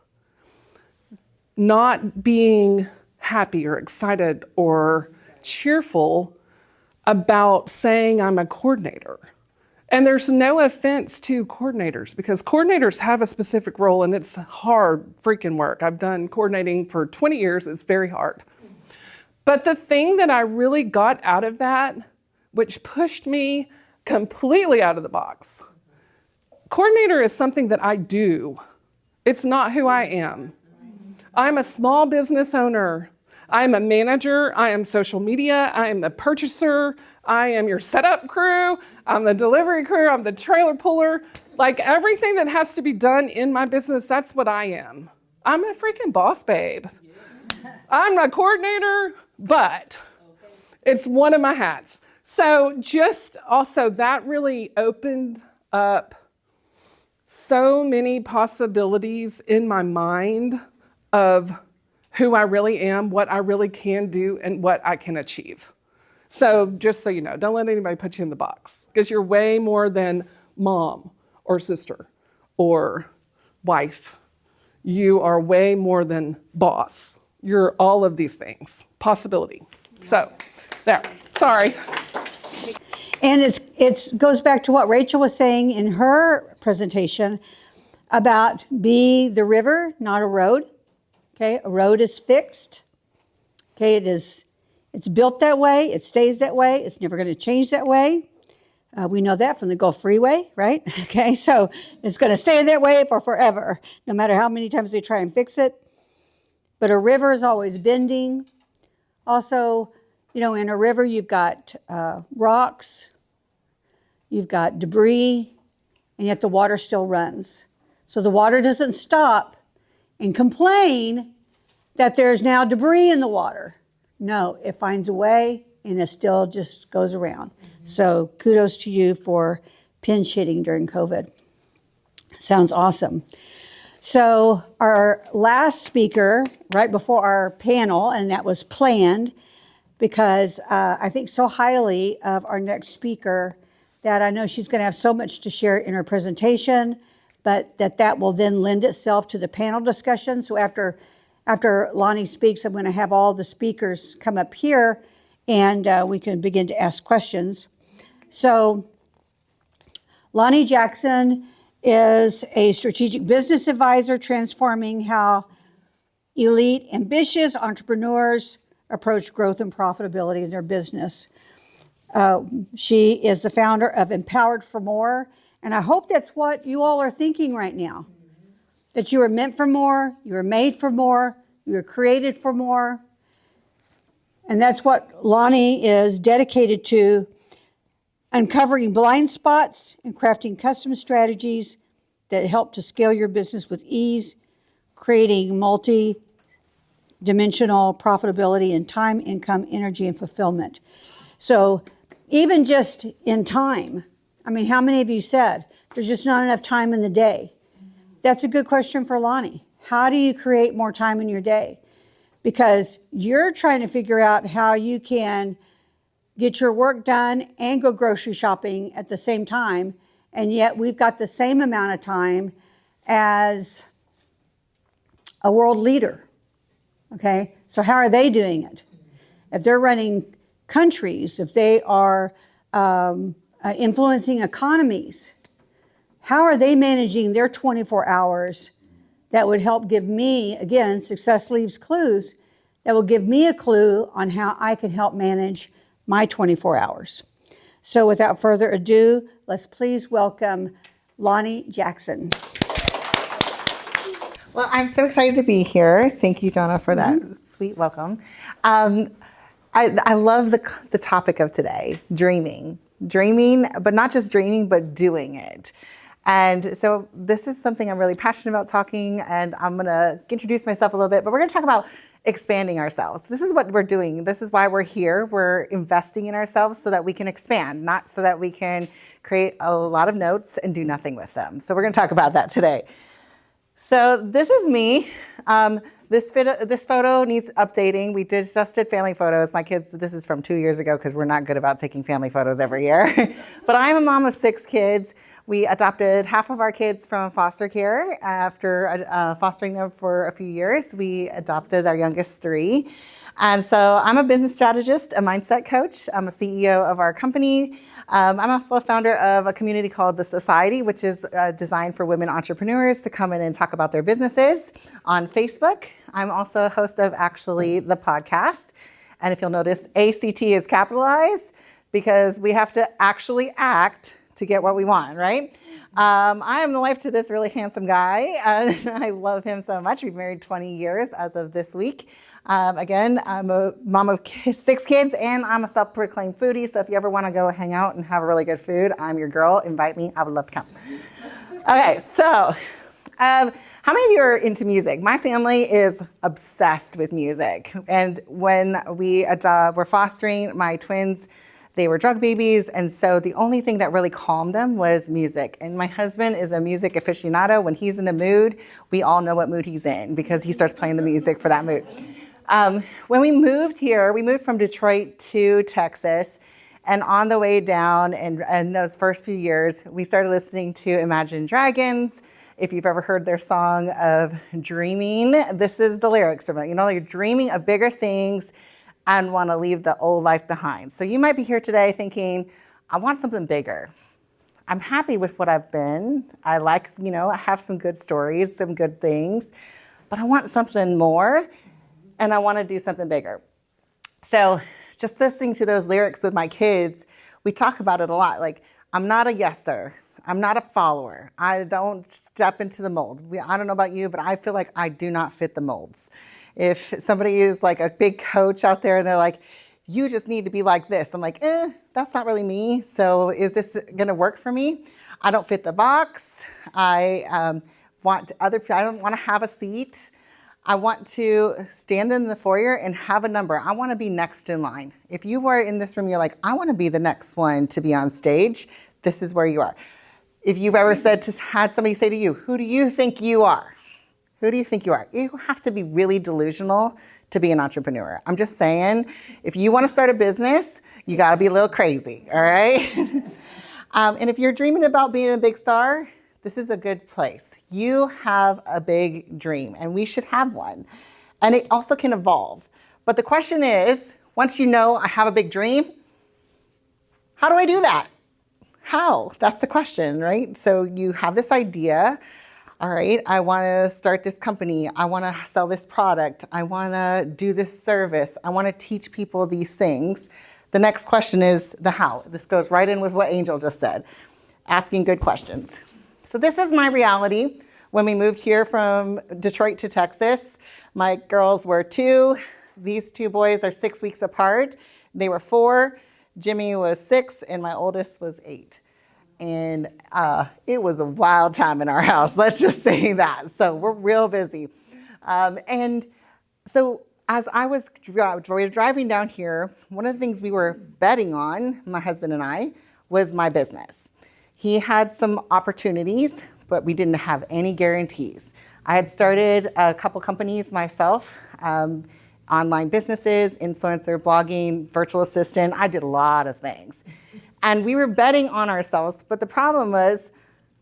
not being happy or excited or cheerful about saying I'm a coordinator. And there's no offense to coordinators because coordinators have a specific role and it's hard freaking work. I've done coordinating for 20 years, it's very hard. But the thing that I really got out of that, which pushed me completely out of the box, coordinator is something that I do. It's not who I am. I'm a small business owner. I'm a manager. I am social media. I am a purchaser. I am your setup crew. I'm the delivery crew. I'm the trailer puller. Like everything that has to be done in my business, that's what I am. I'm a freaking boss babe. I'm a coordinator, but it's one of my hats. So just also that really opened up so many possibilities in my mind of who I really am, what I really can do, and what I can achieve. So just so you know, don't let anybody put you in the box because you're way more than mom or sister or wife. You are way more than boss. You're all of these things, possibility. So there, sorry. And it goes back to what Rachel was saying in her presentation about be the river, not a road. Okay, a road is fixed. Okay, it's built that way. It stays that way. It's never going to change that way. We know that from the Gulf Freeway, right? Okay, so it's going to stay that way for forever, no matter how many times they try and fix it. But a river is always bending. Also, you know, in a river, you've got rocks, you've got debris, and yet the water still runs. So the water doesn't stop and complain that there's now debris in the water. No, it finds a way and it still just goes around. So kudos to you for pinch hitting during COVID. Sounds awesome. So our last speaker, right before our panel, and that was planned because I think so highly of our next speaker that I know she's going to have so much to share in her presentation, but that will then lend itself to the panel discussion. So after Lonnie speaks, I'm going to have all the speakers come up here and we can begin to ask questions. So Lonnie Jackson is a strategic business advisor transforming how elite, ambitious entrepreneurs approach growth and profitability in their business. She is the founder of Empowered for More. And I hope that's what you all are thinking right now, that you are meant for more, you are made for more, you are created for more. And that's what Lonnie is dedicated to, uncovering blind spots and crafting custom strategies that help to scale your business with ease, creating multi-dimensional profitability in time, income, energy, and fulfillment. So even just in time, I mean, how many of you said there's just not enough time in the day? That's a good question for Lonnie. How do you create more time in your day? Because you're trying to figure out how you can get your work done and go grocery shopping at the same time, and yet we've got the same amount of time as a world leader. Okay, so how are they doing it? If they're running countries, if they are influencing economies, how are they managing their 24 hours that would help give me, again, success leaves clues, that will give me a clue on how I can help manage my 24 hours. So without further ado, let's please welcome Lonnie Jackson. Well, I'm so excited to be here. Thank you, Donna, for that sweet welcome. I love the topic of today, dreaming, but not just dreaming, but doing it. And so this is something I'm really passionate about talking, and I'm going to introduce myself a little bit, but we're going to talk about expanding ourselves. This is what we're doing. This is why we're here. We're investing in ourselves so that we can expand, not so that we can create a lot of notes and do nothing with them. So we're going to talk about that today. So this is me. This photo needs updating. We just did family photos. My kids, this is from 2 years ago because we're not good about taking family photos every year. But I'm a mom of 6 kids. We adopted half of our kids from foster care. After fostering them for a few years, we adopted our youngest 3. And so I'm a business strategist, a mindset coach. I'm a CEO of our company. I'm also a founder of a community called The Society, which is designed for women entrepreneurs to come in and talk about their businesses on Facebook. I'm also a host of Actually the podcast. And if you'll notice, ACT is capitalized because we have to actually act to get what we want, right? I am the wife to this really handsome guy, and I love him so much. We've been married 20 years as of this week. Again, I'm a mom of 6 kids, and I'm a self-proclaimed foodie. So if you ever want to go hang out and have really good food, I'm your girl. Invite me. I would love to come. Okay, so how many of you are into music? My family is obsessed with music. And when we were fostering my twins, they were drug babies, and so the only thing that really calmed them was music. And my husband is a music aficionado. When he's in the mood, we all know what mood he's in because he starts playing the music for that mood. When we moved here, we moved from Detroit to Texas, and on the way down, and those first few years, we started listening to Imagine Dragons. If you've ever heard their song of Dreaming, this is the lyrics from it. You know, you're dreaming of bigger things and want to leave the old life behind. So you might be here today thinking, I want something bigger. I'm happy with what I've been. I like, I have some good stories, some good things, but I want something more, and I want to do something bigger. So just listening to those lyrics with my kids, we talk about it a lot. Like, I'm not a yeser. I'm not a follower. I don't step into the mold. I don't know about you, but I feel like I do not fit the molds. If somebody is like a big coach out there and they're like, you just need to be like this, I'm like, that's not really me. So is this going to work for me? I don't fit the box. I don't want to have a seat. I want to stand in the foyer and have a number. I want to be next in line. If you were in this room, you're like, I want to be the next one to be on stage. This is where you are. If you've ever had somebody say to you, who do you think you are? Who do you think you are? You have to be really delusional to be an entrepreneur. I'm just saying, if you want to start a business, you got to be a little crazy, all right? And if you're dreaming about being a big star, this is a good place. You have a big dream, and we should have one. And it also can evolve. But the question is, once you know I have a big dream, how do I do that? How? That's the question, right? So you have this idea. All right, I want to start this company. I want to sell this product. I want to do this service. I want to teach people these things. The next question is the how. This goes right in with what Angel just said, asking good questions. So this is my reality. When we moved here from Detroit to Texas, my girls were 2. These 2 boys are 6 weeks apart. They were 4. Jimmy was 6, and my oldest was 8. And it was a wild time in our house. Let's just say that. So we're real busy. And so as I was driving down here, one of the things we were betting on, my husband and I, was my business. He had some opportunities, but we didn't have any guarantees. I had started a couple companies myself, online businesses, influencer, blogging, virtual assistant. I did a lot of things. And we were betting on ourselves, but the problem was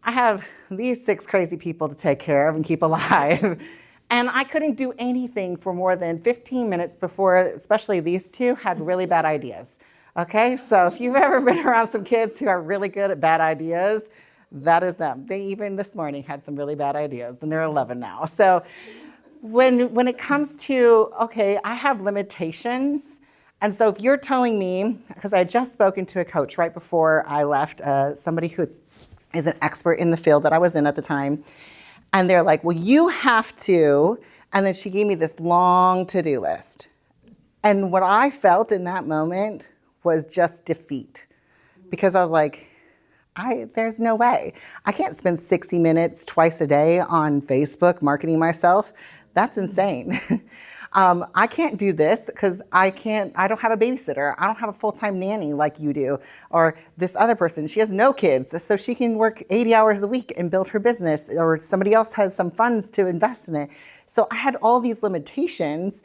I have these 6 crazy people to take care of and keep alive. And I couldn't do anything for more than 15 minutes before, especially these 2, had really bad ideas. Okay, so if you've ever been around some kids who are really good at bad ideas, that is them. They even this morning had some really bad ideas, and they're 11 now. So when it comes to, okay, I have limitations. And so if you're telling me, because I had just spoken to a coach right before I left, somebody who is an expert in the field that I was in at the time, and they're like, well, you have to, and then she gave me this long to-do list. And what I felt in that moment was just defeat, because I was like, there's no way. I can't spend 60 minutes twice a day on Facebook marketing myself. That's insane. I can't do this because I don't have a babysitter. I don't have a full-time nanny like you do. Or this other person, she has no kids, so she can work 80 hours a week and build her business, or somebody else has some funds to invest in it. So I had all these limitations,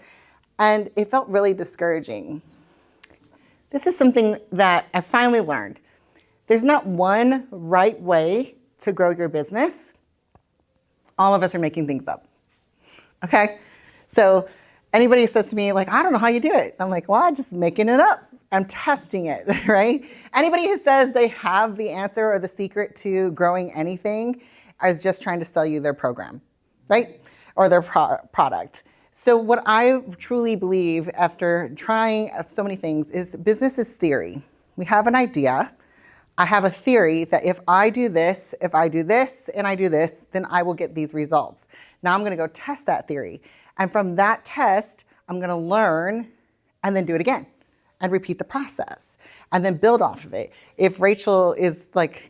and it felt really discouraging. This is something that I finally learned. There's not one right way to grow your business. All of us are making things up. Okay? So anybody says to me, like, I don't know how you do it. I'm like, well, I'm just making it up. I'm testing it, right? Anybody who says they have the answer or the secret to growing anything is just trying to sell you their program, right? Or their product. So what I truly believe after trying so many things is business is theory. We have an idea. I have a theory that if I do this, and I do this, then I will get these results. Now I'm going to go test that theory. And from that test, I'm going to learn and then do it again and repeat the process and then build off of it. If Rachel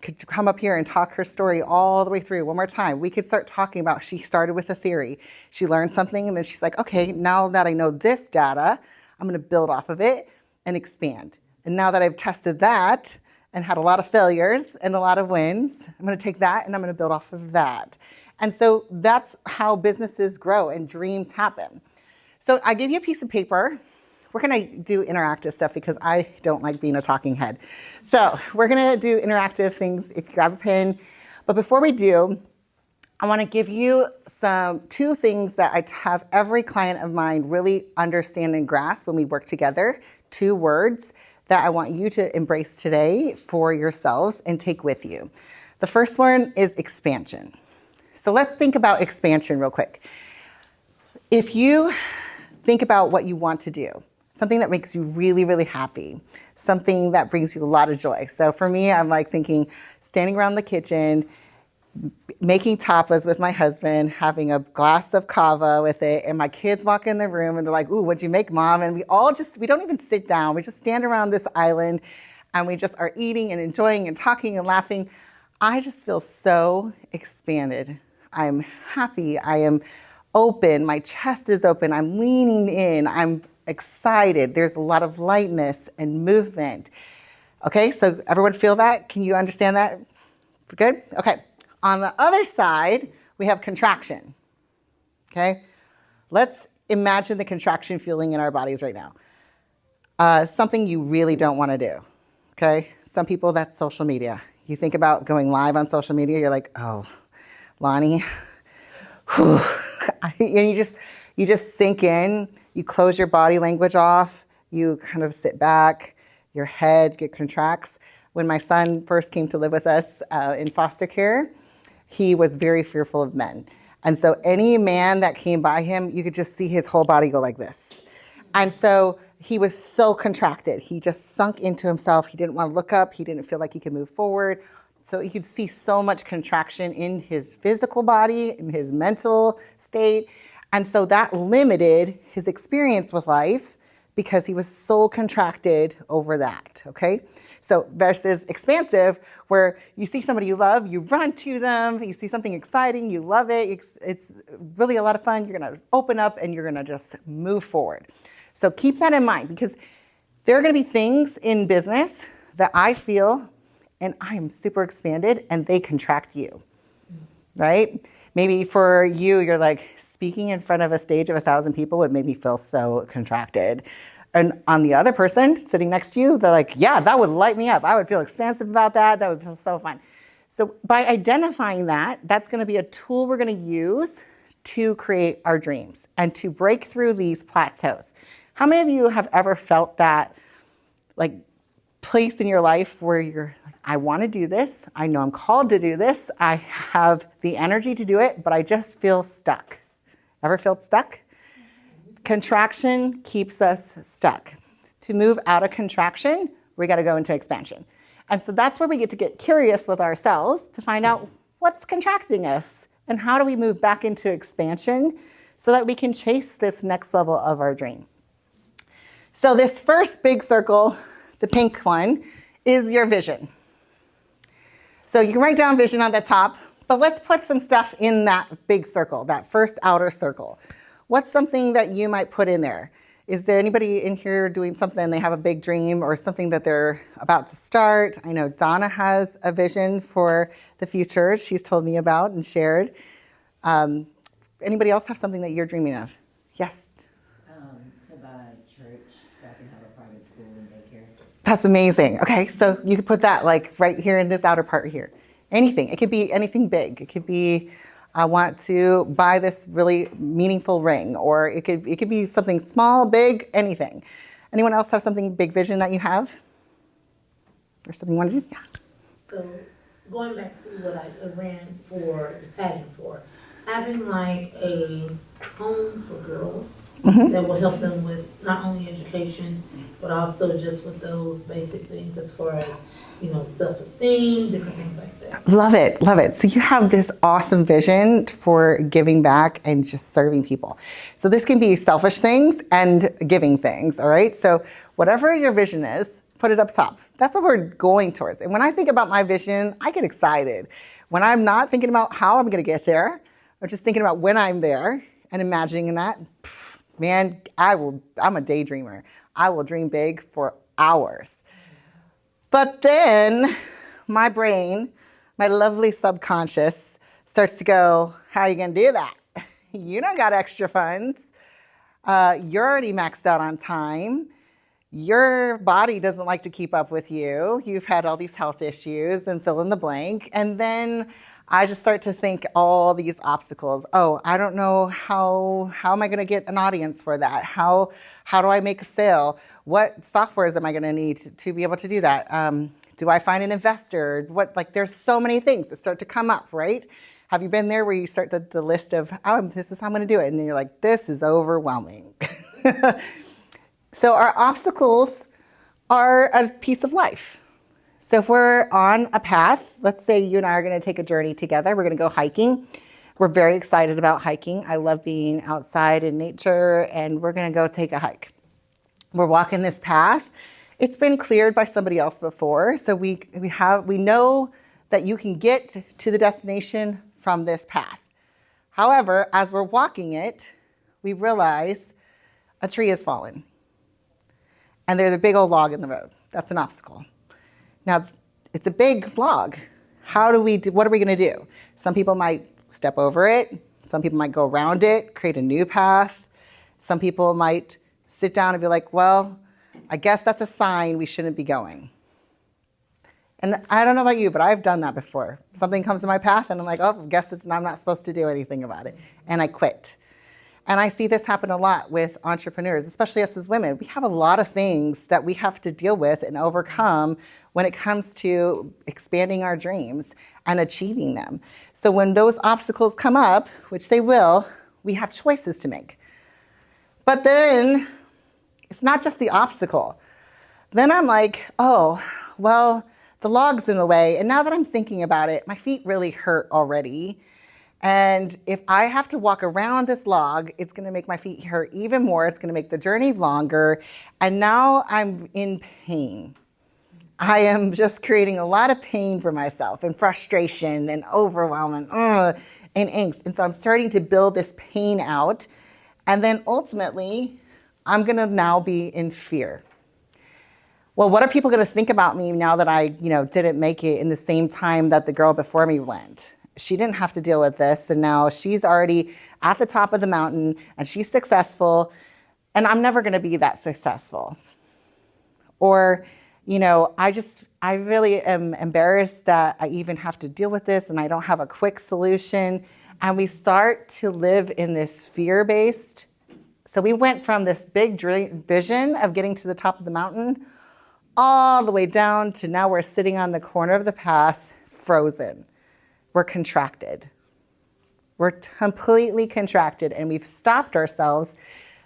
could come up here and talk her story all the way through one more time, we could start talking about, she started with a theory. She learned something and then she's like, okay, now that I know this data, I'm going to build off of it and expand. And now that I've tested that and had a lot of failures and a lot of wins, I'm going to take that and I'm going to build off of that. And so that's how businesses grow and dreams happen. So I give you a piece of paper. We're going to do interactive stuff because I don't like being a talking head. So we're going to do interactive things if you grab a pen. But before we do, I want to give you two things that I have every client of mine really understand and grasp when we work together. 2 words that I want you to embrace today for yourselves and take with you. The first one is expansion. So let's think about expansion real quick. If you think about what you want to do, something that makes you really, really happy, something that brings you a lot of joy. So for me, I'm like thinking standing around the kitchen, making tapas with my husband, having a glass of cava with it, and my kids walk in the room and they're like, ooh, what'd you make, Mom? And we don't even sit down. We just stand around this island and we just are eating and enjoying and talking and laughing. I just feel so expanded. I'm happy. I am open. My chest is open. I'm leaning in. I'm excited. There's a lot of lightness and movement. Okay, so everyone feel that? Can you understand that? Good? Okay. On the other side, we have contraction. Okay? Let's imagine the contraction feeling in our bodies right now. Something you really don't want to do. Okay? Some people, that's social media. You think about going live on social media, you're like, oh, Lonnie. And you just sink in, you close your body language off, you kind of sit back, your head contracts. When my son first came to live with us in foster care, he was very fearful of men. And so any man that came by him, you could just see his whole body go like this. And so he was so contracted. He just sunk into himself. He didn't want to look up. He didn't feel like he could move forward. So you could see so much contraction in his physical body, in his mental state. And so that limited his experience with life because he was so contracted over that, okay? So versus expansive, where you see somebody you love, you run to them, you see something exciting, you love it, it's really a lot of fun, you're gonna open up and you're gonna just move forward. So keep that in mind because there are gonna be things in business that I feel and I am super expanded and they contract you, right? Maybe for you, you're like speaking in front of a stage of 1,000 people would make me feel so contracted. And on the other person sitting next to you, they're like, yeah, that would light me up. I would feel expansive about that. That would feel so fun. So by identifying that, that's going to be a tool we're going to use to create our dreams and to break through these plateaus. How many of you have ever felt that like place in your life where you're like, I want to do this. I know I'm called to do this. I have the energy to do it, but I just feel stuck. Ever felt stuck? Contraction keeps us stuck. To move out of contraction, we got to go into expansion. And so that's where we get to get curious with ourselves to find out what's contracting us and how do we move back into expansion so that we can chase this next level of our dream. So this first big circle, the pink one, is your vision. So you can write down vision on the top, but let's put some stuff in that big circle, that first outer circle. what's something that you might put in there? Is there anybody in here doing something, they have a big dream or something that they're about to start? I know Donna has a vision for the future she's told me about and shared. Anybody else have something that you're dreaming of? Yes. To buy a church so I can have a private school and daycare. That's amazing. Okay, so you could put that like right here in this outer part here. Anything. It could be anything big. It could be, I want to buy this really meaningful ring, or it could be something small, big, anything. Anyone else have something big vision that you have? Or something you want to do? Yeah. So going back to what I ran for the pageant for, having like a home for girls that will help them with not only education, but also just with those basic things as far as, you know, self-esteem, different things like that. Love it, love it. So you have this awesome vision for giving back and just serving people. So this can be selfish things and giving things, all right? So whatever your vision is, put it up top. That's what we're going towards. And when I think about my vision, I get excited. When I'm not thinking about how I'm gonna get there, or just thinking about when I'm there and imagining that, man, I'm a daydreamer. I will dream big for hours. But then my brain, my lovely subconscious, starts to go, how are you gonna do that? You don't got extra funds. You're already maxed out on time. Your body doesn't like to keep up with you. You've had all these health issues and fill in the blank. And then I just start to think all these obstacles. Oh, I don't know how am I gonna get an audience for that? How do I make a sale? What softwares am I gonna need to be able to do that? Do I find an investor? There's so many things that start to come up, right? Have you been there where you start the list of, oh, this is how I'm gonna do it. And then you're like, this is overwhelming. So our obstacles are a piece of life. So if we're on a path, let's say you and I are going to take a journey together. We're going to go hiking. We're very excited about hiking. I love being outside in nature, and we're going to go take a hike. We're walking this path. It's been cleared by somebody else before, so we know that you can get to the destination from this path. However, as we're walking it, we realize a tree has fallen, and there's a big old log in the road. That's an obstacle. Now, it's a big log. What are we going to do? Some people might step over it. Some people might go around it, create a new path. Some people might sit down and be like, well, I guess that's a sign we shouldn't be going. And I don't know about you, but I've done that before. Something comes in my path and I'm like, oh, I guess I'm not supposed to do anything about it. And I quit. And I see this happen a lot with entrepreneurs, especially us as women. We have a lot of things that we have to deal with and overcome when it comes to expanding our dreams and achieving them. So when those obstacles come up, which they will, we have choices to make. But then it's not just the obstacle. Then I'm like, oh, well, the log's in the way. And now that I'm thinking about it, my feet really hurt already. And if I have to walk around this log, it's going to make my feet hurt even more. It's going to make the journey longer. And now I'm in pain. I am just creating a lot of pain for myself and frustration and overwhelm and angst. And so I'm starting to build this pain out. And then ultimately, I'm going to now be in fear. Well, what are people going to think about me now that I, didn't make it in the same time that the girl before me went? She didn't have to deal with this, and now she's already at the top of the mountain, and she's successful, and I'm never going to be that successful. Or, I really am embarrassed that I even have to deal with this, and I don't have a quick solution. And we start to live in this fear-based. So we went from this big vision of getting to the top of the mountain all the way down to now we're sitting on the corner of the path, frozen. We're contracted. We're completely contracted, and we've stopped ourselves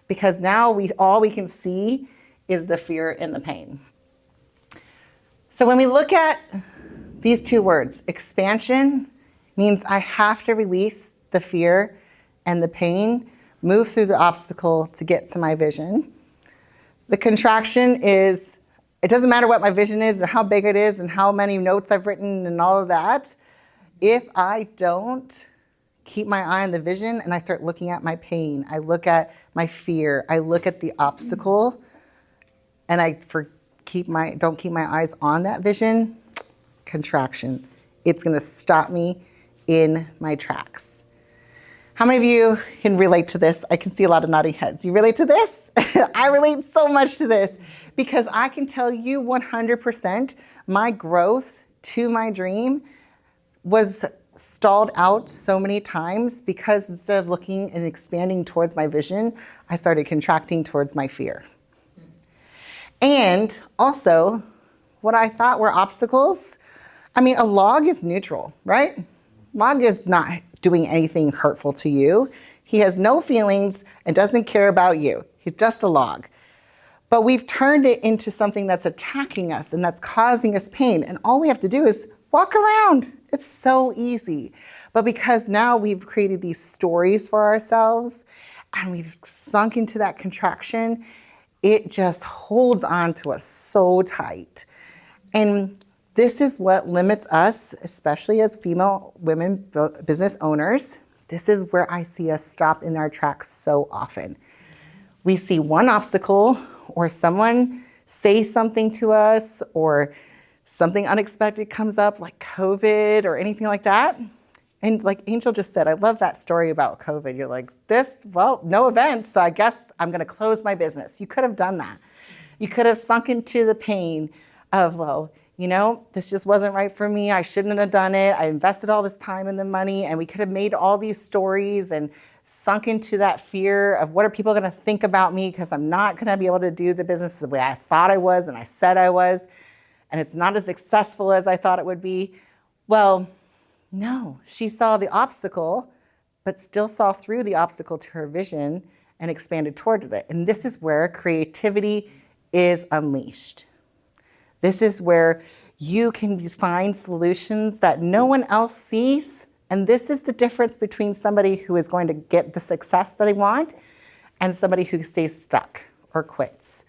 because now all we can see is the fear and the pain. So when we look at these two words, expansion means I have to release the fear and the pain, move through the obstacle to get to my vision. The contraction is, it doesn't matter what my vision is or how big it is and how many notes I've written and all of that. If I don't keep my eye on the vision and I start looking at my pain, I look at my fear, I look at the obstacle, and I don't keep my eyes on that vision, contraction. It's going to stop me in my tracks. How many of you can relate to this? I can see a lot of nodding heads. You relate to this? I relate so much to this because I can tell you 100% my growth to my dream was stalled out so many times because instead of looking and expanding towards my vision, I started contracting towards my fear. And also, what I thought were obstacles, I mean, a log is neutral, right? Log is not doing anything hurtful to you. He has no feelings and doesn't care about you. He's just a log. But we've turned it into something that's attacking us and that's causing us pain. And all we have to do is walk around. It's so easy. But because now we've created these stories for ourselves and we've sunk into that contraction, it just holds on to us so tight. And this is what limits us, especially as female women business owners. This is where I see us stop in our tracks so often. We see one obstacle or someone say something to us or something unexpected comes up like COVID or anything like that. And like Angel just said, I love that story about COVID. You're like, no events, so I guess I'm going to close my business. You could have done that. You could have sunk into the pain of, this just wasn't right for me. I shouldn't have done it. I invested all this time and the money, and we could have made all these stories and sunk into that fear of what are people going to think about me because I'm not going to be able to do the business the way I thought I was and I said I was, and it's not as successful as I thought it would be. Well, no, she saw the obstacle, but still saw through the obstacle to her vision and expanded towards it. And this is where creativity is unleashed. This is where you can find solutions that no one else sees. And this is the difference between somebody who is going to get the success that they want and somebody who stays stuck or quits.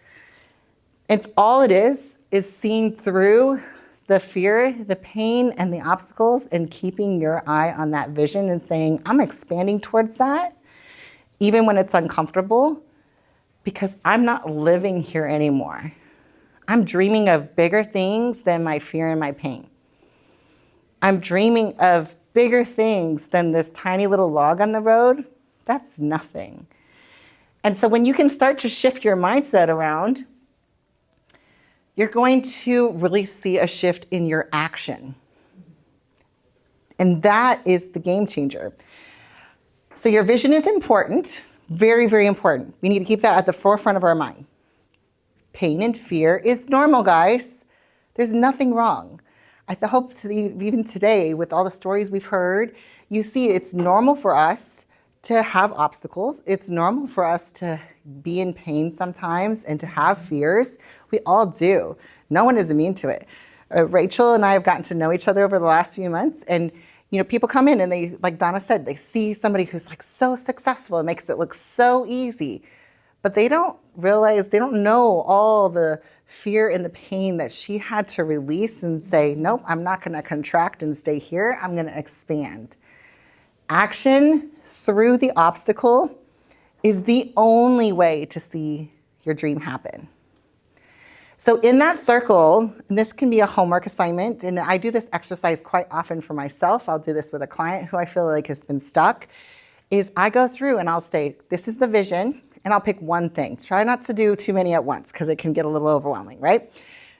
All it is seeing through the fear, the pain, and the obstacles and keeping your eye on that vision and saying, I'm expanding towards that, even when it's uncomfortable, because I'm not living here anymore. I'm dreaming of bigger things than my fear and my pain. I'm dreaming of bigger things than this tiny little log on the road. That's nothing. And so when you can start to shift your mindset around, you're going to really see a shift in your action. And that is the game changer. So your vision is important, very, very important. We need to keep that at the forefront of our mind. Pain and fear is normal, guys. There's nothing wrong. I hope even today, with all the stories we've heard, you see it's normal for us to have obstacles. It's normal for us to be in pain sometimes and to have fears. We all do. No one is immune to it. Rachel and I have gotten to know each other over the last few months, and people come in and they, like Donna said, they see somebody who's like so successful. It makes it look so easy, but they don't realize, they don't know all the fear and the pain that she had to release and say, nope, I'm not going to contract and stay here. I'm going to expand. Action through the obstacle is the only way to see your dream happen. So in that circle, and this can be a homework assignment, and I do this exercise quite often for myself. I'll do this with a client who I feel like has been stuck, is I go through and I'll say, this is the vision, and I'll pick one thing. Try not to do too many at once because it can get a little overwhelming, right?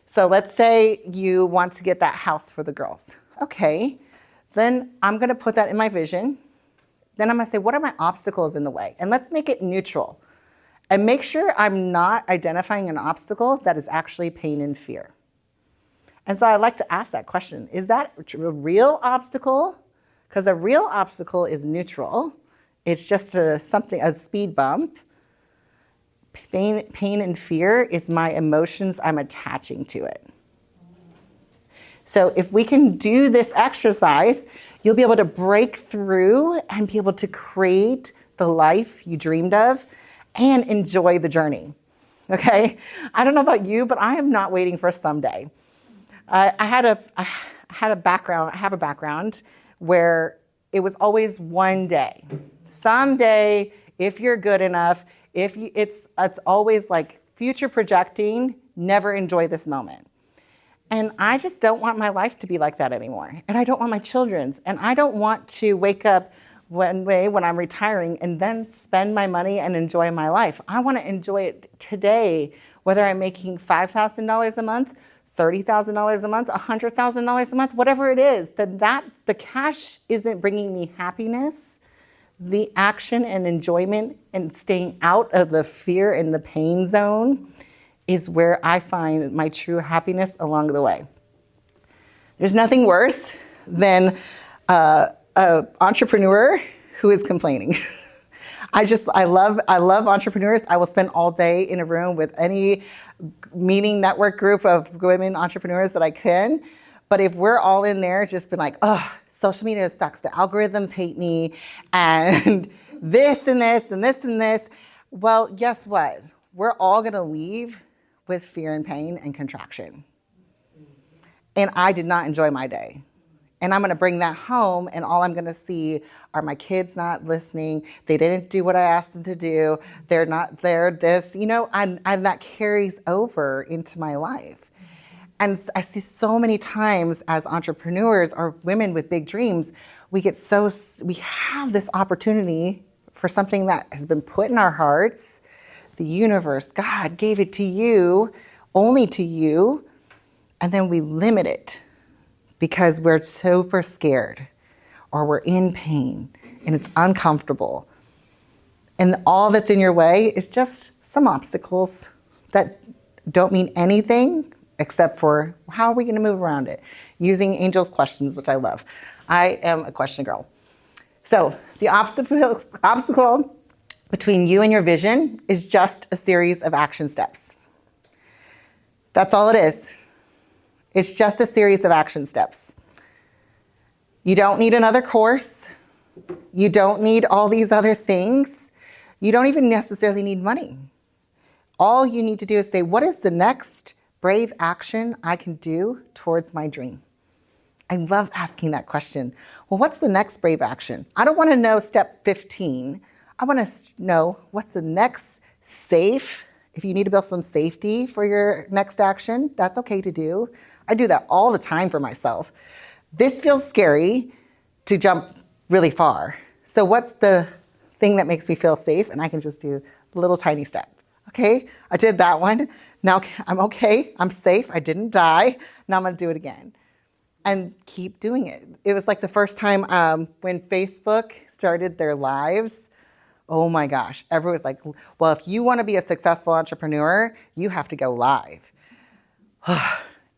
So let's say you want to get that house for the girls. Okay, then I'm gonna put that in my vision. Then I'm gonna say, what are my obstacles in the way? And let's make it neutral. And make sure I'm not identifying an obstacle that is actually pain and fear. And so I like to ask that question, is that a real obstacle? Because a real obstacle is neutral. It's just a speed bump. Pain and fear is my emotions I'm attaching to it. So if we can do this exercise, you'll be able to break through and be able to create the life you dreamed of and enjoy the journey, okay? I don't know about you, but I am not waiting for someday. I have a background where it was always one day. Someday, if you're good enough, it's always like future projecting, never enjoy this moment. And I just don't want my life to be like that anymore. And I don't want my children's. And I don't want to wake up one way when I'm retiring and then spend my money and enjoy my life. I want to enjoy it today, whether I'm making $5,000 a month, $30,000 a month, $100,000 a month, whatever it is, that the cash isn't bringing me happiness. The action and enjoyment and staying out of the fear and the pain zone is where I find my true happiness along the way. There's nothing worse than an entrepreneur who is complaining. I love entrepreneurs. I will spend all day in a room with any meeting network group of women entrepreneurs that I can. But if we're all in there just been like, oh, social media sucks, the algorithms hate me, and this and this and this and this, well, guess what? We're all gonna leave with fear and pain and contraction. And I did not enjoy my day. And I'm gonna bring that home, and all I'm gonna see are my kids not listening. They didn't do what I asked them to do. They're not there, this, and that carries over into my life. And I see so many times as entrepreneurs or women with big dreams, we have this opportunity for something that has been put in our hearts. The universe, God gave it to you, only to you, and then we limit it because we're super scared or we're in pain and it's uncomfortable. And all that's in your way is just some obstacles that don't mean anything except for how are we going to move around it? Using Angel's questions, which I love. I am a question girl. So the obstacle between you and your vision is just a series of action steps. That's all it is. It's just a series of action steps. You don't need another course. You don't need all these other things. You don't even necessarily need money. All you need to do is say, what is the next brave action I can do towards my dream? I love asking that question. Well, what's the next brave action? I don't want to know step 15. I want to know what's the next safe. If you need to build some safety for your next action, that's okay to do. I do that all the time for myself. This feels scary to jump really far. So what's the thing that makes me feel safe? And I can just do a little tiny step. Okay, I did that one. Now I'm okay. I'm safe. I didn't die. Now I'm going to do it again. And keep doing it. It was like the first time when Facebook started their lives. Oh my gosh, everyone was like, well, if you want to be a successful entrepreneur, you have to go live.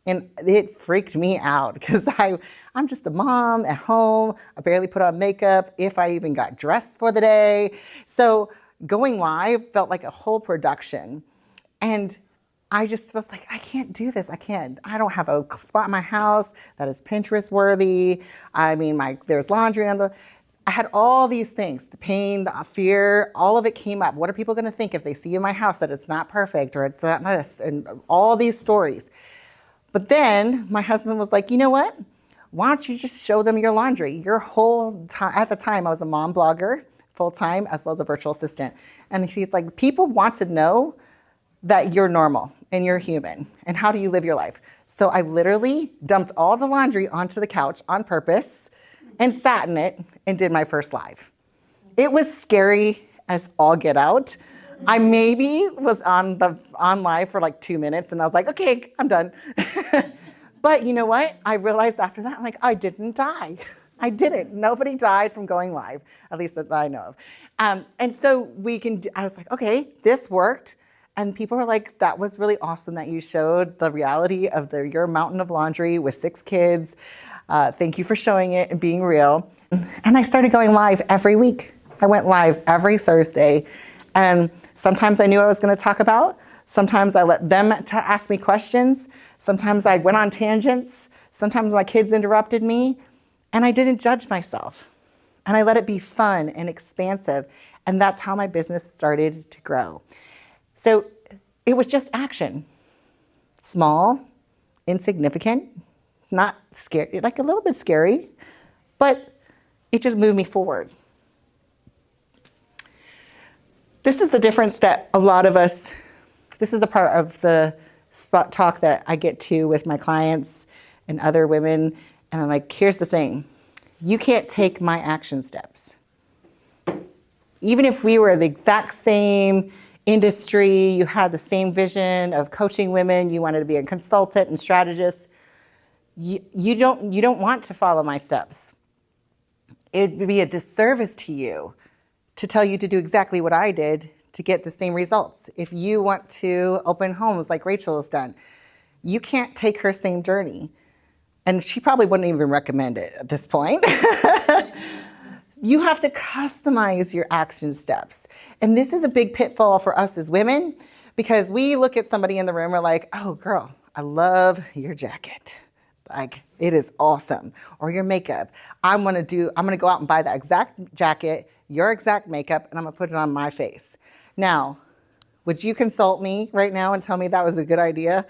And it freaked me out because I'm just a mom at home. I barely put on makeup, if I even got dressed for the day. So going live felt like a whole production. And I just was like, I can't do this. I don't have a spot in my house that is Pinterest worthy. I mean, there's laundry I had all these things, the pain, the fear, all of it came up. What are people going to think if they see in my house that it's not perfect or it's not this, and all these stories. But then my husband was like, you know what? Why don't you just show them your laundry? Your whole time, at the time I was a mom blogger full-time as well as a virtual assistant. And she's like, people want to know that you're normal and you're human. And how do you live your life? So I literally dumped all the laundry onto the couch on purpose and sat in it and did my first live. It was scary as all get out. I maybe was on live for like 2 minutes and I was like, okay, I'm done. But you know what? I realized after that, I'm like, I didn't die. I didn't. Nobody died from going live, at least that I know of. And so I was like, okay, this worked. And people were like, that was really awesome that you showed the reality of your mountain of laundry with 6 kids. Thank you for showing it and being real. And I started going live every week. I went live every Thursday. And sometimes I knew what I was going to talk about. Sometimes I let them ask me questions. Sometimes I went on tangents. Sometimes my kids interrupted me. And I didn't judge myself. And I let it be fun and expansive. And that's how my business started to grow. So it was just action. Small, insignificant, not scary, like a little bit scary, but It just moved me forward. This is the difference that a lot of us, this is the part of the spot talk that I get to with my clients and other women. And I'm like, here's the thing. You can't take my action steps. Even if we were the exact same industry, you had the same vision of coaching women, you wanted to be a consultant and strategist, you don't want to follow my steps. It would be a disservice to you to tell you to do exactly what I did to get the same results. If you want to open homes like Rachel has done, you can't take her same journey. And she probably wouldn't even recommend it at this point. You have to customize your action steps. And this is a big pitfall for us as women, because we look at somebody in the room, we're like, oh girl, I love your jacket. Like, it is awesome. Or your makeup. I'm gonna go out and buy that exact jacket, your exact makeup, and I'm gonna put it on my face. Now, would you consult me right now and tell me that was a good idea?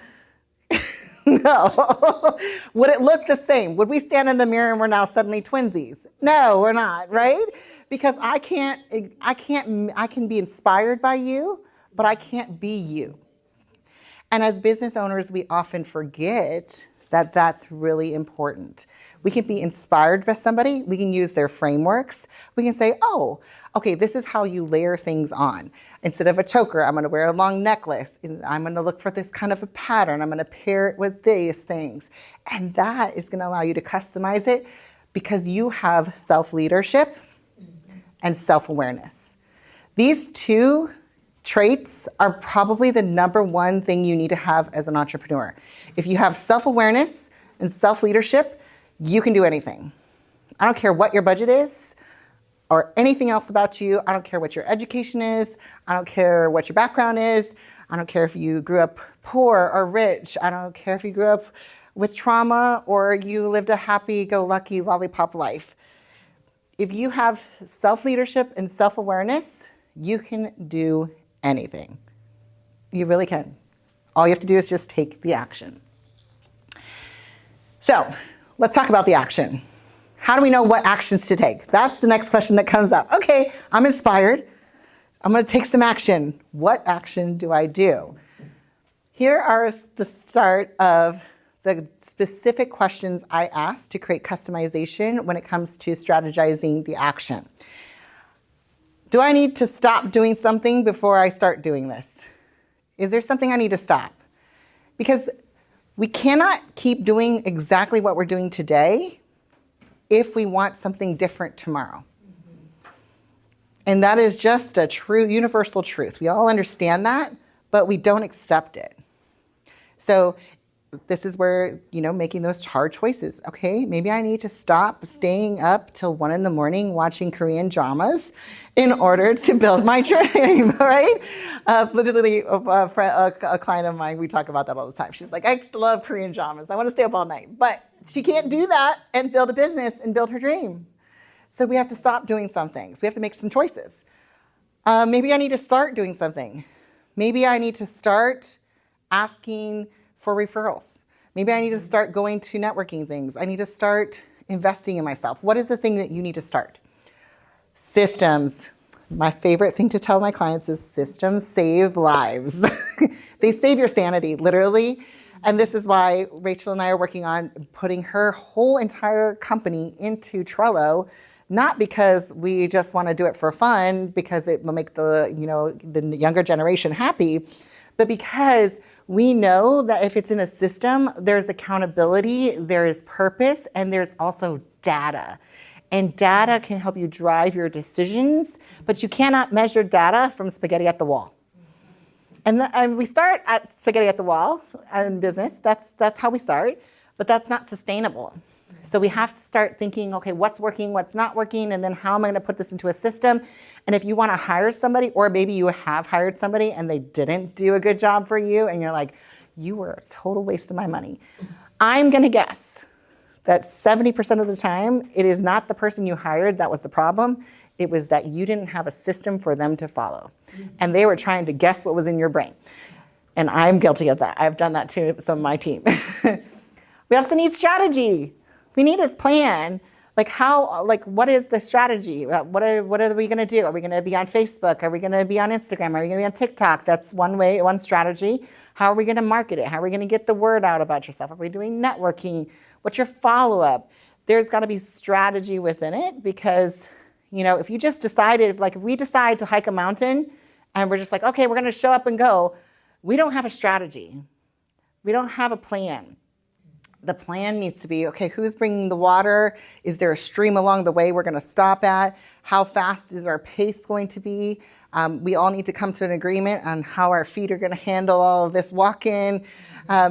No. Would it look the same? Would we stand in the mirror and we're now suddenly twinsies? No, we're not, right? Because I can be inspired by you, but I can't be you. And as business owners, we often forget that that's really important. We can be inspired by somebody. We can use their frameworks. We can say, oh, okay, this is how you layer things on. Instead of a choker, I'm gonna wear a long necklace. I'm gonna look for this kind of a pattern. I'm gonna pair it with these things. And that is gonna allow you to customize it because you have self-leadership and self-awareness. These two traits are probably the number one thing you need to have as an entrepreneur. If you have self-awareness and self-leadership, you can do anything. I don't care what your budget is or anything else about you. I don't care what your education is. I don't care what your background is. I don't care if you grew up poor or rich. I don't care if you grew up with trauma or you lived a happy-go-lucky lollipop life. If you have self-leadership and self-awareness, you can do anything. You really can. All you have to do is just take the action. So let's talk about the action. How do we know what actions to take? That's the next question that comes up. Okay, I'm inspired. I'm going to take some action. What action do I do? Here are the start of the specific questions I ask to create customization when it comes to strategizing the action. Do I need to stop doing something before I start doing this? Is there something I need to stop? Because we cannot keep doing exactly what we're doing today if we want something different tomorrow. And that is just a true universal truth. We all understand that, but we don't accept it. So this is where, making those hard choices. Okay, maybe I need to stop staying up till 1 a.m. watching Korean dramas in order to build my dream, right? Literally, a client of mine, we talk about that all the time. She's like, I love Korean dramas. I want to stay up all night. But she can't do that and build a business and build her dream. So we have to stop doing some things. We have to make some choices. Maybe I need to start doing something. Maybe I need to start asking for referrals. Maybe I need to start going to networking things. I need to start investing in myself. What is the thing that you need to start? Systems. My favorite thing to tell my clients is systems save lives. They save your sanity, literally. And this is why Rachel and I are working on putting her whole entire company into Trello, not because we just want to do it for fun, because it will make the younger generation happy, but because we know that if it's in a system, there's accountability, there is purpose, and there's also data. And data can help you drive your decisions, but you cannot measure data from spaghetti at the wall. And we start at spaghetti at the wall in business. That's how we start, but that's not sustainable. So we have to start thinking, okay, what's working, what's not working, and then how am I going to put this into a system? And if you want to hire somebody, or maybe you have hired somebody and they didn't do a good job for you, and you're like, you were a total waste of my money. I'm going to guess that 70% of the time, it is not the person you hired that was the problem. It was that you didn't have a system for them to follow. And they were trying to guess what was in your brain. And I'm guilty of that. I've done that to some of my team. We also need strategy. We need a plan, Like what is the strategy? What are we going to do? Are we going to be on Facebook? Are we going to be on Instagram? Are we going to be on TikTok? That's one way, one strategy. How are we going to market it? How are we going to get the word out about yourself? Are we doing networking? What's your follow-up? There's got to be strategy within it because, if you just decided, like if we decide to hike a mountain and we're just like, okay, we're going to show up and go, we don't have a strategy. We don't have a plan. The plan needs to be, okay, who's bringing the water? Is there a stream along the way we're going to stop at? How fast is our pace going to be? We all need to come to an agreement on how our feet are going to handle all of this walk-in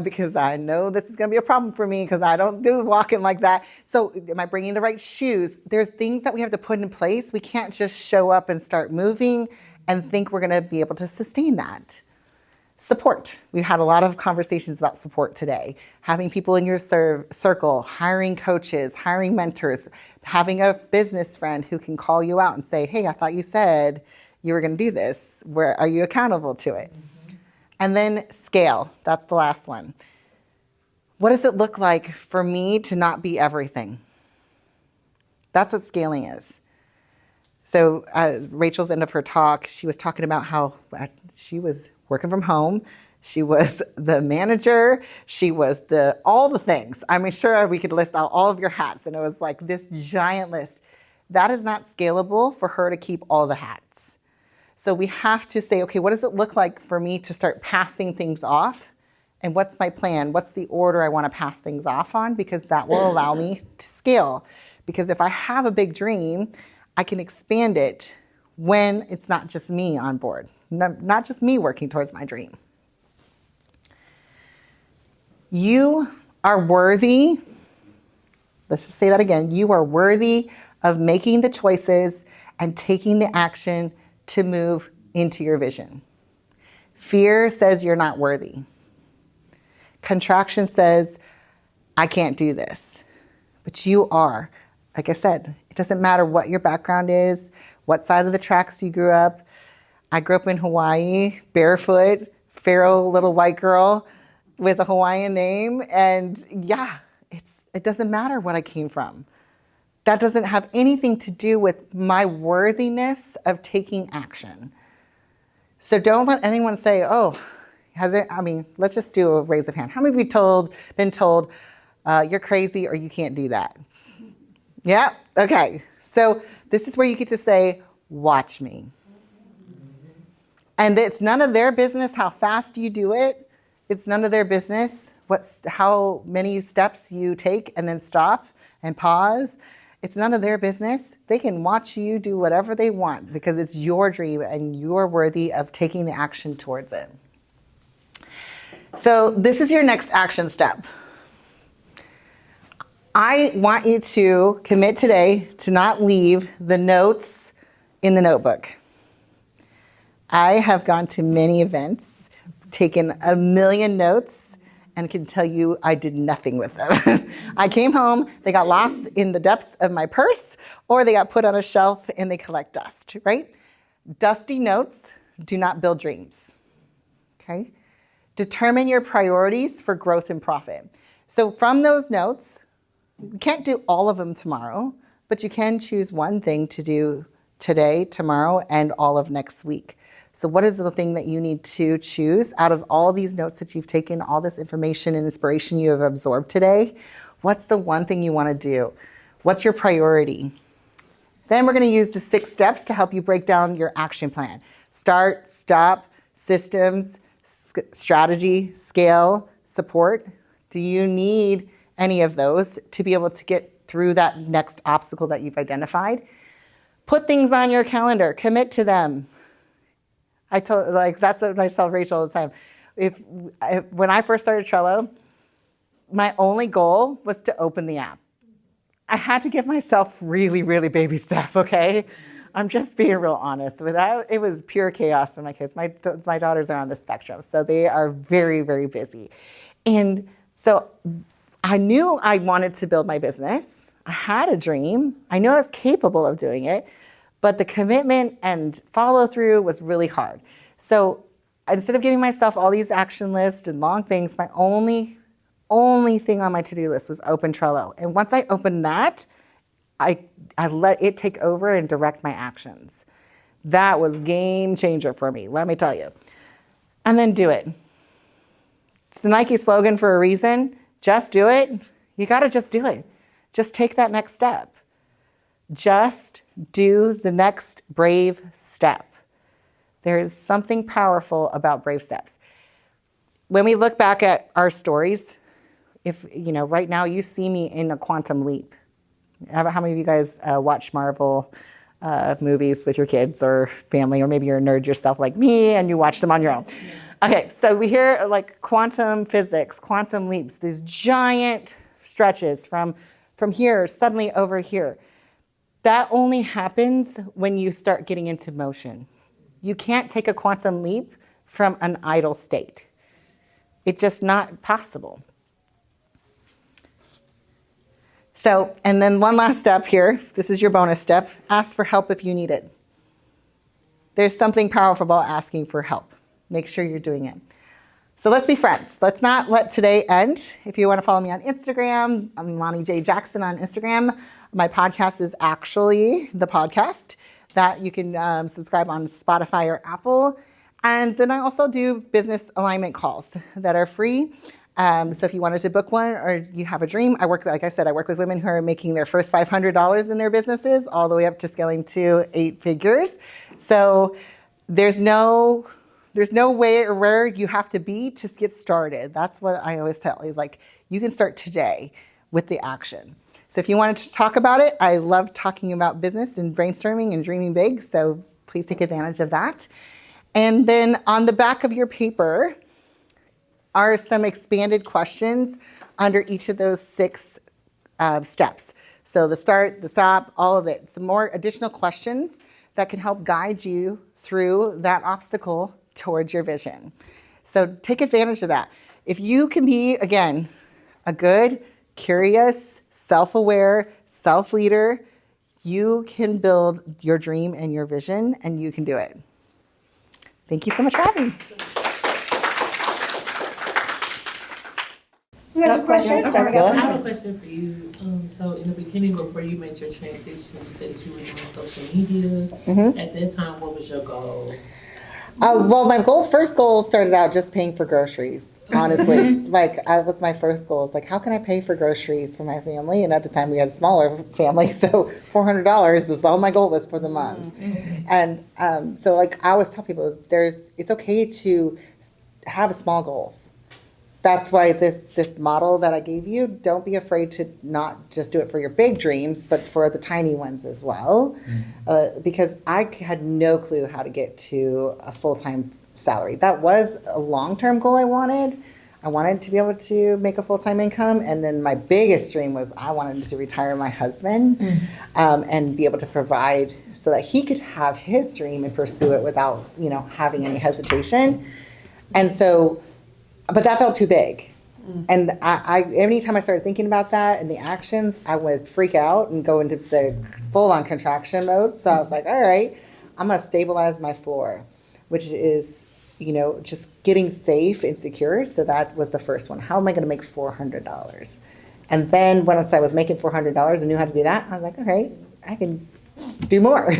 because I know this is going to be a problem for me because I don't do walk-in like that. So am I bringing the right shoes? There's things that we have to put in place. We can't just show up and start moving and think we're going to be able to sustain that. Support. We've had a lot of conversations about support today. Having people in your circle, hiring coaches, hiring mentors, having a business friend who can call you out and say, hey, I thought you said you were going to do this. Where are you accountable to it? Mm-hmm. And then scale. That's the last one. What does it look like for me to not be everything? That's what scaling is. So Rachel's end of her talk, she was talking about how she was working from home. She was the manager. She was all the things. I mean, sure, we could list out all of your hats, and it was like this giant list. That is not scalable for her to keep all the hats. So we have to say, okay, what does it look like for me to start passing things off? And what's my plan? What's the order I want to pass things off on? Because that will allow me to scale. Because if I have a big dream, I can expand it when it's not just me on board, not just me working towards my dream. You are worthy, let's just say that again, you are worthy of making the choices and taking the action to move into your vision. Fear says you're not worthy. Contraction says, I can't do this. But you are. Like I said, it doesn't matter what your background is, what side of the tracks you grew up. I grew up in Hawaii, barefoot, feral little white girl with a Hawaiian name. And yeah, it doesn't matter what I came from. That doesn't have anything to do with my worthiness of taking action. So don't let anyone say, oh, let's just do a raise of hand. How many of you been told you're crazy or you can't do that? Yeah, okay. So this is where you get to say, watch me. And it's none of their business how fast you do it. It's none of their business how many steps you take and then stop and pause. It's none of their business. They can watch you do whatever they want because it's your dream and you're worthy of taking the action towards it. So this is your next action step. I want you to commit today to not leave the notes in the notebook. I have gone to many events, taken 1 million notes, and can tell you I did nothing with them. I came home, they got lost in the depths of my purse, or they got put on a shelf and they collect dust, right? Dusty notes do not build dreams, okay? Determine your priorities for growth and profit. So from those notes, you can't do all of them tomorrow, but you can choose one thing to do today, tomorrow, and all of next week. So what is the thing that you need to choose out of all these notes that you've taken, all this information and inspiration you have absorbed today? What's the one thing you want to do? What's your priority? Then we're going to use the 6 steps to help you break down your action plan. Start, stop, systems, strategy, scale, support. Do you need any of those to be able to get through that next obstacle that you've identified? Put things on your calendar, commit to them. That's what I tell Rachel all the time. When I first started Trello, my only goal was to open the app. I had to give myself really, really baby step, okay? I'm just being real honest. It was pure chaos for my kids. My daughters are on the spectrum, so they are very, very busy. And so I knew I wanted to build my business. I had a dream. I knew I was capable of doing it, but the commitment and follow through was really hard. So instead of giving myself all these action lists and long things, my only thing on my to-do list was open Trello. And once I opened that, I let it take over and direct my actions. That was game changer for me, let me tell you. And then do it. It's the Nike slogan for a reason. Just do it. You got to just do it. Just take that next step. Just do the next brave step. There is something powerful about brave steps. When we look back at our stories, if, you know, right now you see me in a quantum leap. How many of you guys watch Marvel movies with your kids or family, or maybe you're a nerd yourself like me and you watch them on your own? Okay, so we hear like quantum physics, quantum leaps, these giant stretches from here suddenly over here. That only happens when you start getting into motion. You can't take a quantum leap from an idle state. It's just not possible. So, and then one last step here. This is your bonus step. Ask for help if you need it. There's something powerful about asking for help. Make sure you're doing it. So let's be friends. Let's not let today end. If you want to follow me on Instagram, I'm Lonnie J. Jackson on Instagram. My podcast is actually the podcast that you can subscribe on Spotify or Apple. And then I also do business alignment calls that are free. So if you wanted to book one or you have a dream, like I said, I work with women who are making their first $500 in their businesses all the way up to scaling to 8 figures. So there's no way or where you have to be to get started. That's what I always tell is like, you can start today with the action. So if you wanted to talk about it, I love talking about business and brainstorming and dreaming big. So please take advantage of that. And then on the back of your paper are some expanded questions under each of those 6 steps. So the start, the stop, all of it. Some more additional questions that can help guide you through that obstacle towards your vision. So take advantage of that. If you can be, again, a good, curious, self-aware, self-leader, you can build your dream and your vision, and you can do it. Thank you so much for having me. Who has a question? Go Sorry. I ahead. have a question for you. So in the beginning, before you made your transition, you said that you were doing social media. Mm-hmm. At that time, what was your goal? Well, my first goal started out just paying for groceries, honestly. Like, that was my first goal. It's like, how can I pay for groceries for my family? And at the time, we had a smaller family, so $400 was all my goal was for the month. And so, like, I always tell people, it's okay to have small goals. That's why this model that I gave you, don't be afraid to not just do it for your big dreams, but for the tiny ones as well. Because I had no clue how to get to a full-time salary. That was a long-term goal I wanted. I wanted to be able to make a full-time income. And then my biggest dream was I wanted to retire my husband and be able to provide so that he could have his dream and pursue it without, having any hesitation. And so, but that felt too big. And I anytime I started thinking about that and the actions, I would freak out and go into the full-on contraction mode. So I was like, all right, I'm going to stabilize my floor, which is, just getting safe and secure. So that was the first one. How am I going to make $400? And then once I was making $400 and knew how to do that, I was like, okay, I can do more,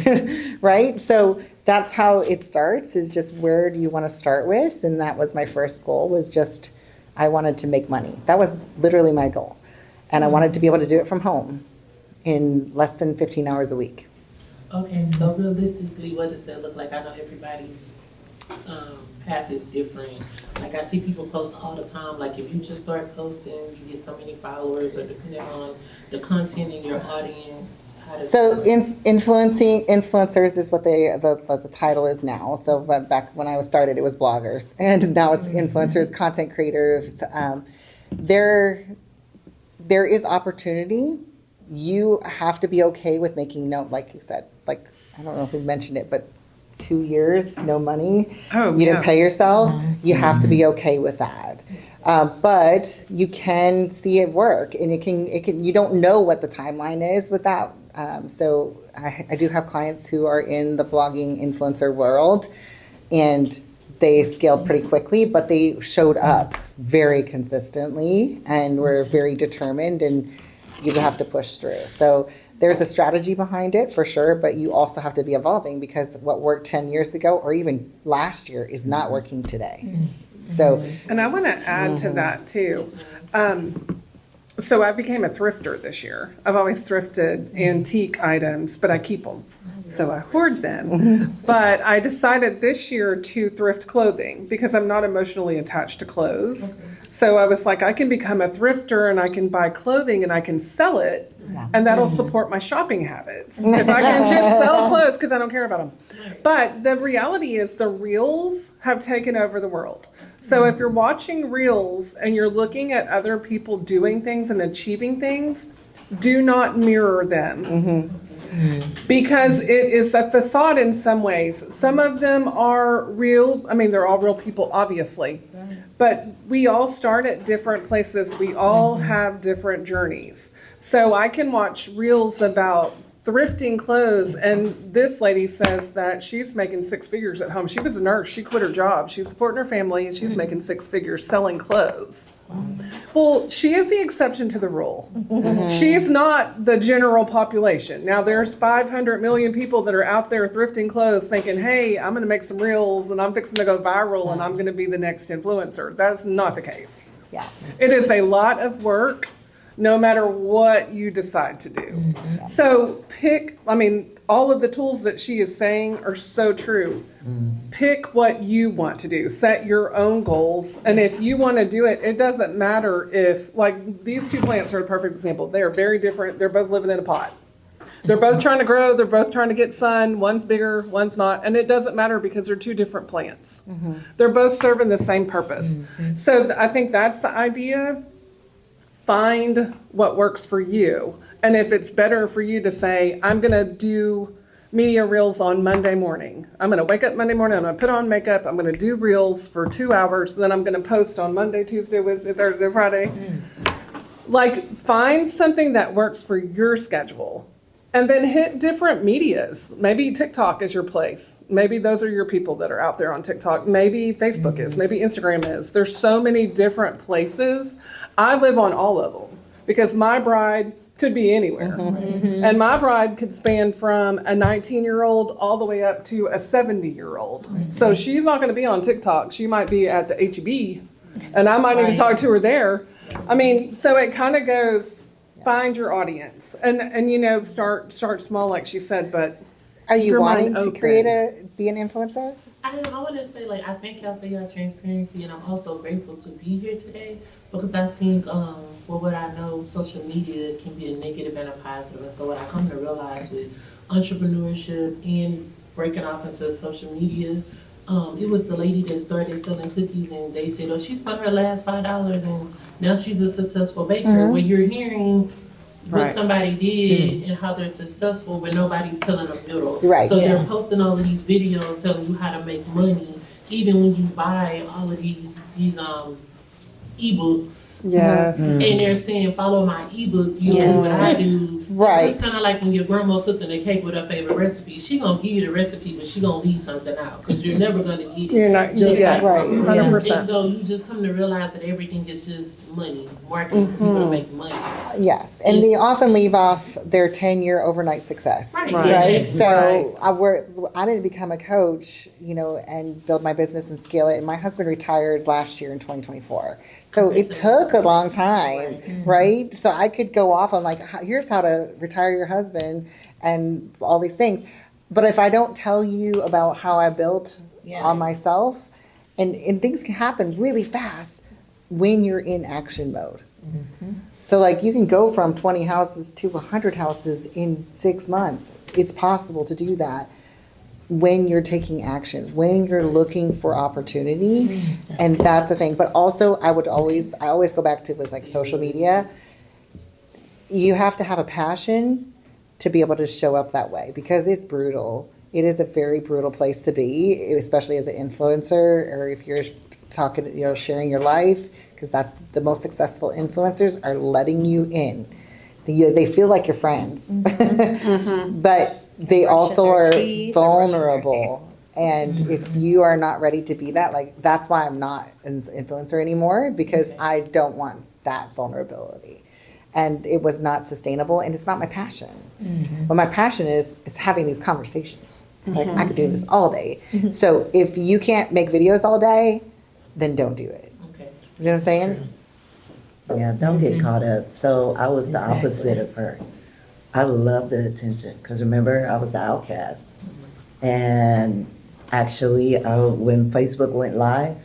right? So that's how it starts, is just where do you want to start with? And that was my first goal, was just I wanted to make money. That was literally my goal. And I wanted to be able to do it from home in less than 15 hours a week. Okay, so realistically, what does that look like? I know everybody's path is different. Like, I see people post all the time, like, if you just start posting, you get so many followers, or depending on the content in your audience. So influencing influencers is what the title is now. So but back when I started, it was bloggers, and now it's influencers, content creators. There is opportunity. You have to be okay with making like you said, like, I don't know who mentioned it, but 2 years, no money. Oh, you didn't pay yourself. You have to be okay with that. But you can see it work, and it can. You don't know what the timeline is without. So I do have clients who are in the blogging influencer world, and they scaled pretty quickly, but they showed up very consistently and were very determined, and you have to push through. So There's a strategy behind it for sure, but you also have to be evolving because what worked 10 years ago or even last year is not working today. So, And I want to add to that too. So I became a thrifter this year. I've always thrifted antique items, but I keep them. So I hoard them. But I decided this year to thrift clothing because I'm not emotionally attached to clothes. So I was like, I can become a thrifter and I can buy clothing and I can sell it. And that'll support my shopping habits. If I can just sell clothes because I don't care about them. But the reality is the reels have taken over the world. So if you're watching reels and you're looking at other people doing things and achieving things, do not mirror them. Because it is a facade in some ways. Some of them are real. I mean, they're all real people, obviously. But we all start at different places. We all have different journeys. So I can watch reels about thrifting clothes, and this lady says that she's making 6 figures at home. She was a nurse. She quit her job. She's supporting her family, and she's making 6 figures selling clothes. Well, she is the exception to the rule. She's not the general population. Now, there's 500 million people that are out there thrifting clothes thinking, hey, I'm going to make some reels, and I'm fixing to go viral, and I'm going to be the next influencer. That's not the case. yeah. It is a lot of work, no matter what you decide to do. So all of the tools that she is saying are so true. Pick what you want to do. Set your own goals. And if you want to do it, it doesn't matter if, like, these two plants are a perfect example. They are very different. They're both living in a pot. They're both trying to grow. They're both trying to get sun. One's bigger, one's not. And it doesn't matter because they're two different plants. They're both serving the same purpose. So I think that's the idea. Find what works for you. And if it's better for you to say, I'm going to do media reels on Monday morning. I'm going to wake up Monday morning, I'm going to put on makeup, I'm going to do reels for 2 hours, then I'm going to post on Monday, Tuesday, Wednesday, Thursday, Friday. Like, find something that works for your schedule. And then hit different medias. Maybe TikTok is your place. Maybe those are your people that are out there on TikTok. Maybe Facebook is. Maybe Instagram is. There's so many different places. I live on all of them because my bride could be anywhere. And my bride could span from a 19-year-old all the way up to a 70-year-old. So she's not going to be on TikTok. She might be at the HEB, and I might even talk to her there. I mean, so it kind of goes... Find your audience and start small, like she said, but Are you your wanting mind to open. be an influencer? I want to say, I thank y'all for your transparency, and I'm also grateful to be here today because I think, what I know, social media can be a negative and a positive. And so what I come to realize with entrepreneurship and breaking off into social media, it was the lady that started selling cookies, and they said, oh, she spent her last $5, and now she's a successful baker. When you're hearing what somebody did and how they're successful, but nobody's telling them middle. Right. So they're posting all of these videos telling you how to make money, even when you buy all of these ebooks. Yes. And they're saying, follow my ebook, you do what I do. Right. It's kind of like when your grandma cooking a cake with her favorite recipe. She gonna give you the recipe, but she gonna leave something out because you're never gonna get it. You're not, just yes, like, right. 100%. And so you just come to realize that everything is just money, marketing for people to make money. Yes, and they often leave off their 10-year overnight success. Right. Right. So Right. I didn't become a coach, and build my business and scale it. And my husband retired last year in 2024. So it took a long time, right? So I could go off on like, here's how to retire your husband and all these things. But if I don't tell you about how I built on myself, and things can happen really fast when you're in action mode. So like you can go from 20 houses to 100 houses in 6 months. It's possible to do that when you're taking action, when you're looking for opportunity. And that's the thing. But also I always go back to with like social media. You have to have a passion to be able to show up that way because it's brutal. It is a very brutal place to be, especially as an influencer or if you're talking, sharing your life, because that's the most successful influencers are letting you in. They feel like your friends, but they also are vulnerable. And if you are not ready to be that, like that's why I'm not an influencer anymore because I don't want that vulnerability. and it was not sustainable, and it's not my passion. But my passion is having these conversations. Like, I could do this all day. So if you can't make videos all day, then don't do it. Okay. You know what I'm saying? Yeah, don't get caught up. So I was the opposite of her. I love the attention because remember, I was the outcast. And actually, when Facebook went live,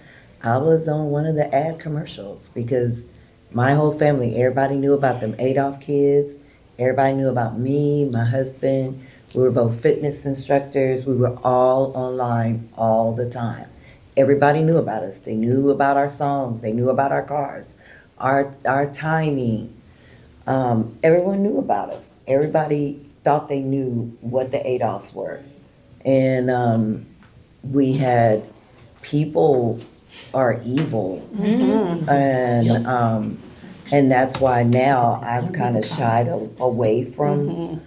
I was on one of the ad commercials because my whole family, everybody knew about them Adolf kids. Everybody knew about me, my husband. We were both fitness instructors. We were all online all the time. Everybody knew about us. They knew about our songs. They knew about our cars, our timing. Everyone knew about us. Everybody thought they knew what the Adolfs were. And we had people are evil. And that's why now I've kind of shied away from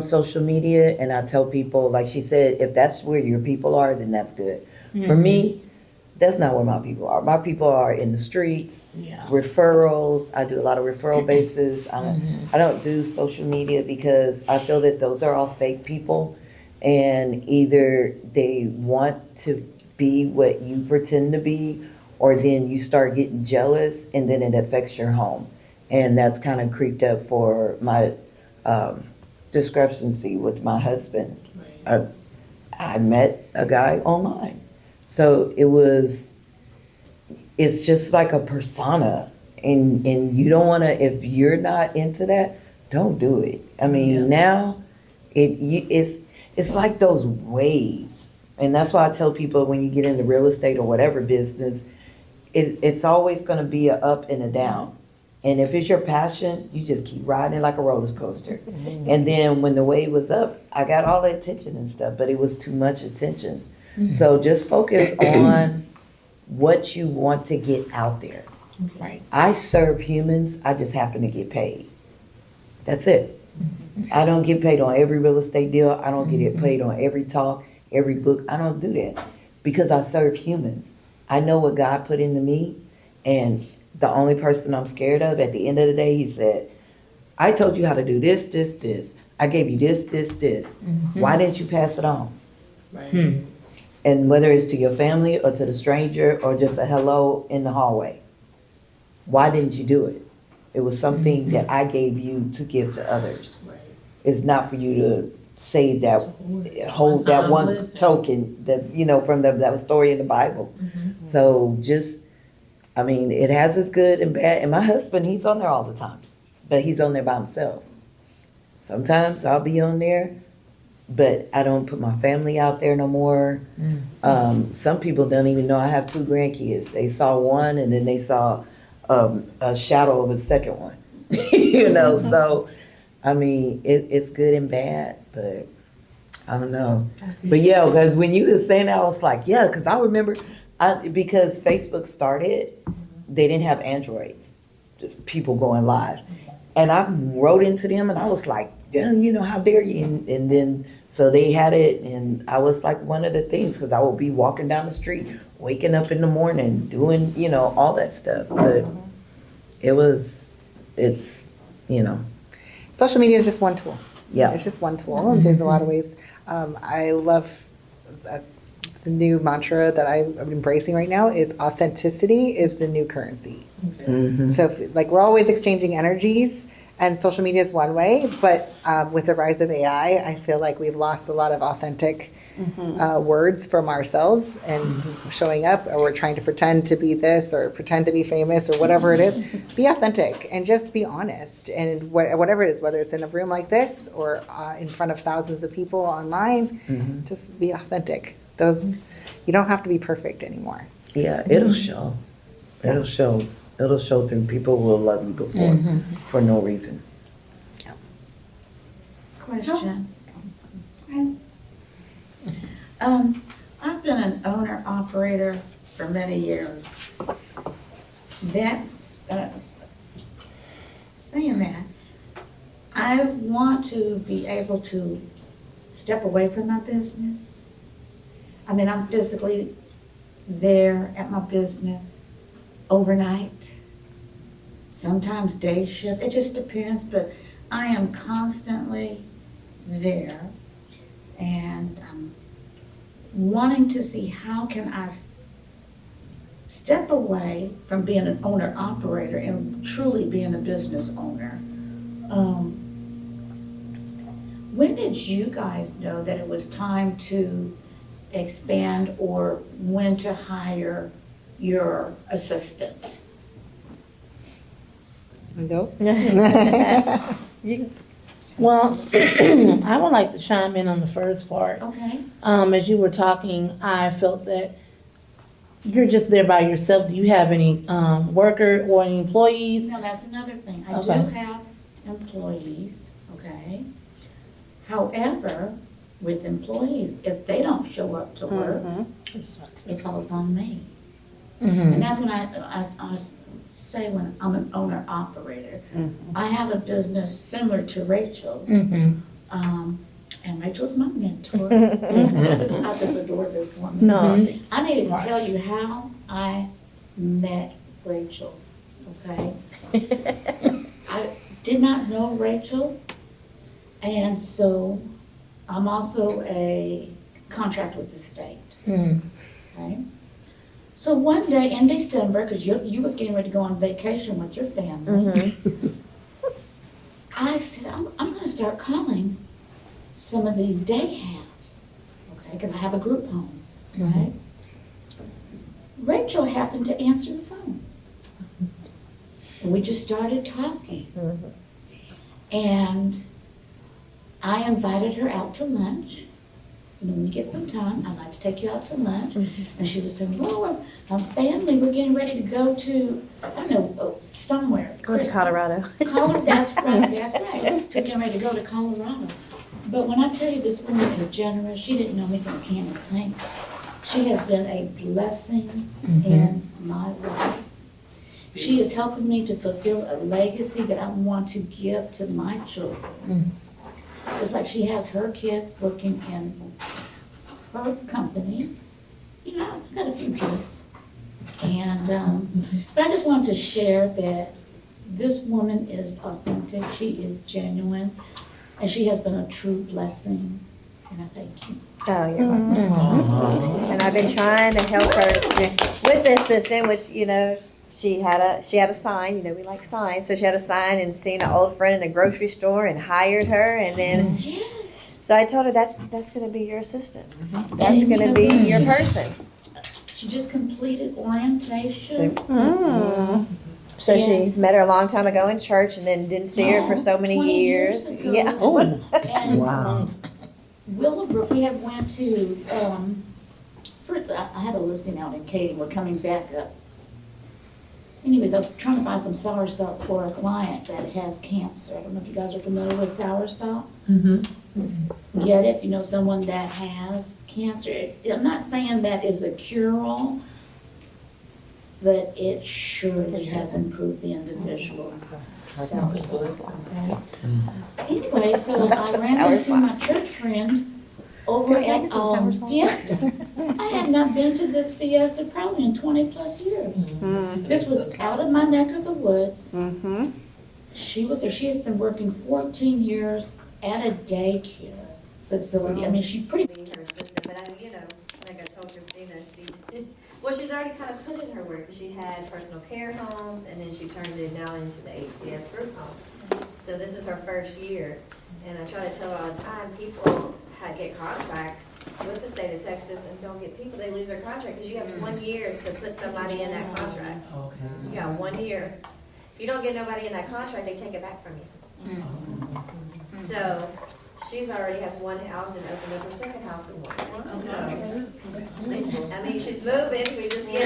social media. And I tell people, like she said, if that's where your people are, then that's good. For me, that's not where my people are. My people are in the streets, referrals. I do a lot of referral bases. I don't do social media because I feel that those are all fake people. And either they want to be what you pretend to be, or then you start getting jealous and then it affects your home. And that's kind of creeped up for my discrepancy with my husband. I met a guy online. So it's just like a persona. And you don't want to, if you're not into that, don't do it. I mean, now it's like those waves. And that's why I tell people when you get into real estate or whatever business, it's always going to be a up and a down. And if it's your passion, you just keep riding like a roller coaster. And then when the wave was up, I got all the attention and stuff, but it was too much attention. So just focus on what you want to get out there. Right. I serve humans, I just happen to get paid. That's it. I don't get paid on every real estate deal. I don't get paid on every talk, every book. I don't do that because I serve humans. I know what God put into me, and the only person I'm scared of at the end of the day, he said, I told you how to do this, this, this. I gave you this, this, this. Why didn't you pass it on? Right. And whether it's to your family or to the stranger or just a hello in the hallway, why didn't you do it? It was something that I gave you to give to others. Right. It's not for you to say that, hold that one token that's, from that story in the Bible. So just, I mean, it has its good and bad. And my husband, he's on there all the time, but he's on there by himself. Sometimes I'll be on there, but I don't put my family out there no more. Some people don't even know I have 2 grandkids. They saw one and then they saw a shadow of a second one. So I mean, it's good and bad, but I don't know. But yeah, because when you were saying that, I was like, yeah, because I remember, because Facebook started, they didn't have Androids, people going live. And I wrote into them and I was like, yeah, how dare you? And then, so they had it, and I was like one of the things, because I would be walking down the street, waking up in the morning, doing, all that stuff. But it's. Social media is just one tool. Yeah. It's just one tool, and there's a lot of ways. I love the new mantra that I'm embracing right now is authenticity is the new currency. So we're always exchanging energies, and social media is one way, but with the rise of AI, I feel like we've lost a lot of authentic words from ourselves and showing up, or we're trying to pretend to be this or pretend to be famous or whatever it is. Be authentic and just be honest, and whatever it is, whether it's in a room like this or in front of thousands of people online, just be authentic. You don't have to be perfect anymore. Yeah, it'll show. It'll show. It'll show through. People will love you before for no reason. Question. I've been an owner-operator for many years. That's, saying that, I want to be able to step away from my business. I mean, I'm physically there at my business overnight. sometimes day shift, it just depends, but I am constantly there. And I'm wanting to see how can I step away from being an owner-operator and truly being a business owner. When did you guys know that it was time to expand or when to hire your assistant? Go. Well, I would like to chime in on the first part. Okay. As you were talking, I felt that you're just there by yourself. Do you have any worker or any employees? Now, that's another thing. I do Okay. have employees, okay? However, with employees, if they don't show up to work, it falls on me. And that's when I say when I'm an owner-operator. I have a business similar to Rachel's. And Rachel's my mentor. I just adore this woman. No. I need to tell you how I met Rachel, okay? I did not know Rachel, and so I'm also a contract with the state, okay? So one day in December, because you was getting ready to go on vacation with your family, I said, I'm gonna start calling some of these day halves, okay, because I have a group home, right? Rachel happened to answer the phone. And we just started talking. And I invited her out to lunch. And when we get some time, I'd like to take you out to lunch. And she was saying, well, I'm family, we're getting ready to go to, I don't know, somewhere. Go to Christmas. Colorado. That's right. She's getting ready to go to Colorado. But when I tell you this woman is generous, she didn't know me from a can of paint. She has been a blessing in my life. She is helping me to fulfill a legacy that I want to give to my children. Just like she has her kids working in her company. You know, I've got a few kids. And, but I just wanted to share that this woman is authentic, she is genuine, and she has been a true blessing, and I thank you. Oh, you're welcome. And I've been trying to help her with the assistant, which, you know, she had a sign, you know, we like signs, so she had a sign and seen an old friend in the grocery store and hired her, and then, Yes. so I told her that's gonna be your assistant. That's gonna be your person. She just completed orientation. So she met her a long time ago in church and then didn't see her for so many 20 years. ago. Yeah. And Wow. Willowbrook, we have went to, first, I had a listing out in Katy, we're coming back up. Anyways, I was trying to buy some soursop for a client that has cancer. I don't know if you guys are familiar with soursop. Get it, if you know someone that has cancer. I'm not saying that is a cure-all, but it surely has improved the individual. Anyway, so I ran into my church friend over at Fiesta. I have not been to this Fiesta probably in 20-plus years. This was out of my neck of the woods. She was there. She has been working 14 years at a daycare facility. I mean, she pretty. Her assistant, but I, you know, like I told Christina, she's already kind of put in her work. She had personal care homes, and then she turned it now into the HCS group home. So this is her first year, and I try to tell her all the time, people get contracts with the state of Texas and don't get people, they lose their contract because you have 1 year to put somebody in that contract. You got 1 year. If you don't get nobody in that contract, they take it back from you. So she's already has one house and opened up her second house in one. So, I mean, she's moving, we just, you know,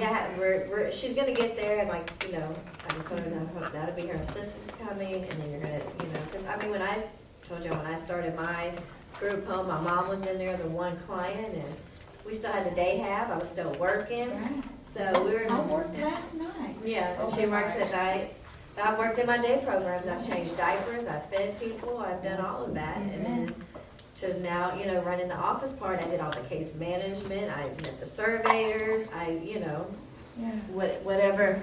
yeah, she's gonna get there and like, you know, I just told her that'll be her assistant's coming and then you're gonna, you know, because I mean, when I told you when I started my group home, my mom was in there, the one client, and we still had the day half, I was still working. So we were I just. worked last night. Yeah, and she works at night. I've worked in my day programs, I've changed diapers, I've fed people, I've done all of that. And then to now, you know, running the office part, I did all the case management, I met the surveyors, you know, whatever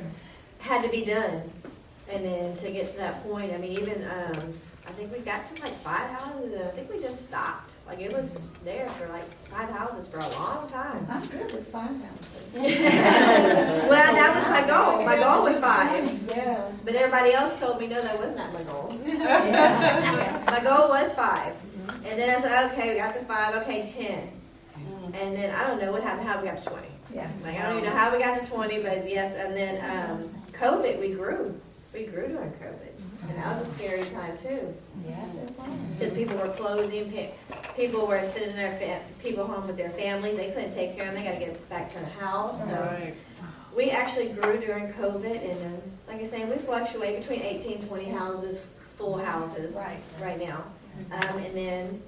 had to be done. And then to get to that point, I mean, even, I think we got to like 5 houses, and I think we just stopped. Like, it was there for like 5 houses for a long time. I'm good with 5 houses. Well, that was my goal. My goal was 5. Yeah. But everybody else told me, no, that was not my goal. My goal was 5. And then I said, okay, we got to 5, okay, 10. And then I don't know what happened, how we got to 20. Yeah. Like, I don't even know how we got to 20, but yes, and then COVID, we grew. We grew during COVID. And that was a scary time too. Yeah. Because people were closing, people were sending people home with their families. They couldn't take care of them. They got to get back to the house. So we actually grew during COVID. And then, like I say, we fluctuate between 18, 20 houses, full houses right now. And then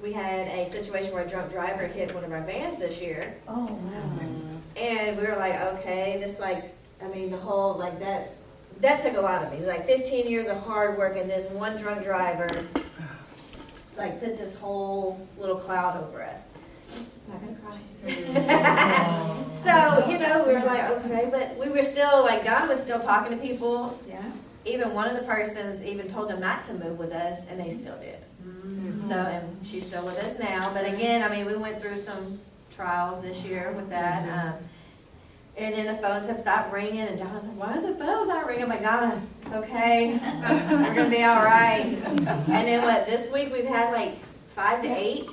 we had a situation where a drunk driver hit one of our vans this year. Oh, wow. And we were like, okay, this I mean, the whole, like that took a lot of me. It was like 15 years of hard work, and this one drunk driver, like, put this whole little cloud over us. I'm not gonna cry. So, you know, we were like, okay, but we were still, like, Don was still talking to people. Yeah. Even one of the persons even told them not to move with us, and they still did. So, and she's still with us now. But again, I mean, we went through some trials this year with that. And then the phones had stopped ringing, and Don was like, why are the phones not ringing? I'm like, Donna, it's okay. We're going to be all right. And then this week we've had like 5 to 8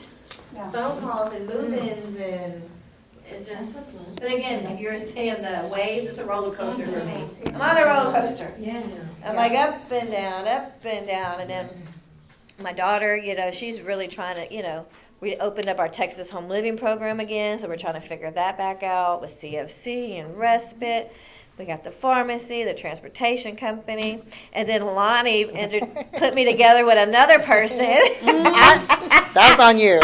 phone calls and move-ins, and it's just, but again, like you were saying, the waves, it's a roller coaster for me. I'm on a roller coaster. Yeah. I'm like up and down, and then my daughter, you know, she's really trying to, you know, we opened up our Texas Home Living program again, so we're trying to figure that back out with CFC and respite. We got the pharmacy, the transportation company, and then Lonnie put me together with another person. That's on you.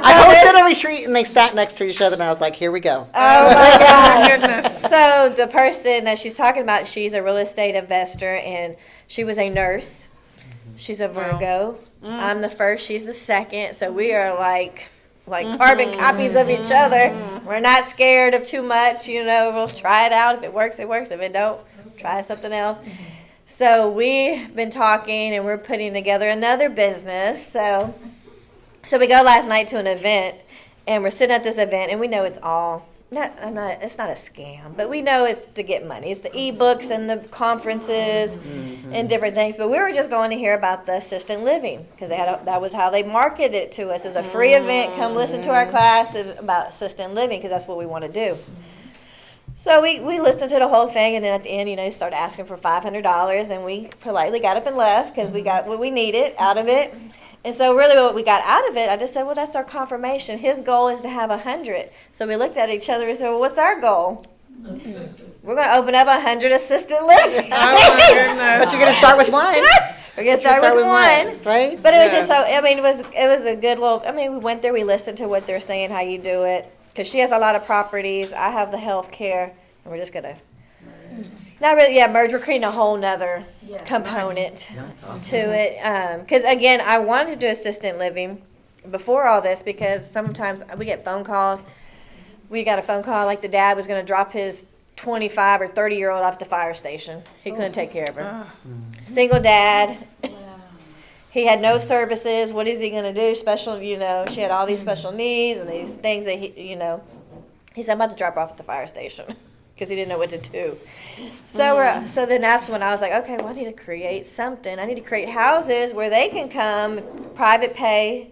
I hosted a retreat and they sat next to each other and I was like, here we go. Oh my God. So the person that she's talking about, she's a real estate investor, and she was a nurse. She's a Virgo. I'm the first, she's the second. So we are like carbon copies of each other. We're not scared of too much, you know, we'll try it out. If it works, it works. If it don't, try something else. So we've been talking, and we're putting together another business. So we go last night to an event, and we're sitting at this event, and we know it's all it's not a scam, but we know it's to get money. It's the ebooks and the conferences and different things. But we were just going to hear about the assisted living, because that was how they marketed it to us. It was a free event. Come listen to our class about assisted living, because that's what we want to do. So we listened to the whole thing, and then at the end, you know, he started asking for $500, and we politely got up and left because we got what we needed out of it. And so really what we got out of it, I just said, well, that's our confirmation. His goal is to have 100. So we looked at each other and said, well, what's our goal? We're going to open up 100 assisted living. Oh my goodness. But you're going to start with one. We're going to start with one. Right? But it was just so, I mean, it was a good little, I mean, we went there, we listened to what they're saying, how you do it. Because she has a lot of properties. I have the health care. And we're just going to, not really, merge. We're creating a whole nother component to it. Because, again, I wanted to do assisted living before all this, because sometimes we get phone calls. We got a phone call like the dad was going to drop his 25 or 30-year-old off the fire station. He couldn't take care of her. Single dad. He had no services. What is he going to do? Special, you know, she had all these special needs and these things that he, you know. He said, I'm about to drop her off at the fire station, because he didn't know what to do. So then that's when I was like, okay, well, I need to create something. I need to create houses where they can come, private pay,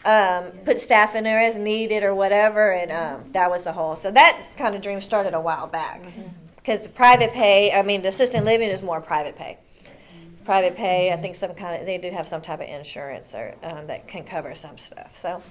put staff in there as needed or whatever, and that was the whole. So that kind of dream started a while back, because private pay, I mean, the assisted living is more private pay. Private pay, I think they do have some type of insurance or that can cover some stuff. So